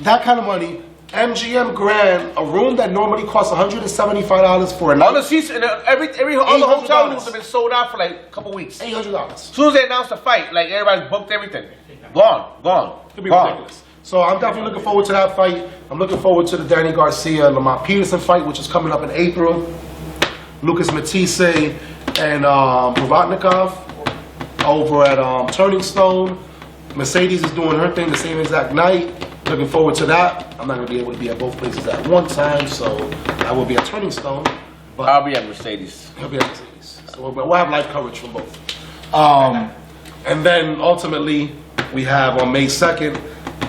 that kind of money. MGM Grand, a room that normally costs $175 for a night. All the seats in every other hotel rooms have been sold out for like a couple weeks. $800. As soon as they announced the fight, like everybody's booked everything. Gone. It'd be ridiculous. So I'm definitely looking forward to that fight. I'm looking forward to the Danny Garcia Lamont Peterson fight, which is coming up in April. Lucas Matisse and Provatnikov over at Turning Stone. Mercedes is doing her thing the same exact night. Looking forward to that. I'm not going to be able to be at both places at one time, so I will be at Turning Stone. But I'll be at Mercedes. He'll be at Mercedes. So we'll have live coverage from both. And then ultimately, we have on May 2nd,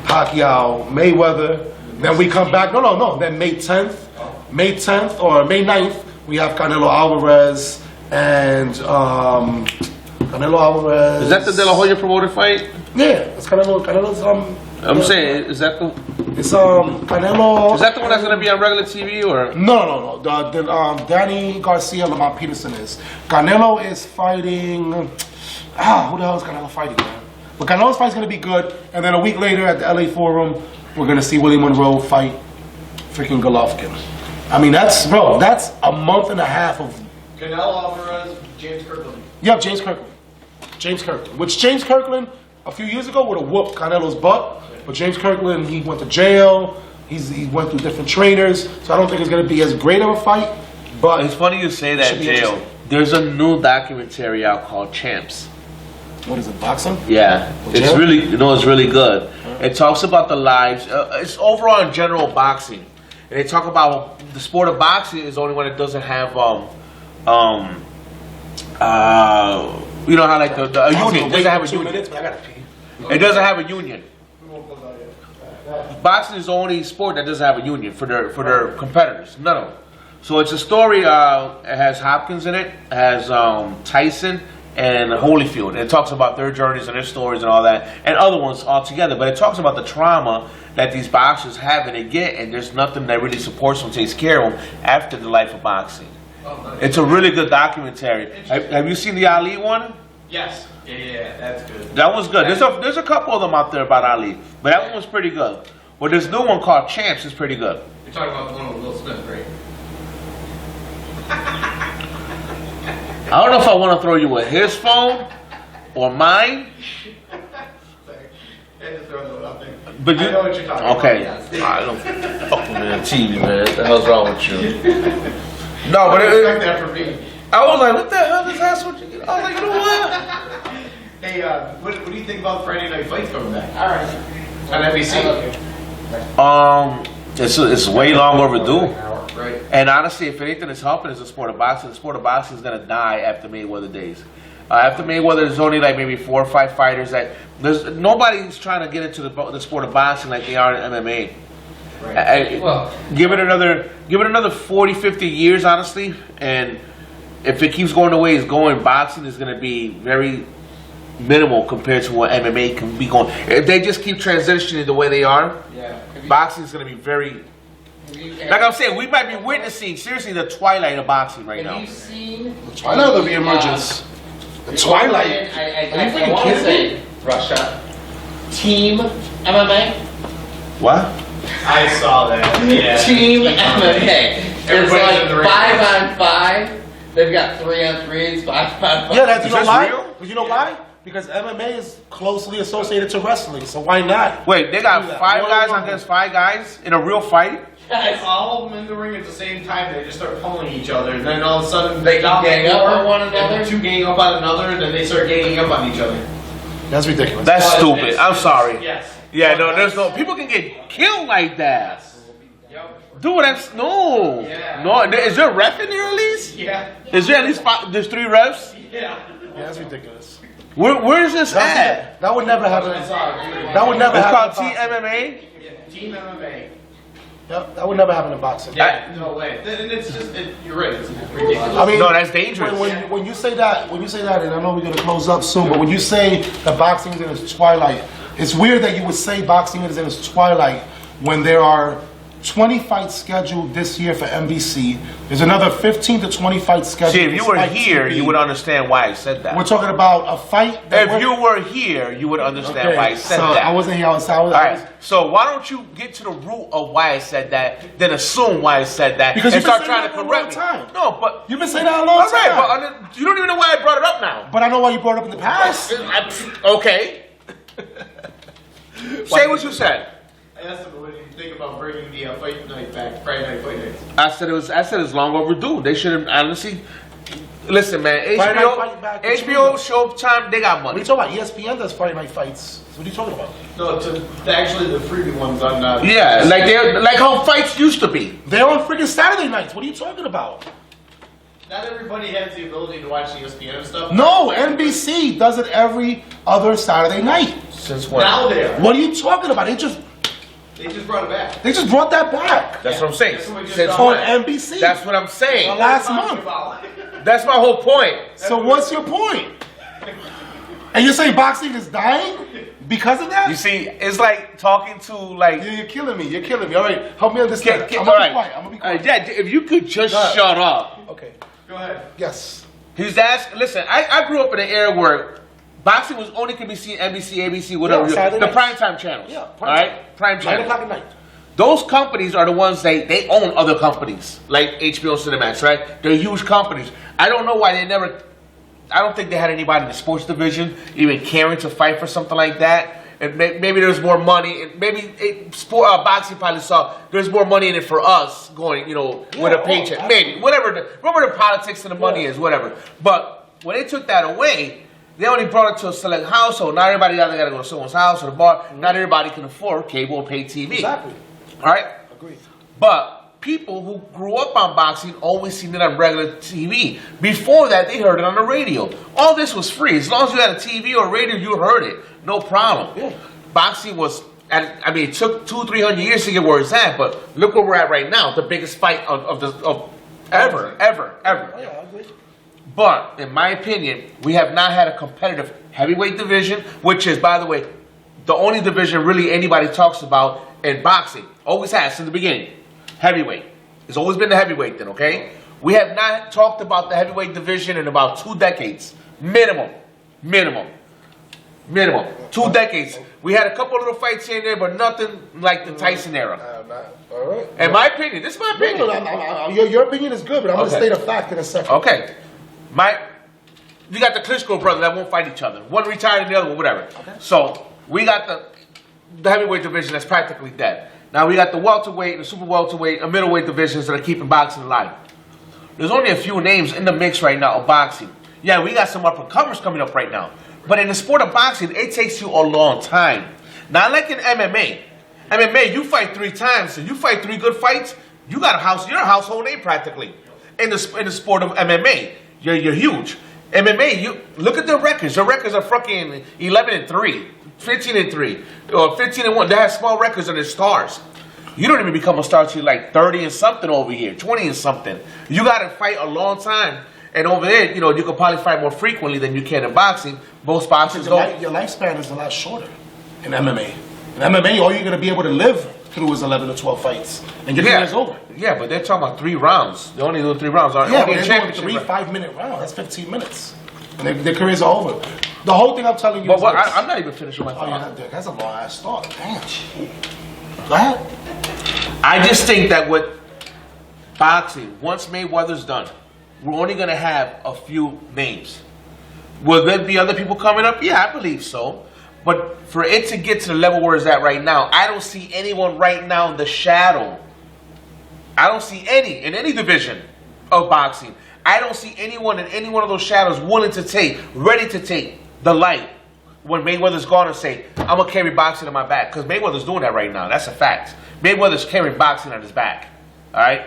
Pacquiao Mayweather. Then we come back. No. Then May 10th or May 9th, we have Canelo Alvarez and Canelo Alvarez. Is that the De La Hoya promoted fight? Yeah, it's Canelo's. I'm saying, is that the? It's Canelo. Is that the one that's gonna be on regular TV or? No. Danny Garcia, Lamont Peterson is. Canelo is fighting. Who the hell is Canelo fighting, man? But Canelo's fight's gonna be good, and then a week later at the LA Forum, we're gonna see Willie Monroe fight freaking Golovkin. I mean, that's a month and a half of. Canelo Alvarez, James Kirkland. Yep, James Kirkland. Which James Kirkland a few years ago would have whooped Canelo's butt, but James Kirkland, he went to jail. He went through different trainers, so I don't think it's gonna be as great of a fight. But It's funny you say that, should be jail. interesting. There's a new documentary out called Champs. What is it, boxing? Yeah, it's jail? it's really good. It talks about the lives. It's overall in general boxing, and they talk about the sport of boxing is the only one that doesn't have you know how like the a union doesn't have a 2 union. minutes, but I gotta pee. It doesn't have a union. Boxing is the only sport that doesn't have a union for their competitors. None of them. So it's a story. It has Hopkins in it. It has Tyson and Holyfield. And it talks about their journeys and their stories and all that, and other ones all together. But it talks about the trauma that these boxers have and they get, and there's nothing that really supports them, takes care of them after the life of boxing. It's a really good documentary. Have you seen the Ali one? Yes. Yeah, that's good. That one's good. There's a couple of them out there about Ali, but that one was pretty good. Well, this new one called Champs is pretty good. You're talking about the one with Will Smith, right? I don't know if I want to throw you with his phone or mine. But you, I know what you're talking okay. about. I don't fuck with me on TV, man. What the hell's wrong with you? No, but Expect that from me. I was like, what the hell is that? I was like, you know what? Hey, what do you think about Friday Night Fights coming back? All right. On NBC. It's way long overdue. Right. And honestly, if anything is helping, is the sport of boxing. The sport of boxing is gonna die after Mayweather days. After Mayweather, there's only like maybe 4 or 5 fighters that nobody's trying to get into the sport of boxing like they are in MMA. Right. Well, give it another 40, 50 years, honestly, and if it keeps going the way it's going, boxing is going to be very minimal compared to what MMA can be going. If they just keep transitioning the way they are, boxing is going to be very. Like I'm saying, we might be witnessing seriously the twilight of boxing right now. Have you seen? I know the reemergence. The twilight. I want to say Russia. Team MMA. What? I saw that. Yeah. Team MMA. It's Everybody's in the ring. like 5-on-5. They've got 3-on-3s, 5-on-5. Yeah, that's, you Is know this why? real? Because you know why? Because MMA is closely associated to wrestling, so why not? Wait, they got Do that. 5 guys Royal against 5 guys in a real fight? All of them in the ring at the same time. They just start pulling each other, and then all of a sudden They can gang up on one and another. then 2 gang up on another, and then they start ganging up on each other. That's ridiculous. That's Well, stupid. it's- I'm sorry. Yes. Yeah, no, there's no. People can get killed like that. Yep. Dude, that's no. Yeah. No, is there a ref in there at least? Yeah. Is there at least 5? There's 3 refs? Yeah. Yeah, that's ridiculous. Where is this at? That would never happen. I saw it. That would never It's happen. called in boxing. TMMA. Team MMA. Yep, that would never happen in boxing. Yeah. No way. And it's just. You're right. It's ridiculous. I mean, No, that's dangerous. When you say that, and I know we're gonna close up soon, but when you say that boxing is in its twilight, it's weird that you would say boxing is in its twilight when there are 20 fights scheduled this year for NBC. There's another 15 to 20 fights scheduled. See, if you for were Spike here, TV. you would understand why I said that. We're talking about a fight. If you were here, you would understand why I said so that. I wasn't here. I was. All right. So why don't you get to the root of why I said that, then assume why I said that, Because and you've been start saying trying to that for a correct me. long time. No, but You've been saying that a long all right, time. but you don't even know why I brought it up now. But I know why you brought it up in the past. Okay. Say what you said. I asked him, what do you think about bringing the fight night back, Friday night fight nights? I said it's long overdue. They should have honestly. Listen, man. Friday Night Fight back in HBO, Showtime, they got money. What are you talking about? ESPN does Friday night fights. So what are you talking about? No, actually the freebie ones on. Yeah, like how fights used to be. They're on freaking Saturday nights. What are you talking about? Not everybody has the ability to watch ESPN and stuff. No, NBC does it every other Saturday night. Since when? Now they are. What are you talking about? They just brought it back. They just brought that back. That's what I'm saying. That's what we just Since saw. when? On NBC. That's what I'm saying. last month. That's my whole point. So what's your point? And you're saying boxing is dying because of that? You see, it's like talking to like. You're killing me. You're killing me. All right, help me understand. I'm all gonna right. be quiet. I'm gonna be quiet. Yeah, if you could just Go ahead. shut up. Okay. Go ahead. Yes. He's asking. Listen, I grew up in an era where boxing was only could be seen NBC, ABC, whatever. Yeah, Saturday the nights. primetime channels. Yeah, All right, prime 9 channels. o'clock at night. Those companies are the ones they own other companies like HBO Cinemax, right? They're huge companies. I don't know why they never. I don't think they had anybody in the sports division even caring to fight for something like that. And maybe there's more money. And maybe boxing probably saw there's more money in it for us going, with a paycheck. Maybe whatever the politics and the money is, whatever. But when they took that away, they only brought it to a select household. Not everybody got to go to someone's house or the bar. Not everybody can afford cable or pay TV. Exactly. All right. Agreed. But people who grew up on boxing always seen it on regular TV. Before that, they heard it on the radio. All this was free. As long as you had a TV or radio, you heard it. No problem. Yeah. Boxing was, it took 200-300 years to get where it's at, but look where we're at right now. The biggest fight of ever. Oh, yeah, I agree. But, in my opinion, we have not had a competitive heavyweight division, which is, by the way, the only division really anybody talks about in boxing. Always has, since the beginning. Heavyweight. It's always been the heavyweight then, okay? We have not talked about the heavyweight division in about 2 decades. Minimum. 2 decades. We had a couple little fights here and there, but nothing like the Tyson era. All right. In my opinion, this is my opinion. Your opinion is good, but I'm going to Okay. state a fact in a second. Okay. You got the Klitschko brothers that won't fight each other. One retired and the other one, whatever. Okay. So, we got the heavyweight division that's practically dead. Now, we got the welterweight, the super welterweight, and middleweight divisions that are keeping boxing alive. There's only a few names in the mix right now of boxing. Yeah, we got some up-and-comers coming up right now. But in the sport of boxing, it takes you a long time. Not like in MMA. MMA, you fight 3 times, so you fight 3 good fights, you're a household name practically. In the sport of MMA, you're huge. MMA, you look at their records. Their records are fucking 11-3, 15-3, or 15-1. They have small records and they're stars. You don't even become a star till like 30 and something over here, 20 and something. You got to fight a long time. And over there, you can probably fight more frequently than you can in boxing. Most boxers don't. Your lifespan is a lot shorter in MMA. In MMA, all you're going to be able to live through is 11 to 12 fights. And your career's over. Yeah, but they're talking about 3 rounds. They only do 3 rounds. Yeah, but Only they're doing championship 3 round. 5-minute rounds. That's 15 minutes. And their careers are over. The whole thing I'm telling you But is what, this. I'm not even finishing my Oh, thought. yeah, that's a long-ass start. Damn. Go ahead. I just think that with boxing, once Mayweather's done, we're only going to have a few names. Will there be other people coming up? Yeah, I believe so. But for it to get to the level where it's at right now, I don't see anyone right now in the shadow. I don't see any in any division of boxing. I don't see anyone in any one of those shadows willing to ready to take the light when Mayweather's gone and say, I'm going to carry boxing on my back. Because Mayweather's doing that right now. That's a fact. Mayweather's carrying boxing on his back. All right?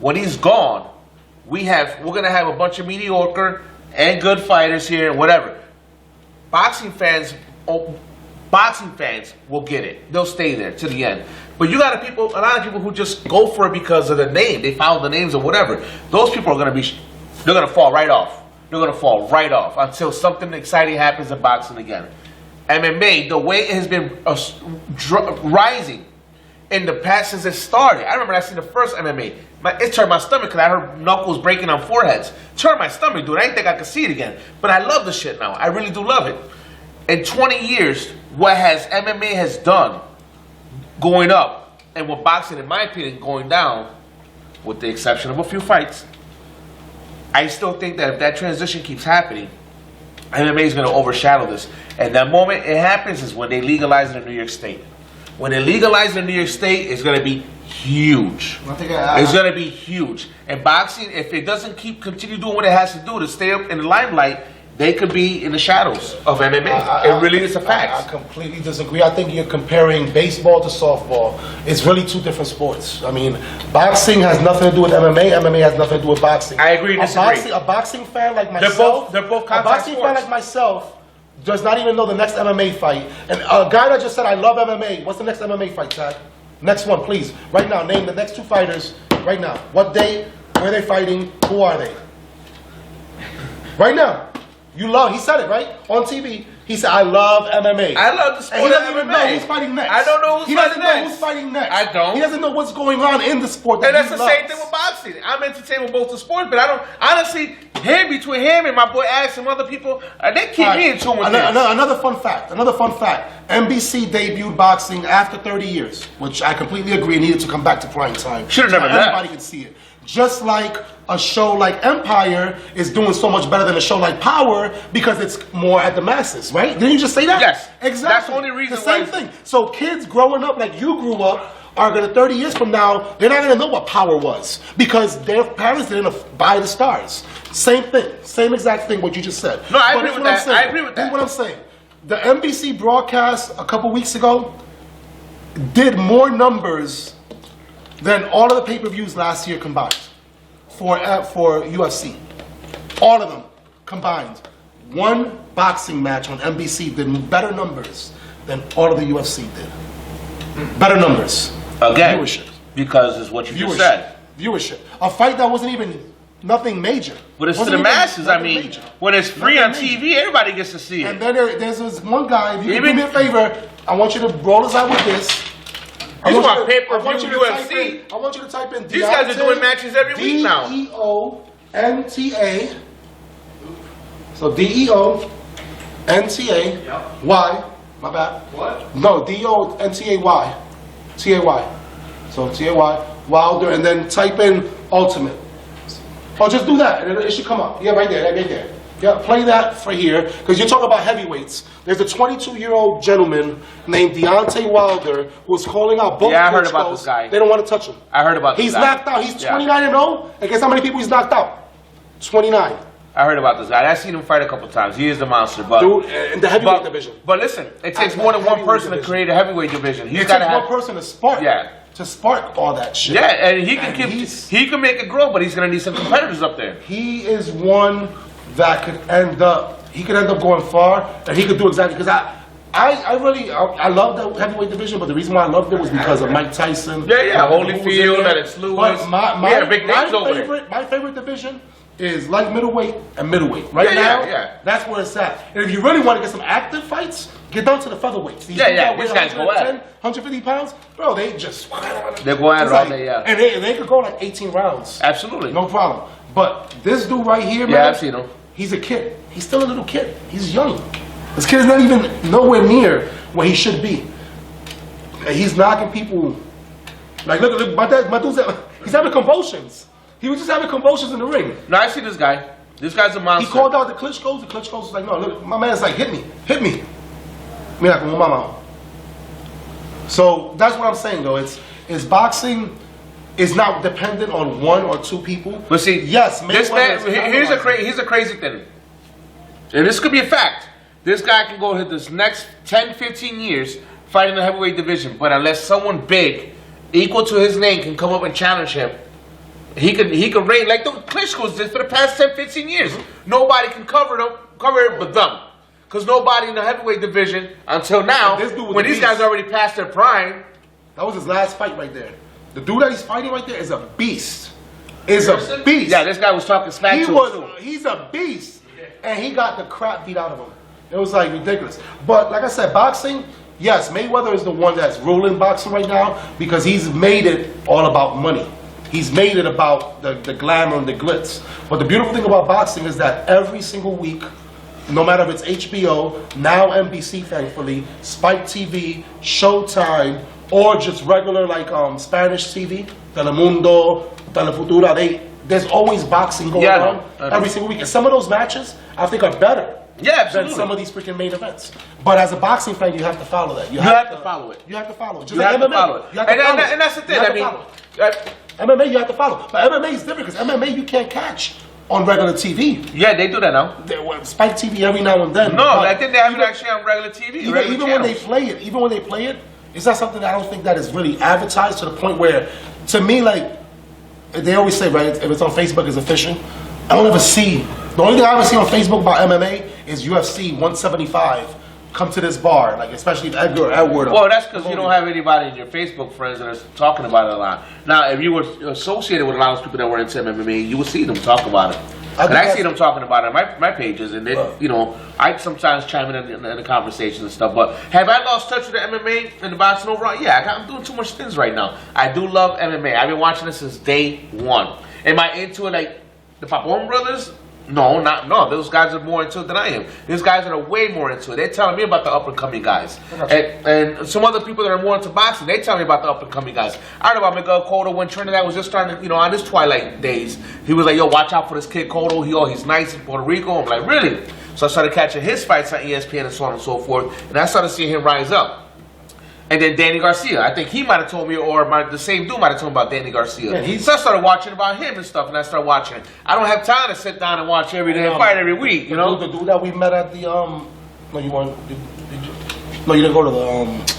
When he's gone, we're going to have a bunch of mediocre and good fighters here and whatever. Boxing fans will get it. They'll stay there to the end. But you got a lot of people who just go for it because of the name. They found the names or whatever. Those people are going to they're going to fall right off. They're going to fall right off until something exciting happens in boxing again. MMA, the way it has been rising, in the past since it started. I remember I seen the first MMA. It turned my stomach because I heard knuckles breaking on foreheads. Turned my stomach, dude. I didn't think I could see it again. But I love the shit now. I really do love it. In 20 years, what has MMA has done going up, and what boxing, in my opinion, going down, with the exception of a few fights, I still think that if that transition keeps happening, MMA is going to overshadow this. And that moment it happens is when they legalize it in New York State. When they legalize it in New York State, it's going to be huge. It's going to be huge. And boxing, if it doesn't continue doing what it has to do to stay up in the limelight, they could be in the shadows of MMA. It really is a fact. I completely disagree. I think you're comparing baseball to softball. It's really two different sports. I mean, boxing has nothing to do with MMA. MMA has nothing to do with boxing. I agree and disagree. A boxing fan like myself, they're both contact a boxing fan like myself does not even know the next MMA fight. And a guy that just said, I love MMA. What's the next MMA fight, Chad? Next one, please. Right now, name the next two fighters. Right now. What day? Where are they fighting? Who are they? Right now. You love, he said it, right? On TV. He said, I love MMA. I love the sport and he of doesn't even MMA. know who's fighting next. I don't know who's he fighting doesn't know next. who's fighting next. I don't. He doesn't know what's going on in the sport that And that's he the loves. same thing with boxing. I'm entertained with both the sports, but I don't, honestly, between him and my boy Ash and other people, they keep me in tune with this. Another fun fact. NBC debuted boxing after 30 years, which I completely agree needed to come back to prime time. Should have never done. Everybody could see it. Just like a show like Empire is doing so much better than a show like Power because it's more at the masses, right? Didn't you just say that? Yes. Exactly. That's the only reason the same thing. So kids growing up like you grew up are going to 30 years from now, they're not going to know what Power was because their parents didn't buy the stars. Same thing. Same exact thing what you just said. No, I agree with that. I agree with that. This is what I'm saying. The NBC broadcast a couple weeks ago did more numbers than all of the pay-per-views last year combined for UFC. All of them combined. One boxing match on NBC did better numbers than all of the UFC did. Better numbers. Again, viewership. Because it's what you just said. Viewership. A fight that wasn't even nothing major. But it's to the masses. I mean, when it's free on TV, everybody gets to see it. And then there's this one guy, if you can do me a favor, I want you to roll us out with this. I want pay-per-view UFC. I want you to type in These guys are doing matches every week now. D-E-O-N-T-A. So D-E-O-N-T-A-Y. My bad. What? No, D-E-O-N-T-A-Y. T-A-Y. So T-A-Y, Wilder, and then type in Ultimate. Oh, just do that, and it should come up. Yeah, right there, right there. Yeah, play that for here, because you're talking about heavyweights. There's a 22-year-old gentleman named Deontay Wilder who's calling out both. Yeah, I heard about this guy. They don't want to touch him. I heard about this He's guy. knocked out. He's 29-0. And guess how many people he's knocked out? 29. I heard about this guy. I've seen him fight a couple times. He is the monster, but dude, in the heavyweight division. But listen, it takes more than one person to create a heavyweight division. It takes one person to spark. Yeah. To spark all that shit. Yeah, and he can make it grow, but he's gonna need some competitors up there. He is one that could end up. He could end up going far, and he could do exactly because I love the heavyweight division, but the reason why I loved it was because of Mike Tyson. Yeah, Holyfield, and it's Lewis. But big names over there. My favorite division is light middleweight and middleweight. Right now, that's where it's at. And if you really want to get some active fights, get down to the featherweights. These these guys go at it. 150 pounds, bro. They just they go at it all day, and they could go like 18 rounds. Absolutely, no problem. But this dude right here, man, yeah, I've seen him. He's a kid. He's still a little kid. He's young. This kid is not even nowhere near where he should be. And he's knocking people. Like, look, my dude's he's having convulsions. He was just having convulsions in the ring. No, I see this guy. This guy's a monster. He called out the Klitschko's. The Klitschko's was like, no, look, my man's like, hit me. Mira como mama. So that's what I'm saying, though. It's boxing is not dependent on one or two people. But see, yes, this man. Here's a crazy thing, and this could be a fact. This guy can go hit this next 10, 15 years fighting the heavyweight division, but unless someone big, equal to his name, can come up and challenge him, he could reign like the Klitschko's did for the past 10, 15 years. Nobody can cover it but them. Because nobody in the heavyweight division, until now, when these guys already passed their prime. That was his last fight right there. The dude that he's fighting right there is a beast. A beast. Yeah, this guy was talking smack to him. He's a beast. And he got the crap beat out of him. It was like ridiculous. But like I said, boxing, yes, Mayweather is the one that's ruling boxing right now because he's made it all about money. He's made it about the glamour and the glitz. But the beautiful thing about boxing is that every single week, no matter if it's HBO, now NBC, thankfully, Spike TV, Showtime, or just regular like Spanish TV, Telemundo, Telefutura, there's always boxing going on every single week. And some of those matches, I think, are better than some of these freaking main events. But as a boxing fan, you have to follow that. You have to follow it. You have to follow it. Just like MMA. You have to follow it. And that's the thing. MMA, you have to follow. But MMA is different because MMA you can't catch on regular TV. Yeah, they do that now. Spike TV every now and then. No, I think they have it actually on regular TV. Even when they play it, it's not something that I don't think that is really advertised to the point where, to me, like, they always say, right, if it's on Facebook, it's official. I don't ever see, the only thing I ever see on Facebook about MMA is UFC 175. Come to this bar, like especially if Edgar or Edward. Well, that's because you don't have anybody in your Facebook friends that are talking about it a lot. Now, if you were associated with a lot of people that were into MMA, you would see them talk about it. And I see them talking about it on my pages, and then, you know, I sometimes chime in the conversations and stuff. But have I lost touch with the MMA and the boxing overall? Yeah, I'm doing too much things right now. I do love MMA. I've been watching it since day one. Am I into it like the Papon brothers? No, those guys are more into it than I am. These guys are way more into it. They're telling me about the up-and-coming guys. And some other people that are more into boxing, they tell me about the up-and-coming guys. I heard about Miguel Cotto when Trinidad was just starting, you know, on his twilight days. He was like, yo, watch out for this kid Cotto. He's nice in Puerto Rico. I'm like, really? So I started catching his fights on ESPN and so on and so forth. And I started seeing him rise up. And then Danny Garcia, I think he might have told me, or the same dude might have told me about Danny Garcia. Yeah, so I started watching about him and stuff, and I started watching it. I don't have time to sit down and watch every day fight every week, you know? The dude that we met at the, no, you weren't, no, you didn't go to the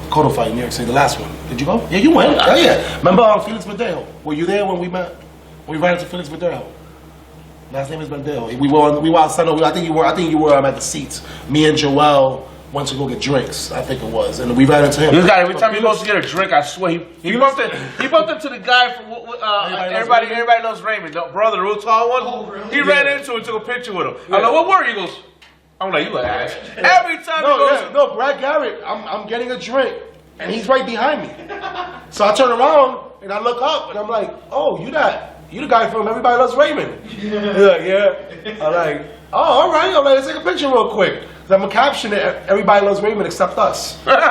Cotto fight in New York City, the last one. Did you go? Yeah, you went. Yeah. Remember Felix Verdejo? Were you there when we met? When we ran into Felix Verdejo? Last name is Verdejo. We were outside, I think you were at the seats. Me and Joel went to go get drinks, I think it was, and we ran into him. This guy, every time he goes to get a drink, I swear he bumped into the guy from everybody loves Raymond, the brother, the real tall one. Oh, really? He ran into him, took a picture with him. I'm like, what were you? He goes, I'm like, you an ass. Every time he goes, no, Brad Garrett, I'm getting a drink, and he's right behind me. So I turn around and I look up, and I'm like, oh, you the guy from Everybody Loves Raymond. He's like, yeah. I'm like, oh, all right, let's take a picture real quick. I'm gonna caption it. Everybody loves Raymond except us. But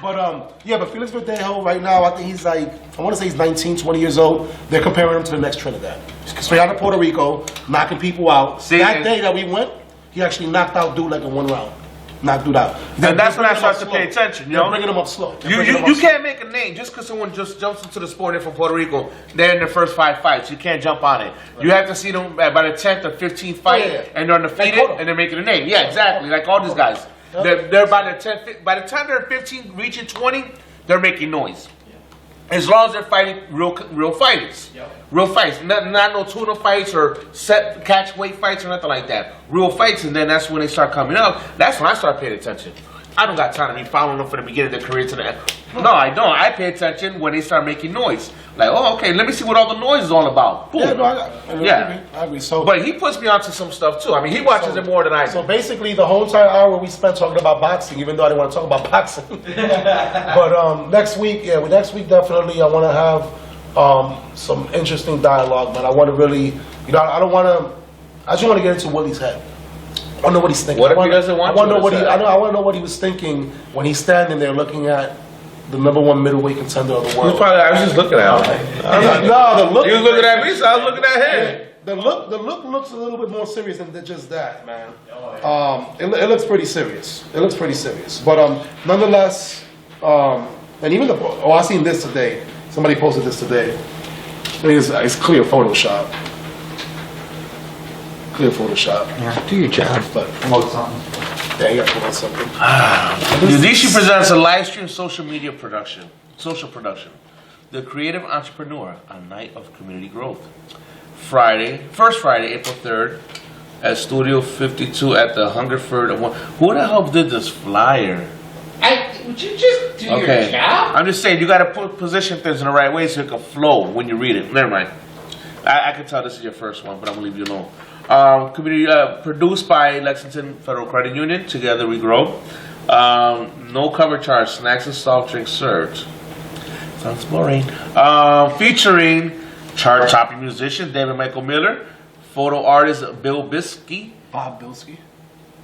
but Felix Verdejo right now, I think he's like, I want to say he's 19, 20 years old. They're comparing him to the next Trinidad. Straight out of Puerto Rico, knocking people out. That day that we went, he actually knocked out dude like in one round. Knocked dude out. And that's when I start to pay attention, you know? Bringing him up slow. You can't make a name just because someone just jumps into the sport from Puerto Rico. They're in their first 5 fights. You can't jump on it. You have to see them by the 10th or 15th fight, and they're undefeated, and they're making a name. Yeah, exactly. Like all these guys. They're by the 10th. By the time they're 15, reaching 20, they're making noise. As long as they're fighting real fighters. Real fights. Not no tuna fights or set catch weight fights or nothing like that. Real fights, and then that's when they start coming up. That's when I start paying attention. I don't got time to be following them from the beginning of their career to the end. No, I don't. I pay attention when they start making noise. Like, oh, okay, let me see what all the noise is all about. Boom. Yeah, no, I agree. So, but he puts me onto some stuff too. I mean, he watches it more than I do. So basically, the whole entire hour we spent talking about boxing, even though I didn't want to talk about boxing. But next week definitely I want to have some interesting dialogue, man. I want to really, I just want to get into Willie's head. I want to know what he's thinking. What if he doesn't want to? I want to know what he was thinking when he's standing there looking at the #1 middleweight contender of the world. I was just looking at him. No, the look. You was looking at me, so I was looking at him. The look looks a little bit more serious than just that, man. It looks pretty serious. But nonetheless, and even I seen this today. Somebody posted this today. I mean, it's clear Photoshop. Yeah, do your job. But promote something. Yeah, you got to promote something. Udicci presents a live stream social production. The Creative Entrepreneur, a night of community growth. First Friday, April 3rd, at Studio 52 at the Hungerford. Who the hell did this flyer? Would you just do your job? I'm just saying, you got to position things in the right way so it can flow when you read it. Never mind. I can tell this is your first one, but I'm going to leave you alone. Community produced by Lexington Federal Credit Union. Together we grow. No cover charge, snacks and soft drinks served. Sounds boring. Featuring chart-topping musician David Michael Miller, photo artist Bill Biskey. Bob Bilski.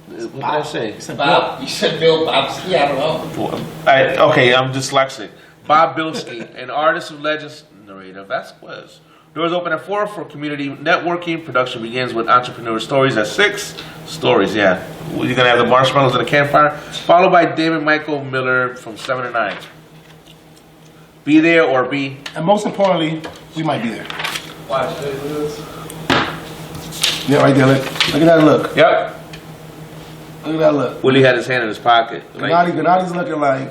What did I say? You said Bob, you said Bill Bobski, I don't know. Okay, I'm dyslexic. Bob Bilski, an artist of legends, Narita Vasquez. Doors open at 4 for community networking. Production begins with entrepreneur stories at 6. Stories, yeah. You're gonna have the marshmallows at the campfire, followed by David Michael Miller from 7 to 9. Be there or be. And most importantly, we might be there. Watch this. Yeah, right there. Look at that look. Yep. Look at that look. Willie had his hand in his pocket. Gennadi's looking like,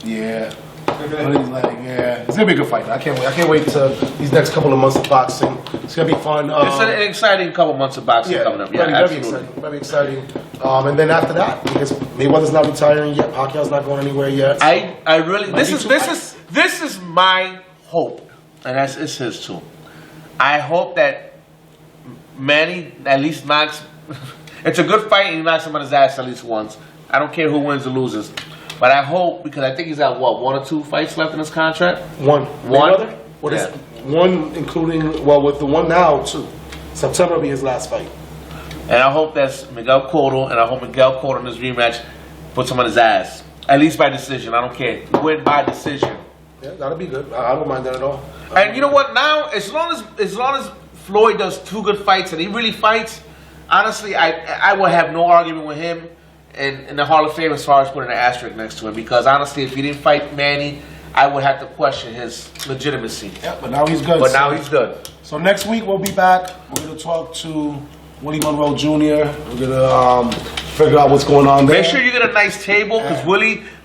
yeah. Willie's like, yeah. It's gonna be a good fight. I can't wait. I can't wait to these next couple of months of boxing. It's gonna be fun. It's an exciting couple months of boxing coming up. Yeah, very exciting. Very exciting. And then after that, because Mayweather's not retiring yet. Pacquiao's not going anywhere yet. I really this is my hope, and it's his too. I hope that Manny at least knocks. It's a good fight, and he knocks him on his ass at least once. I don't care who wins or loses. But I hope, because I think he's got, what, 1 or 2 fights left in his contract? One. One? What is one, including, well, with the one now, 2. September will be his last fight. And I hope that's Miguel Cotto, and I hope Miguel Cotto in this rematch puts him on his ass. At least by decision, I don't care. Win by decision. Yeah, that'll be good. I don't mind that at all. And you know what, now, as long as Floyd does 2 good fights, and he really fights, honestly, I will have no argument with him in the Hall of Fame as far as putting an asterisk next to him, because honestly, if he didn't fight Manny, I would have to question his legitimacy. Yeah, but now he's good. But now he's good. So next week we'll be back. We're gonna talk to Willie Monroe Jr. We're gonna figure out what's going on there. Make sure you get a nice table, because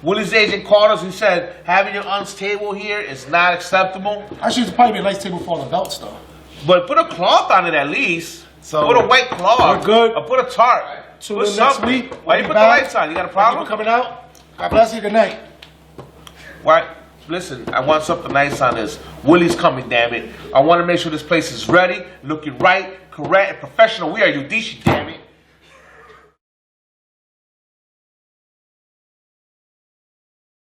Willie's agent called us and said having your aunts table here is not acceptable. Actually, it's probably be a nice table for all the belts though. But put a cloth on it at least. So put a white cloth. we're good. Or put a tarp. Tune Put in next something. week. Why We'll you be put back. the lights on? You got a Thank you problem? for coming out. God bless you. Good night. Why? Listen, I want something nice on this. Willie's coming, damn it. I want to make sure this place is ready, looking right, correct, and professional. We are Udicci, damn it.